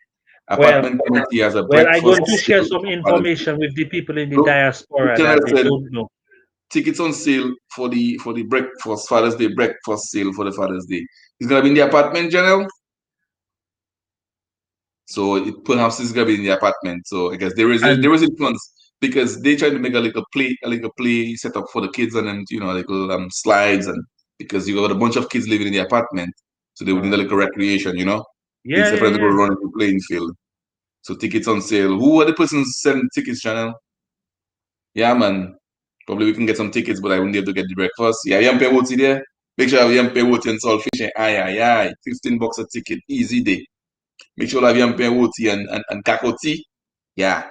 Well, Apartment committee has a well, I'm breakfast going to share sale some for Father's Day. information with the people in the Look, the diaspora channel that they said don't know. tickets on sale for the breakfast Father's Day breakfast sale for the Father's Day. It's gonna be in the apartment, Janelle. So it perhaps it's gonna be in the apartment. So I guess And there is influence because they trying to make a little play setup for the kids and then little slides and because you got a bunch of kids living in the apartment, so they would need a little recreation. yeah, Instead yeah, of them to go yeah. run the playing field. So tickets on sale. Who are the persons selling tickets, Channel? Yeah, man. Probably we can get some tickets, but I wouldn't be able to get the breakfast. Yeah, Yampe Woti there. Make sure you have Yampe Woti and saltfish and aye, aye, aye. $15 a ticket. Easy day. Make sure you have Yampe Woti and Kakoti. Yeah.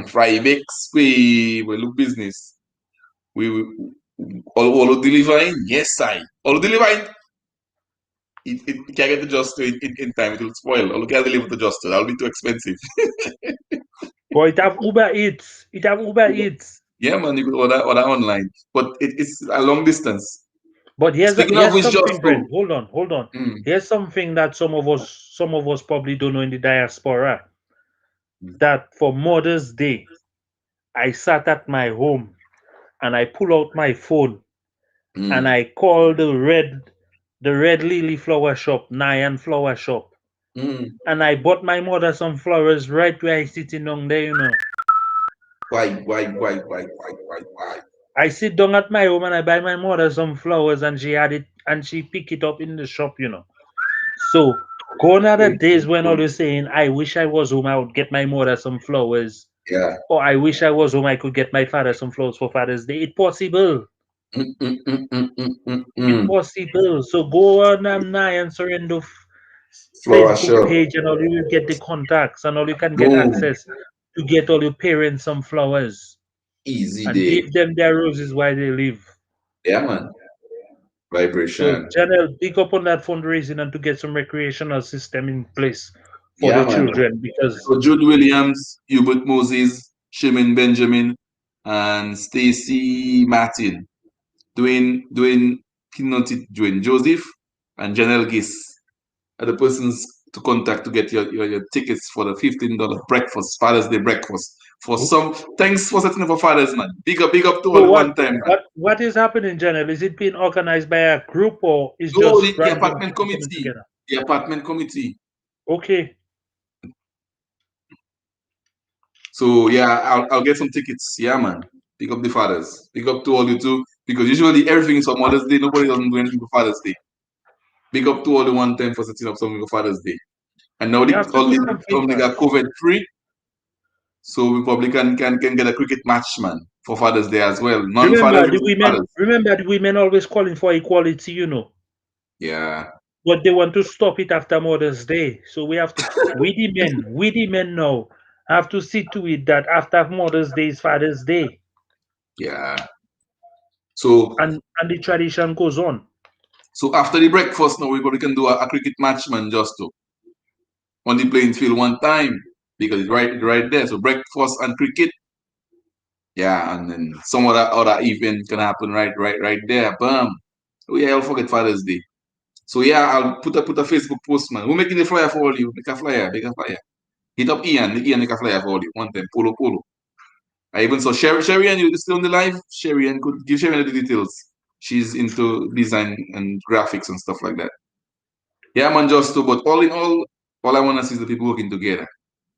Fry bakes. We look business. We all delivering? Yes, I. All delivering? It can't get adjusted in time. It will spoil. All can deliver to just. That'll be too expensive. Boy, it have Uber Eats. It have Uber Eats. Yeah, man, you could order online, but it's a long distance. But Speaking of here's which, just something, Brent. Hold on. mm, Here's something that some of us probably don't know in the diaspora. That for Mother's Day, I sat at my home and I pull out my phone and mm, I call the red lily flower shop, Nyan flower shop. mm. And I bought my mother some flowers right where I sitting down there. Why? I sit down at my home and I buy my mother some flowers and she had it and she pick it up in the shop. So gone are the Very days when all good. you're saying, I wish I was home, I would get my mother some flowers. Yeah. Or I wish I was home, I could get my father some flowers for Father's Day. It's possible. Mm, mm, mm, mm, mm, mm, It's mm. possible. So go on now and surrender Flora Facebook shop. page and all you will get the contacts and all you can get Boom. access to get all your parents some flowers Easy and day. give them their roses while they live. Yeah, man. So, Vibration. Janelle, pick up on that fundraising and to get some recreational system in place for Yeah, the man. children because So Jude Williams, Hubert Moses, Shimon Benjamin, and Stacy Martin. Dwayne Dwayne Joseph, and Janelle Gis are the persons to contact to get your tickets for the $15 breakfast, Father's Day breakfast. Thanks for setting up for Fathers, man. Big up to all so the what one time, man. what is happening, Janelle? Is it being organized by a group or is No, just the random apartment people coming committee. together? The apartment committee. Okay. So yeah, I'll get some tickets. Yeah, man. Pick up the fathers. Pick up to all you two. Because usually everything is for Mother's Day. Nobody doesn't do anything for Father's Day. Big up to all the one time for setting up something for Father's Day. And now You have to all do the something, company man. got COVID free, so we probably can get a cricket match, man, for Father's Day as well. Remember Non-fathers the and women. fathers. Remember the women always calling for equality. Yeah, But they want to stop it after Mother's Day. So we have to. We the men now have to see to it that after Mother's Day is Father's Day, yeah. So and the tradition goes on. so after the breakfast now we probably can do a cricket match, man, just to on the playing field one time because it's right there. So breakfast and cricket, yeah, and then some other event can happen right there. Boom. Oh yeah, I'll forget Father's Day. So yeah, I'll put a Facebook post, man. We're making the flyer for all you. Make a flyer. Hit up Ian make a flyer for all you. One time, polo. I even saw Sherry and you still on the live. Sherry and could give Sherry the details. She's into design and graphics and stuff like that. Yeah, man, just to, but all in all I want to see is the people working together.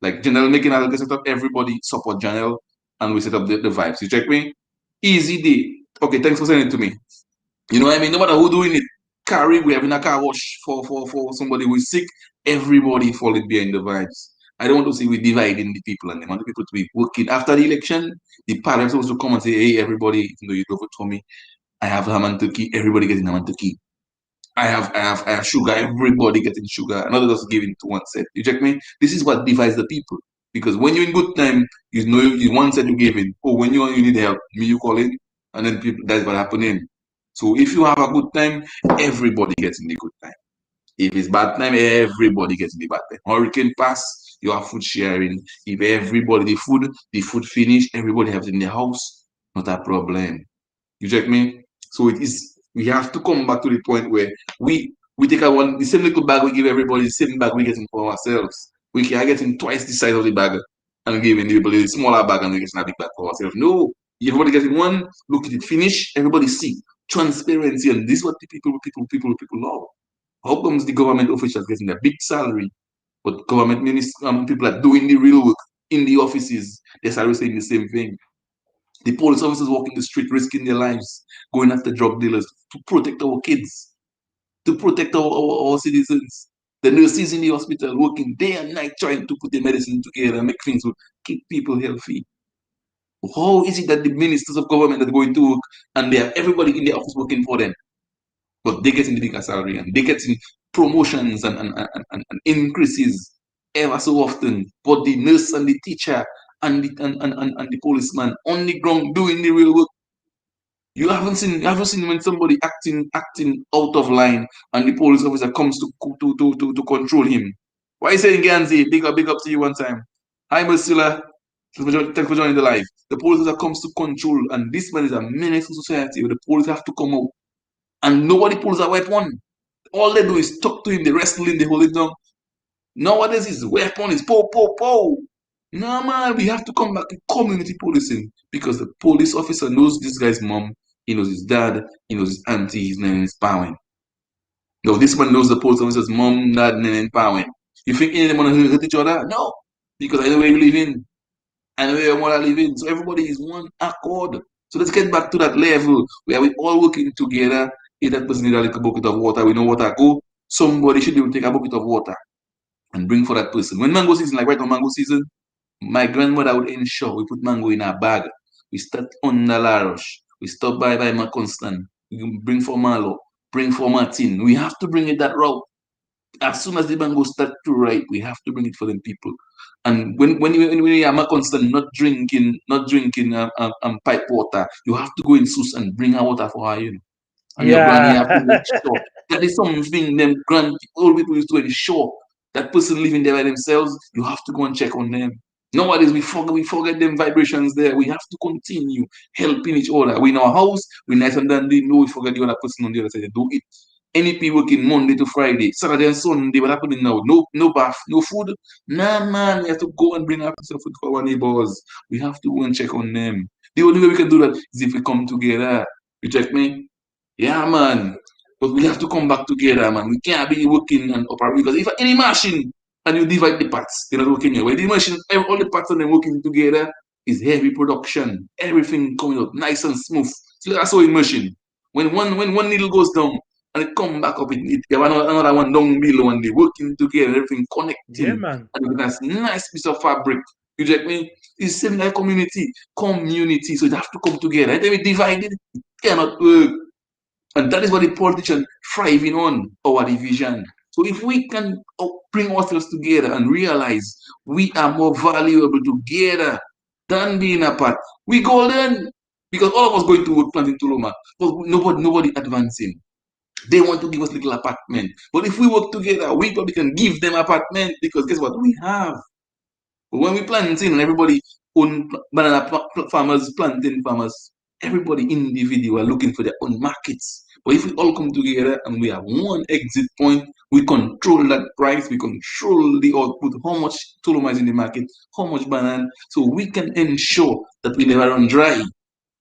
Like Janelle making a set up everybody support Janelle and we set up the vibes. You check me? Easy day. Okay, thanks for sending it to me. You know what I mean? No matter who doing it, carry, we having a car wash for somebody who is sick, everybody falling behind the vibes. I don't want to see we dividing the people and I want the people to be working. After the election, the parents supposed to come and say, hey, everybody, even though you don't vote for me, I have ham and turkey, everybody getting ham and turkey. I have sugar, everybody getting sugar. Another just giving to one set. You check me? This is what divides the people. Because when you're in good time, you know you one set you give in. Oh, when you need help, me you call in, and then people that's what happening. So if you have a good time, everybody gets in the good time. If it's bad time, everybody gets in the bad time. Hurricane pass, you have food sharing. If everybody the food finish, everybody has it in the house, not a problem. You check me? So it is we have to come back to the point where we take a one the same little bag we give everybody, the same bag we getting for ourselves. We are getting twice the size of the bag and giving everybody a smaller bag and we getting a big bag for ourselves. No, everybody getting one, look at it, finish, everybody see. Transparency and this is what the people love. How comes the government officials getting a big salary, but government ministers people are doing the real work in the offices, they're saying the same thing. The police officers walking the street, risking their lives, going after drug dealers to protect our kids, to protect our citizens. The nurses in the hospital working day and night trying to put the medicine together and make things to keep people healthy. How is it that the ministers of government are going to work and they have everybody in the office working for them, but they getting the bigger salary and they getting promotions and increases ever so often, but the nurse and the teacher and the policeman on the ground doing the real work. You haven't seen when somebody acting out of line and the police officer comes to control him. Why are you saying Ganzi? Big up to you one time. Hi Marcilla. Thanks for joining the live. The police officer comes to control and this man is a menace to society. The police have to come out and nobody pulls a weapon. All they do is talk to him, they wrestle him, they hold him down. Nowadays his weapon is po. No man, we have to come back to community policing because the police officer knows this guy's mom, he knows his dad, he knows his auntie, his name is Bowen. No, this man knows the police officer's mom, dad, and Bowen. You think any of them want to hurt each other? No, because I know where you live in, I know where your mother live in. So everybody is one accord. So let's get back to that level where we all working together. If that person need a little bucket of water, we know water go. Somebody should be able to take a bucket of water and bring for that person. When mango season, like right now, mango season, my grandmother would ensure we put mango in a bag. We start on the La Roche. We stop by my constant. We can bring for Marlo, bring for Martin. We have to bring it that route. As soon as the mango start to ripe, we have to bring it for them people. And when you are constant not drinking pipe water, you have to go in sus and bring her water for her, And your granny Yeah. have to make sure that is something them grand old people used to ensure that person living there by themselves, you have to go and check on them. Nowadays we forget them vibrations there. We have to continue helping each other. We in our house, we nice and dandy, no, we forget the other person on the other side. Do it. NP working Monday to Friday, Saturday and Sunday. What happening now? No bath, no food. Nah, man, we have to go and bring up some food for our neighbors. We have to go and check on them. The only way we can do that is if we come together. You check me? Yeah, man. But we have to come back together, man. We can't be working and operating because if any machine and you divide the parts, they're not working here. When the machine, all the parts and them working together is heavy production. Everything coming out nice and smooth. So that's sewing machine. When one needle goes down and it come back up, it have another one down below and they working together, everything Yeah, connecting, man. and that's nice piece of fabric. You get me? It's same like community. So it have to come together. And then we divide it, it cannot work. And that is what the politician thriving on, our division. So if we can bring ourselves together and realize we are more valuable together than being apart, we golden. Because all of us going to work planting Tuluma, but nobody advancing. They want to give us little apartment. But if we work together, we probably can give them apartment because guess what? We have. But when we planting and everybody own banana farmers, planting farmers, everybody individual looking for their own markets. But if we all come together and we have one exit point, we control that price, we control the output, how much Tuluma is in the market, how much banana, so we can ensure that we never run dry.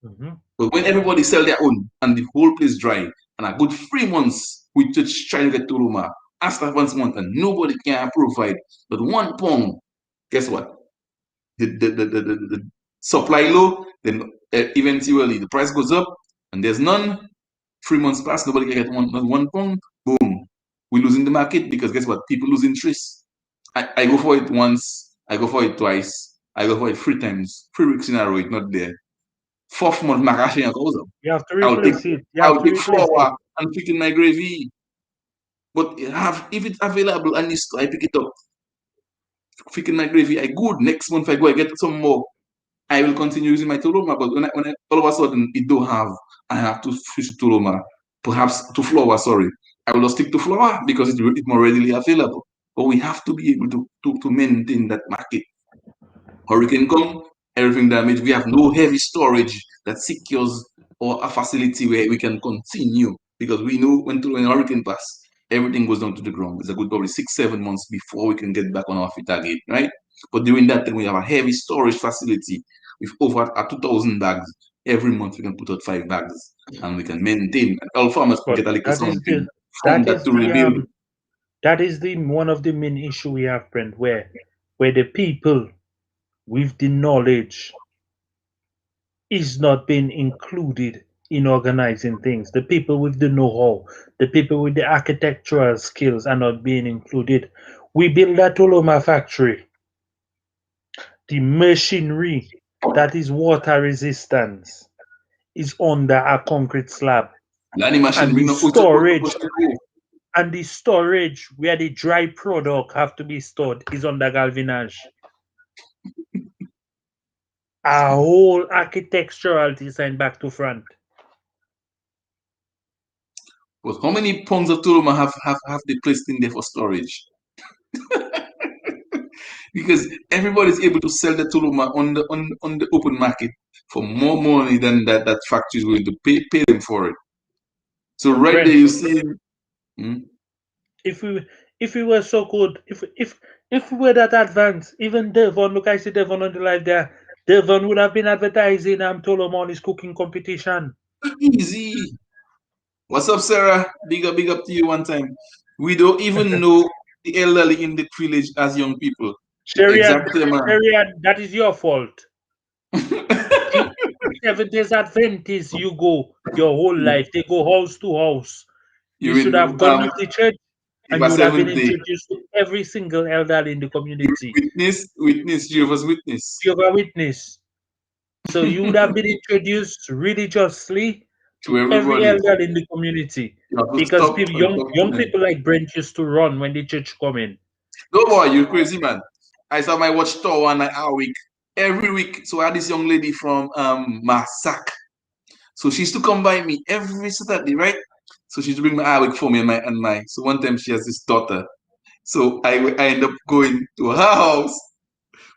Hmm. But when everybody sell their own and the whole place dry, and a good 3 months we just try to get Tuluma, after 1 month and nobody can provide but 1 pound, guess what? The supply low, then eventually the price goes up, and there's none. 3 months pass, nobody can get one pound. Boom, we're losing the market because guess what? People lose interest. I go for it once, I go for it twice, I go for it 3 times, 3 weeks in a row, it's not there. Fourth month, my cash goes up. You have to I'll take replace it. You have I'll to take replace it. flour and pick in my gravy. But if it's available and it's I pick it up, pick in my gravy, I good. Next month I go, I get some more. I will continue using my Toloma, but when I all of a sudden it don't have, I have to switch to Toloma, perhaps to flour, sorry. I will just stick to flour because it's more readily available. But we have to be able to maintain that market. Hurricane come, everything damaged. We have no heavy storage that secures or a facility where we can continue because we know when hurricane pass, everything goes down to the ground. It's a good probably 6, 7 months before we can get back on our feet again, right? But during that time, we have a heavy storage facility with over 2,000 bags. Every month, we can put out 5 bags and we can maintain. And all farmers could But get a little that is something the from that that is to the rebuild. that is the one of the main issue we have, Brent, where the people with the knowledge is not being included in organizing things. The people with the know-how, the people with the architectural skills are not being included. We build that Toloma factory. The machinery that is water resistance is under a concrete slab. Lanny machine, And we the know storage and the storage where the dry product have to be stored is under galvanage. A whole architectural design back to front. But how many pounds of Toloma have they placed in there for storage? Because everybody's able to sell the Tuluma on the open market for more money than that factory is going to pay them for it. So But right there Brent, you see, hmm, if we were so good, if we were that advanced, even Devon, look, I see Devon on the live there. Devon would have been advertising Toloma on his cooking competition. easy. What's up, Sarah? Big up to you one time. We don't even know the elderly in the village as young people. Shariad, Exactly, man. Shariad, that is your fault. The Seventh-day Adventists, you go your whole life. They go house to house. You You should have mean gone with the church it and you was would have been 70? introduced to every single elderly in the community. Witness, Jehovah's Witness Jehovah Witness. So you would have been introduced religiously to to every everybody. elder in the community You have to because stop people, and young talk to young them. people like Brent used to run when the church come in. No boy, you crazy man. I saw my watchtower one night a week. Every week. So I had this young lady from Masak. So she used to come by me every Saturday, right? So she used to bring my week for me and my. So one time she has this daughter. So I end up going to her house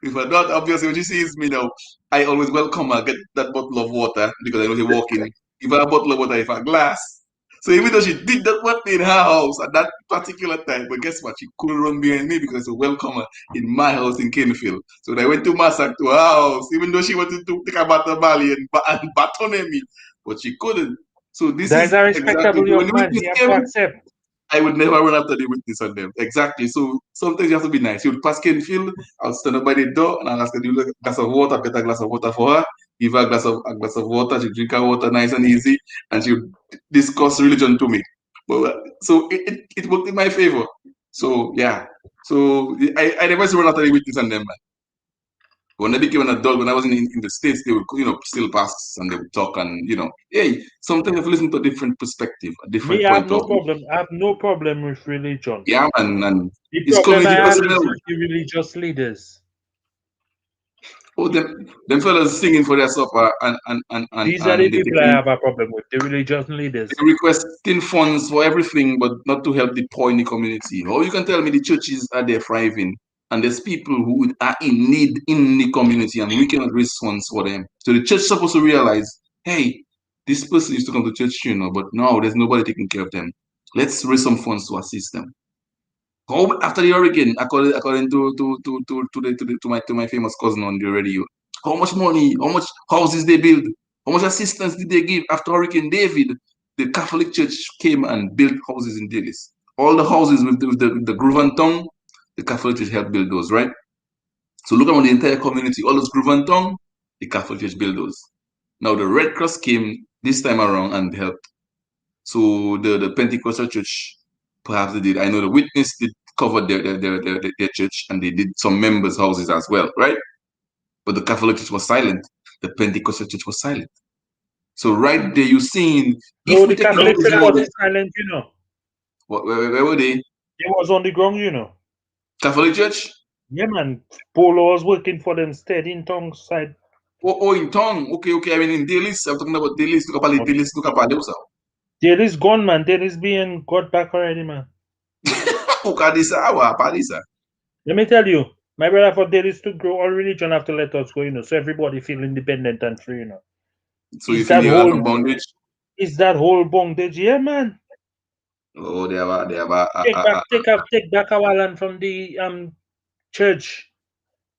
with her daughter. Obviously, when she sees me now, I always welcome her, get that bottle of water because I know she's walking. Give her a bottle of water, if a glass. So even though she did that one in her house at that particular time, but guess what? She couldn't run behind me because I welcome her in my house in Kenfield. So when I went to Massac to her house, even though she wanted to take a battle Bali and baton me, but she couldn't. So this That is is a exactly respectable when young the man. witness He have to came, accept. I would never run after the witness on them. Exactly. So sometimes you have to be nice. You would pass Kenfield, I'll stand up by the door and I'll ask her, do you like a glass of water, get a glass of water for her. give her a glass of water, she drink her water nice and easy, and she discuss religion to me. But so it worked in my favor. So yeah. So I never see one after the witness on them, man. When I became an adult, when I was in the States, they would, still pass and they would talk and, hey, sometimes you have to listen to a different perspective, a different Me, I have point no of view. problem. I have no problem with religion. Yeah, man, and The it's problem I community have is personnel. with the religious leaders. Oh, them fellas singing for their supper These are and the they people I taking have a problem with, the religious leaders. they requesting funds for everything, but not to help the poor in the community. Or you can tell me the churches are there thriving, and there's people who are in need in the community, and we cannot raise funds for them. So the church is supposed to realize, hey, this person used to come to church, but now there's nobody taking care of them. Let's raise some funds to assist them. After the hurricane, according to my famous cousin on the radio, how much money, how much houses they build, how much assistance did they give after Hurricane David? The Catholic Church came and built houses in Delices. All the houses with the groove and tongue, the Catholic Church helped build those, right? So look around the entire community, all those groove and tongue, the Catholic Church built those. Now the Red Cross came this time around and helped. So the Pentecostal church, perhaps they did. I know the Witness did cover their church, and they did some members' houses as well, right? But the Catholic church was silent. The Pentecostal church was silent. So right there, you're seeing No, if we the take down Catholic those Church houses, wasn't silent, you know. where were they? It was on the ground, you know. Catholic church? Yeah, man. Polo was working for them steady in tongue side. Oh, in tongue. Okay. I mean, in Delices, I'm talking about Delices. Look up Delices. There is gone, man. There is being got back already, man. Let me tell you, my brother, for there is to grow, all religion have to let us go, you know, so everybody feel independent and free, you know. So you Is feel that you have no whole bondage? is that whole bondage? Yeah, man. Oh, they have Take back our land from the church.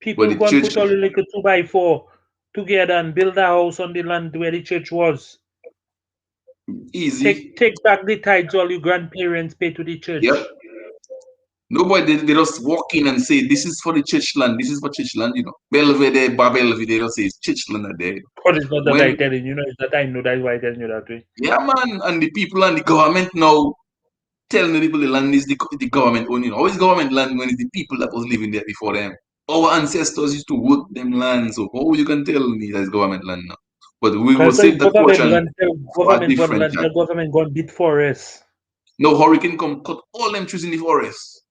but People the go and church put all the little 2x4 together and build a house on the land where the church was. easy. Take back the tithes all your grandparents pay to the Yep. church. Nobody, they just walk in and say, this is for the church land, this is for church land, Belvedere, Belvedere, they just say it's church land are there. But it's not that When, I telling you, know, it's that I know that's why I telling you that way. yeah, man, and the people and the government now telling the people the land is the government owning. How is government land when it's the people that was living there before them? Our ancestors used to work them land, so how you can tell me that's government land now? But we will Because the save that portion for a different time. government gone bit forest. No hurricane come cut all them trees in the forest.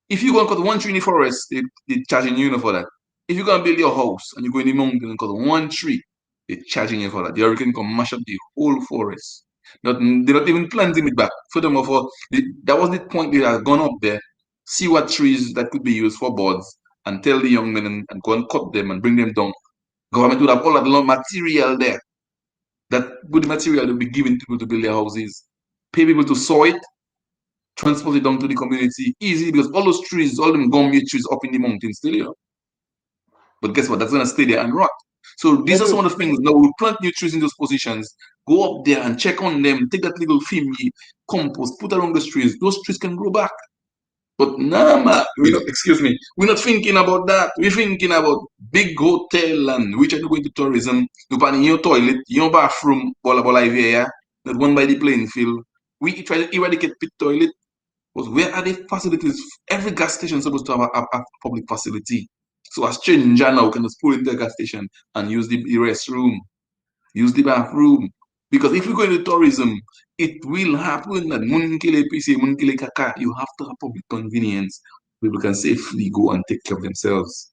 If you go and cut one tree in the forest, they charging you for that. If you go and build your house and you go in the mountain and cut one tree, they're charging you for that. The hurricane come mash up the whole forest. They're not even planting it back. Furthermore, that was the point they had gone up there, see what trees that could be used for boards, and tell the young men and go and cut them and bring them down. Government would have all that material there. That good material will be given to people to build their houses. Pay people to sow it, transport it down to the community easy because all those trees, all them gummy trees up in the mountains still, But guess what? That's gonna stay there and rot. So these are some of the things. Now we plant new trees in those positions, go up there and check on them, take that little family compost, put around those trees. Those trees can grow back. But nah, man, excuse me, we're not thinking about that. We're thinking about big hotel and which are going to tourism. You put in your toilet, your bathroom, all yeah, that one by the playing field. We try to eradicate pit toilet. But where are the facilities? Every gas station is supposed to have a public facility. So a stranger now can just pull into a gas station and use the restroom, use the bathroom. Because if we go into tourism, it will happen that munkile PC, munkile kaka, you have to have public convenience. People can safely go and take care of themselves.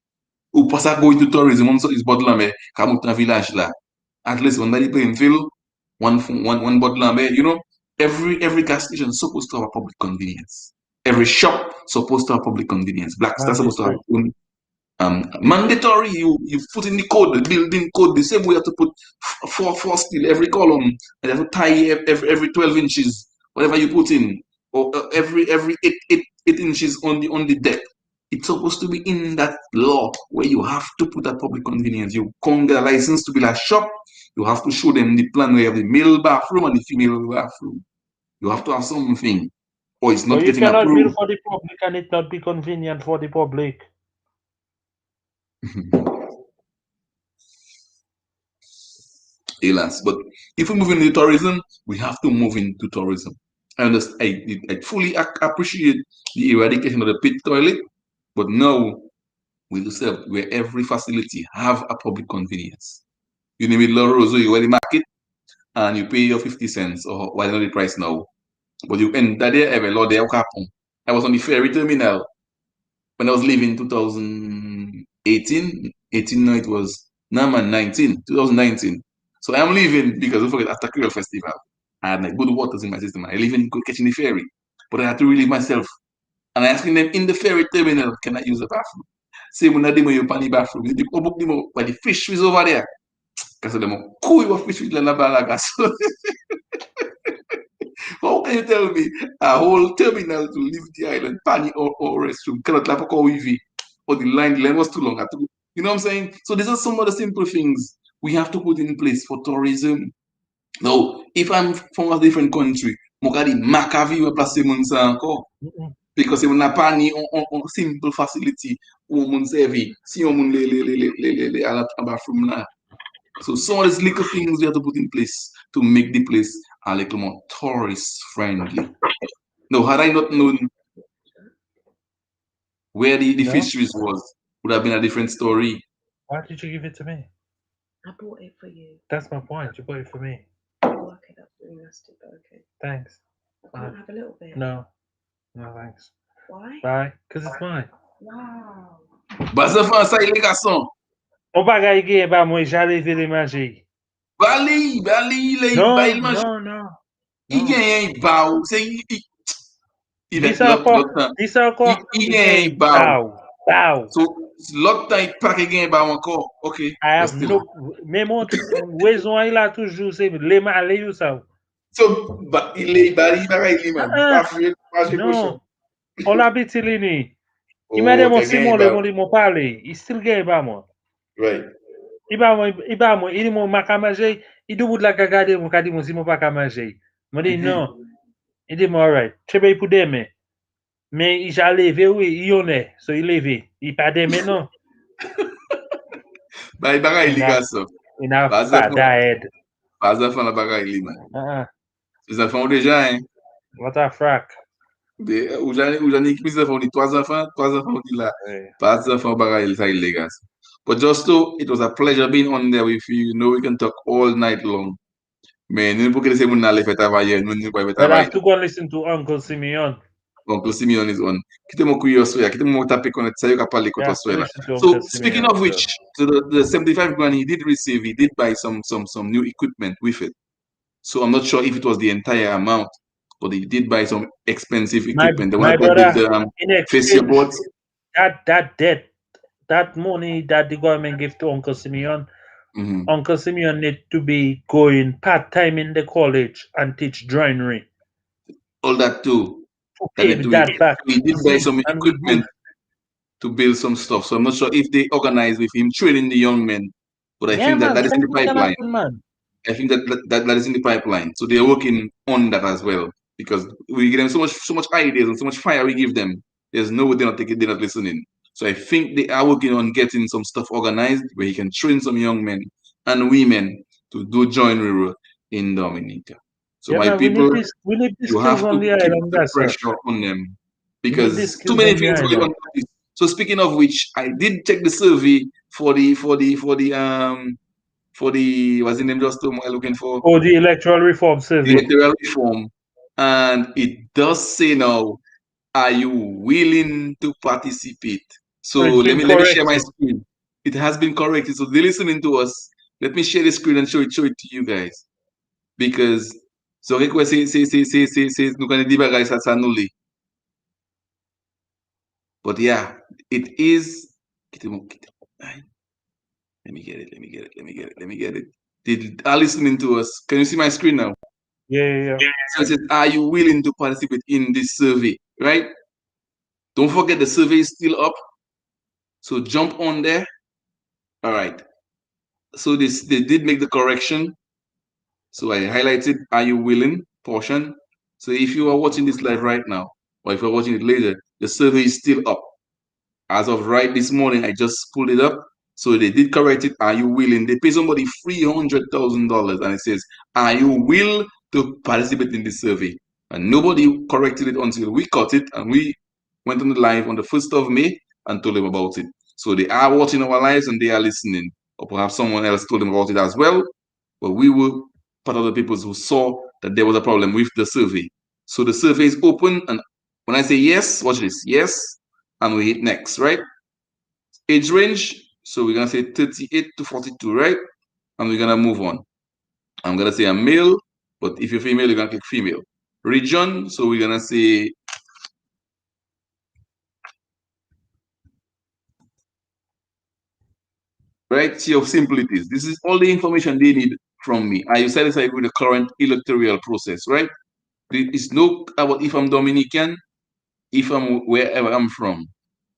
Ou pas ça go into tourism, on is bodlame, kamut na village la. At least when they playing field, one bodlame, every gas station is supposed to have a public convenience. Every shop supposed to have public convenience. Black Star supposed to have mandatory. You put in the code, the building code, the same way you have to put four steel every column, and you have to tie every 12 inches, whatever you put in, or every 8 inches on the deck. It's supposed to be in that law where you have to put that public convenience. You can't get a license to build a shop. You have to show them the plan where you have the male bathroom and the female bathroom. You have to have something, or it's But not you getting cannot build approved. for the public and it not be convenient for the public. Alas, but if we move into tourism, we have to move into tourism. And I fully appreciate the eradication of the pit toilet, but now we do serve where every facility have a public convenience. You name it, Rosso, you wear the market and you pay your 50 cents or whatever the price now. But you enter there every lot there happen. I was on the ferry terminal when I was leaving 2018. 18 no, it was no man 19, 2019. So I'm leaving because don't forget after Creole Festival. I had like good waters in my system. I leave in catching the ferry. But I had to relieve myself. And I asking them in the ferry terminal, can I use the bathroom? Say when I demo you pan the bathroom, you book them by the fish is over there. Because them cool your fish with la balaga. So how can you tell me a whole terminal to leave the island, pani or restroom, cannot have a call with or the line was too long. You know what I'm saying? So these are some of the simple things we have to put in place for tourism. Now, if I'm from a different country, Mokadi Makavi will place mon encore. Because c'est n'a pas ni on simple facility où mon servi si on mon les à la bathroom là. So some of these little things we have to put in place to make the place a little more tourist friendly. Now, had I not known where the fisheries was, would have been a different story. Why did you give it to me? I bought it for you. That's my point. You bought it for me. Oh, okay, that's really nasty, but okay. Thanks. I can't have a little bit. No. No, thanks. Why? Bye. Because it's mine. Wow. Bas enfants, ça, les garçons. On bagay gen ba mwen jale ve le manje. Bali, les Non, bail manger. non, non. Il gagne un bao. C'est Dis ça encore. Dis ça encore. Il gagne un bao. Bao. So, l'autre temps, il pas gagne un bao encore. OK. I have no. Mais mon raison il a toujours c'est le malé ou ça. So, il est bali, il man. Pas fait manger Non. On habite lini. Oh, Il m'a dit mon Simon le monde m'ont parlé. Il still gagne ba moi. Right. Il ba moi, il mon maka manger, il debout de la regarder mon dit mon Simon pas ka manger. Moi dit non. Il dit moi alright. Tu payes pour demain. Mais il a levé oui, il y en est. So il levé. Il pas demain non. Bah, il bagay li garçon. Il n'a pas d'aide. Pas enfants la bagay li man. Les enfants ont déjà hein. What a frac. Ou j'en ai plus d'enfants, trois enfants dit là. Pas d'enfants bagay ça les gars. But just to, it was a pleasure being on there with you. You know we can talk all night long. Mais nous ne pouvons pas laisser mon aller faire travailler, nous ne pouvons pas But I travailler. have to go and listen to Uncle Simeon. Uncle Simeon is on. Quitte mon couille soya, quitte mon taper connect ça, il a parlé contre soya. So speaking of which, so the 75 grand he did receive, he did buy some new equipment with it. So I'm not sure if it was the entire amount, but he did buy some expensive equipment. The one that did the facial boards. That debt, that money that the government gave to Uncle Simeon, Uncle Simeon need to be going part-time in the college and teach joinery. All that too. He did buy some equipment to build some stuff. So I'm not sure if they organize with him training the young men, but I think that is in the pipeline. I think that is in the pipeline. So they're working on that as well because we give them so much ideas and so much fire we give them. There's no way they're not listening. So I think they are working on getting some stuff organized where he can train some young men and women to do joinery in Dominica. So my people, you have to keep the pressure on them because too many things going on. So speaking of which, I did check the survey for the what's the name just looking for? Oh, the electoral reform survey. The electoral reform, and it does say now, are you willing to participate? So let me share my screen. It has been corrected. So they're listening to us. Let me share the screen and show it to you guys. Because so request say nous connaissons des bagages ça s'annule. But yeah, it is. Let me get it. They are listening to us. Can you see my screen now? Yeah. So it says, are you willing to participate in this survey? Right? Don't forget the survey is still up. So jump on there. All right. So they did make the correction. So I highlighted are you willing portion. So if you are watching this live right now, or if you're watching it later, the survey is still up. As of right this morning, I just pulled it up. So they did correct it. Are you willing? They pay somebody $300,000 and it says, are you will to participate in this survey? And nobody corrected it until we caught it and we went on the live on the 1st of May and told them about it. So they are watching our lives and they are listening. Or perhaps someone else told them about it as well. But we were part of the people who saw that there was a problem with the survey. So the survey is open. And when I say yes, watch this. Yes. And we hit next, right? Age range. So we're going to say 38 to 42, right? And we're going to move on. I'm going to say a male. But if you're female, you're going to click female. Region. So we're going to say variety of simple it is. This is all the information they need from me. Are you satisfied with the current electoral process, right? It's no about if I'm Dominican, if I'm wherever I'm from,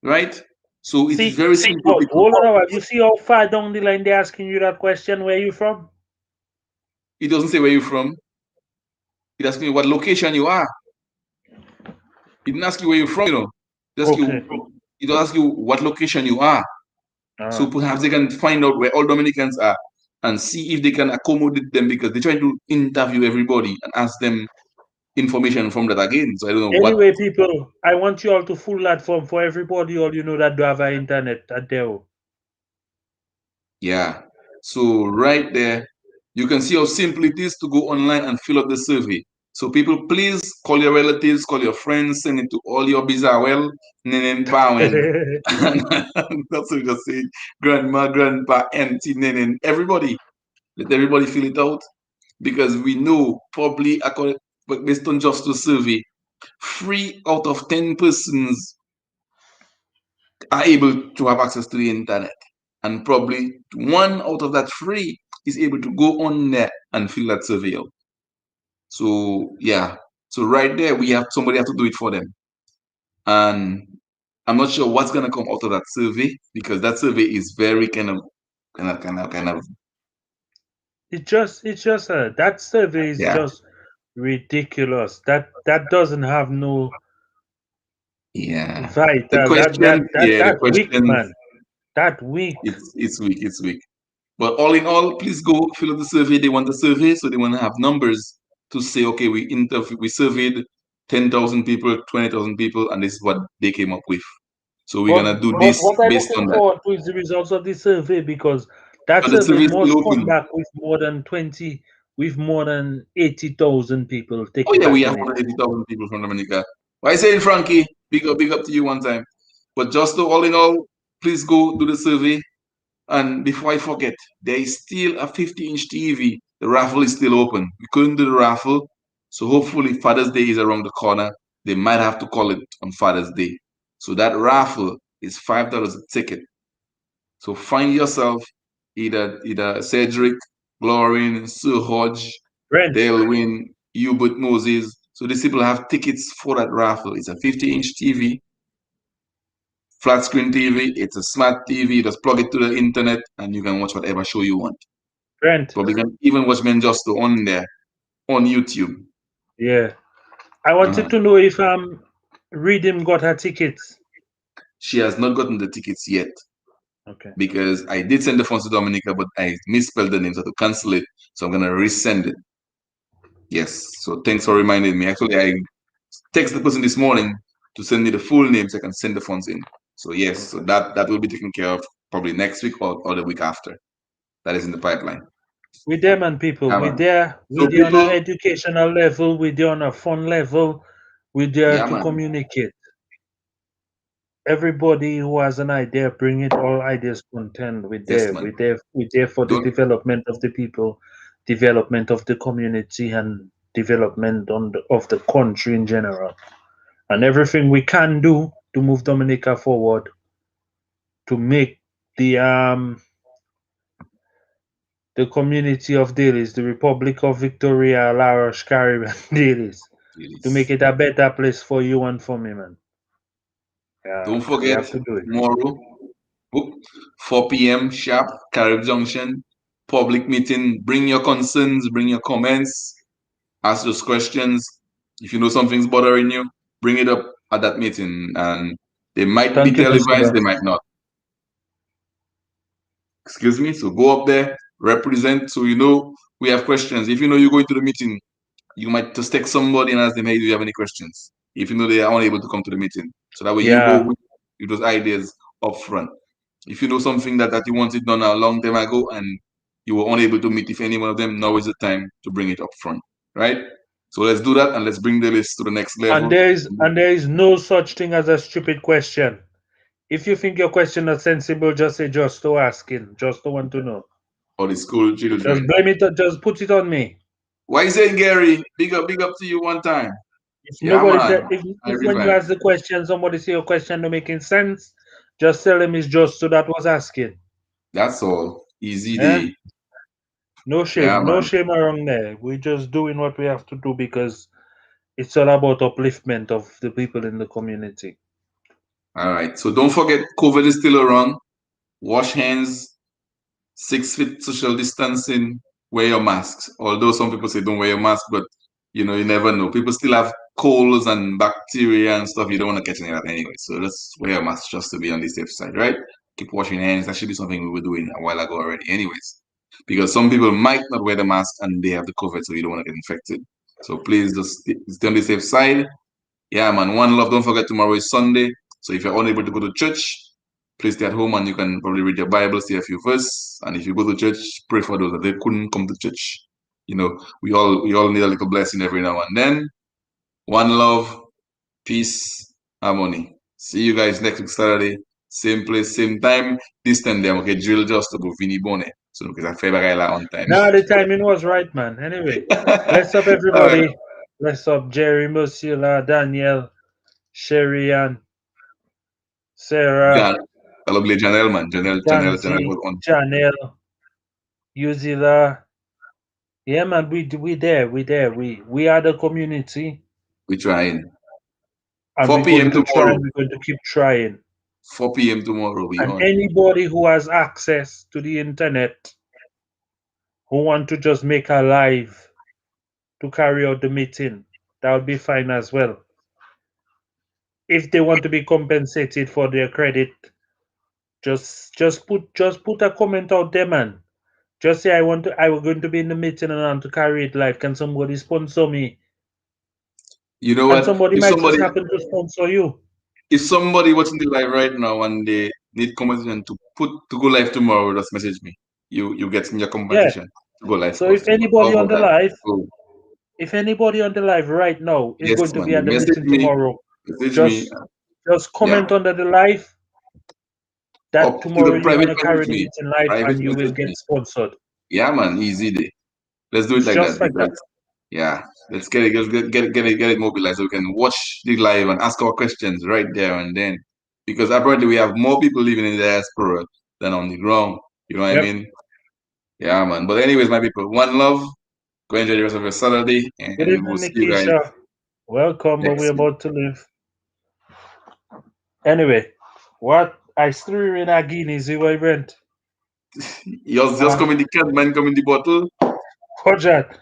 right? So it is See, very simple, oh, people. hold on a while. You see how far down the line they're asking you that question? Where you from? It doesn't say where you're from. It asks me what location you are. It didn't ask you where you're from, It asks you, Okay. it will ask you what location you are. So perhaps they can find out where all Dominicans are and see if they can accommodate them because they try to interview everybody and ask them information from that again. So I don't know what. Anyway, people, I want you all to fill that form for everybody, all you know that do have an internet at there. Yeah. So right there, you can see how simple it is to go online and fill out the survey. So people, please call your relatives, call your friends, send it to all your bizarre well, nenen pawen. That's what we just say. Grandma, grandpa, auntie, nenen, everybody. Let everybody fill it out. Because we know probably based on just the survey, 3 out of 10 persons are able to have access to the internet. And probably 1 out of that 3 is able to go on there and fill that survey out. So yeah. So right there we have somebody have to do it for them. And I'm not sure what's gonna come out of that survey because that survey is very kind of It's just that survey is yeah. just ridiculous. That doesn't have no Yeah. The vital. question, yeah, the That weak, questions, man. That weak. it's weak. But all in all, please go fill out the survey. They want the survey, so they want to have numbers to say, okay, we surveyed 10,000 people, 20,000 people, and this is what they came up with. So we're But gonna do but this what I'm based looking on that. forward to is the results of the survey because that But the survey survey is must still come open. back with more than 80,000 people Oh taking yeah, we part have in it. 180,000 people from Dominica. Why saying Frankie? Big up to you one time. But just to all in all, please go do the survey. And before I forget, there is still a 50-inch TV. The raffle is still open. We couldn't do the raffle. So hopefully Father's Day is around the corner. They might have to call it on Father's Day. So that raffle is $5 a ticket. So find yourself either Cedric, Glorin, Sir Hodge, Brent, Delwyn, Hubert Moses. So these people have tickets for that raffle. It's a 50-inch TV, flat screen TV. It's a smart TV. Just plug it to the internet and you can watch whatever show you want. Brent. But we can even watch Menjusto on there on YouTube. Yeah. I wanted to know if Redeem got her tickets. She has not gotten the tickets yet Okay. because I did send the funds to Dominica, but I misspelled the name, so to cancel it. So I'm gonna resend it. Yes. So thanks for reminding me. Actually, I texted the person this morning to send me the full name so I can send the funds in. So yes, so that will be taken care of probably next week or the week after. That is in the pipeline. With them and people, Yeah, we're man. there, So we're there on an people, educational level, we're there on a fun level, we're there yeah, to man. communicate. Everybody who has an idea, bring it. All ideas contend. We're Yes, there. man. We're there for the Don't development of the people, development of the community, and development of the country in general. And everything we can do to move Dominica forward, to make the community of Delices, the Republic of Victoria, Laroche, Caribbean Delices, to make please. it a better place for you and for me, man. Don't We forget have to do it. tomorrow, book 4 p.m. sharp, Carib Junction, public meeting. Bring your concerns, bring your comments, ask those questions. If you know something's bothering you, bring it up at that meeting. And they might be Thank you, Mr. televised, they Brent. might not. Excuse me. So go up there, represent. So we have questions. If you're going to the meeting, you might just text somebody and ask them, hey, do you have any questions? If they are unable to come to the meeting. So that way you go Yeah. with those ideas up front. If you know something that you wanted done a long time ago and you were unable to meet if any one of them, now is the time to bring it up front. Right? So let's do that and let's bring the list to the next And level. there is no such thing as a stupid question. If you think your question is sensible, just say just to asking, just to want to know. For the school Just children. blame it, just put it on me. Why is it, Gary? Big up to you one time. If Yeah, nobody man. said, I if when you revive. ask the question, somebody say your question not making sense, just tell them it's just to that was asking. That's all. Easy Yeah, day. Yeah, no man. shame around there. We're just doing what we have to do because it's all about upliftment of the people in the community. All right. So don't forget, COVID is still around. Wash hands, 6 feet social distancing, wear your masks. Although some people say don't wear your mask, but you never know. People still have colds and bacteria and stuff. You don't want to catch any of that anyway. So just wear your mask just to be on the safe side, right? Keep washing hands. That should be something we were doing a while ago already, anyways. Because some people might not wear the mask and they have the COVID, so you don't want to get infected. So please just stay on the safe side. Yeah, man. One love. Don't forget tomorrow is Sunday. So if you're unable to go to church, please stay at home and you can probably read your Bible, say a few verses. And if you go to church, pray for those that they couldn't come to church. We all need a little blessing every now and then. One love, peace, harmony. See you guys next week Saturday. Same place, same time. This time they okay drill just to go Vini Bone. So because I favor on time. Now the timing was right, man. Anyway, bless up All right. everybody. Bless up Jerry, Musila, Daniel, Sherry, and Sarah, Jan, I love Janelle, man. Janelle Janzi, was on. Janelle, Uzila. Yeah, man, we there, we are the community, We trying. and 4 p.m. tomorrow. we're going to keep trying. 4 p.m. tomorrow. We And on. anybody who has access to the internet, who want to just make a live to carry out the meeting, that would be fine as well. If they want to be compensated for their credit, just put a comment out there, man. Just say I was going to be in the meeting and I want to carry it live. Can somebody sponsor me? You know And what? somebody might just happen to sponsor you. If somebody watching the live right now and they need competition to go live tomorrow, just message me. You get in your Yeah. competition to go live So for us tomorrow. How about that? Oh, if anybody on the live right now is yes, going to man. be at the Message meeting me. tomorrow, Message me. just Yeah. comment under the live that Up to tomorrow the you're private gonna carry message the me. meeting live Private and you will message get me. sponsored. Yeah, man. Easy day. Let's do it It's like just that like that. because yeah, let's get it mobilized so we can watch the live and ask our questions right there and then. Because apparently we have more people living in the diaspora than on the ground. You know what I Yep. mean? Yeah, man. But anyways, my people, one love. Go enjoy the rest of your Saturday, Good and we will evening, see you guys Nikisha. Welcome, but we're next week. about to leave. Anyway, what I threw in a Guinness, you went. Yours just come in the can, man, come in the bottle. What's that?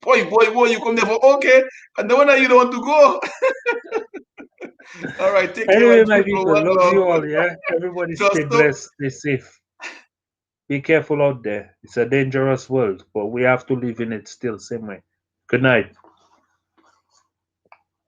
Boy, you come there for okay. And the one that you don't want to go. All right, take care, my Anyway, my people. people, One love love. you all, yeah? Everybody stay Just up. blessed, stay safe. Be careful out there. It's a dangerous world, but we have to live in it still, same way. Good night.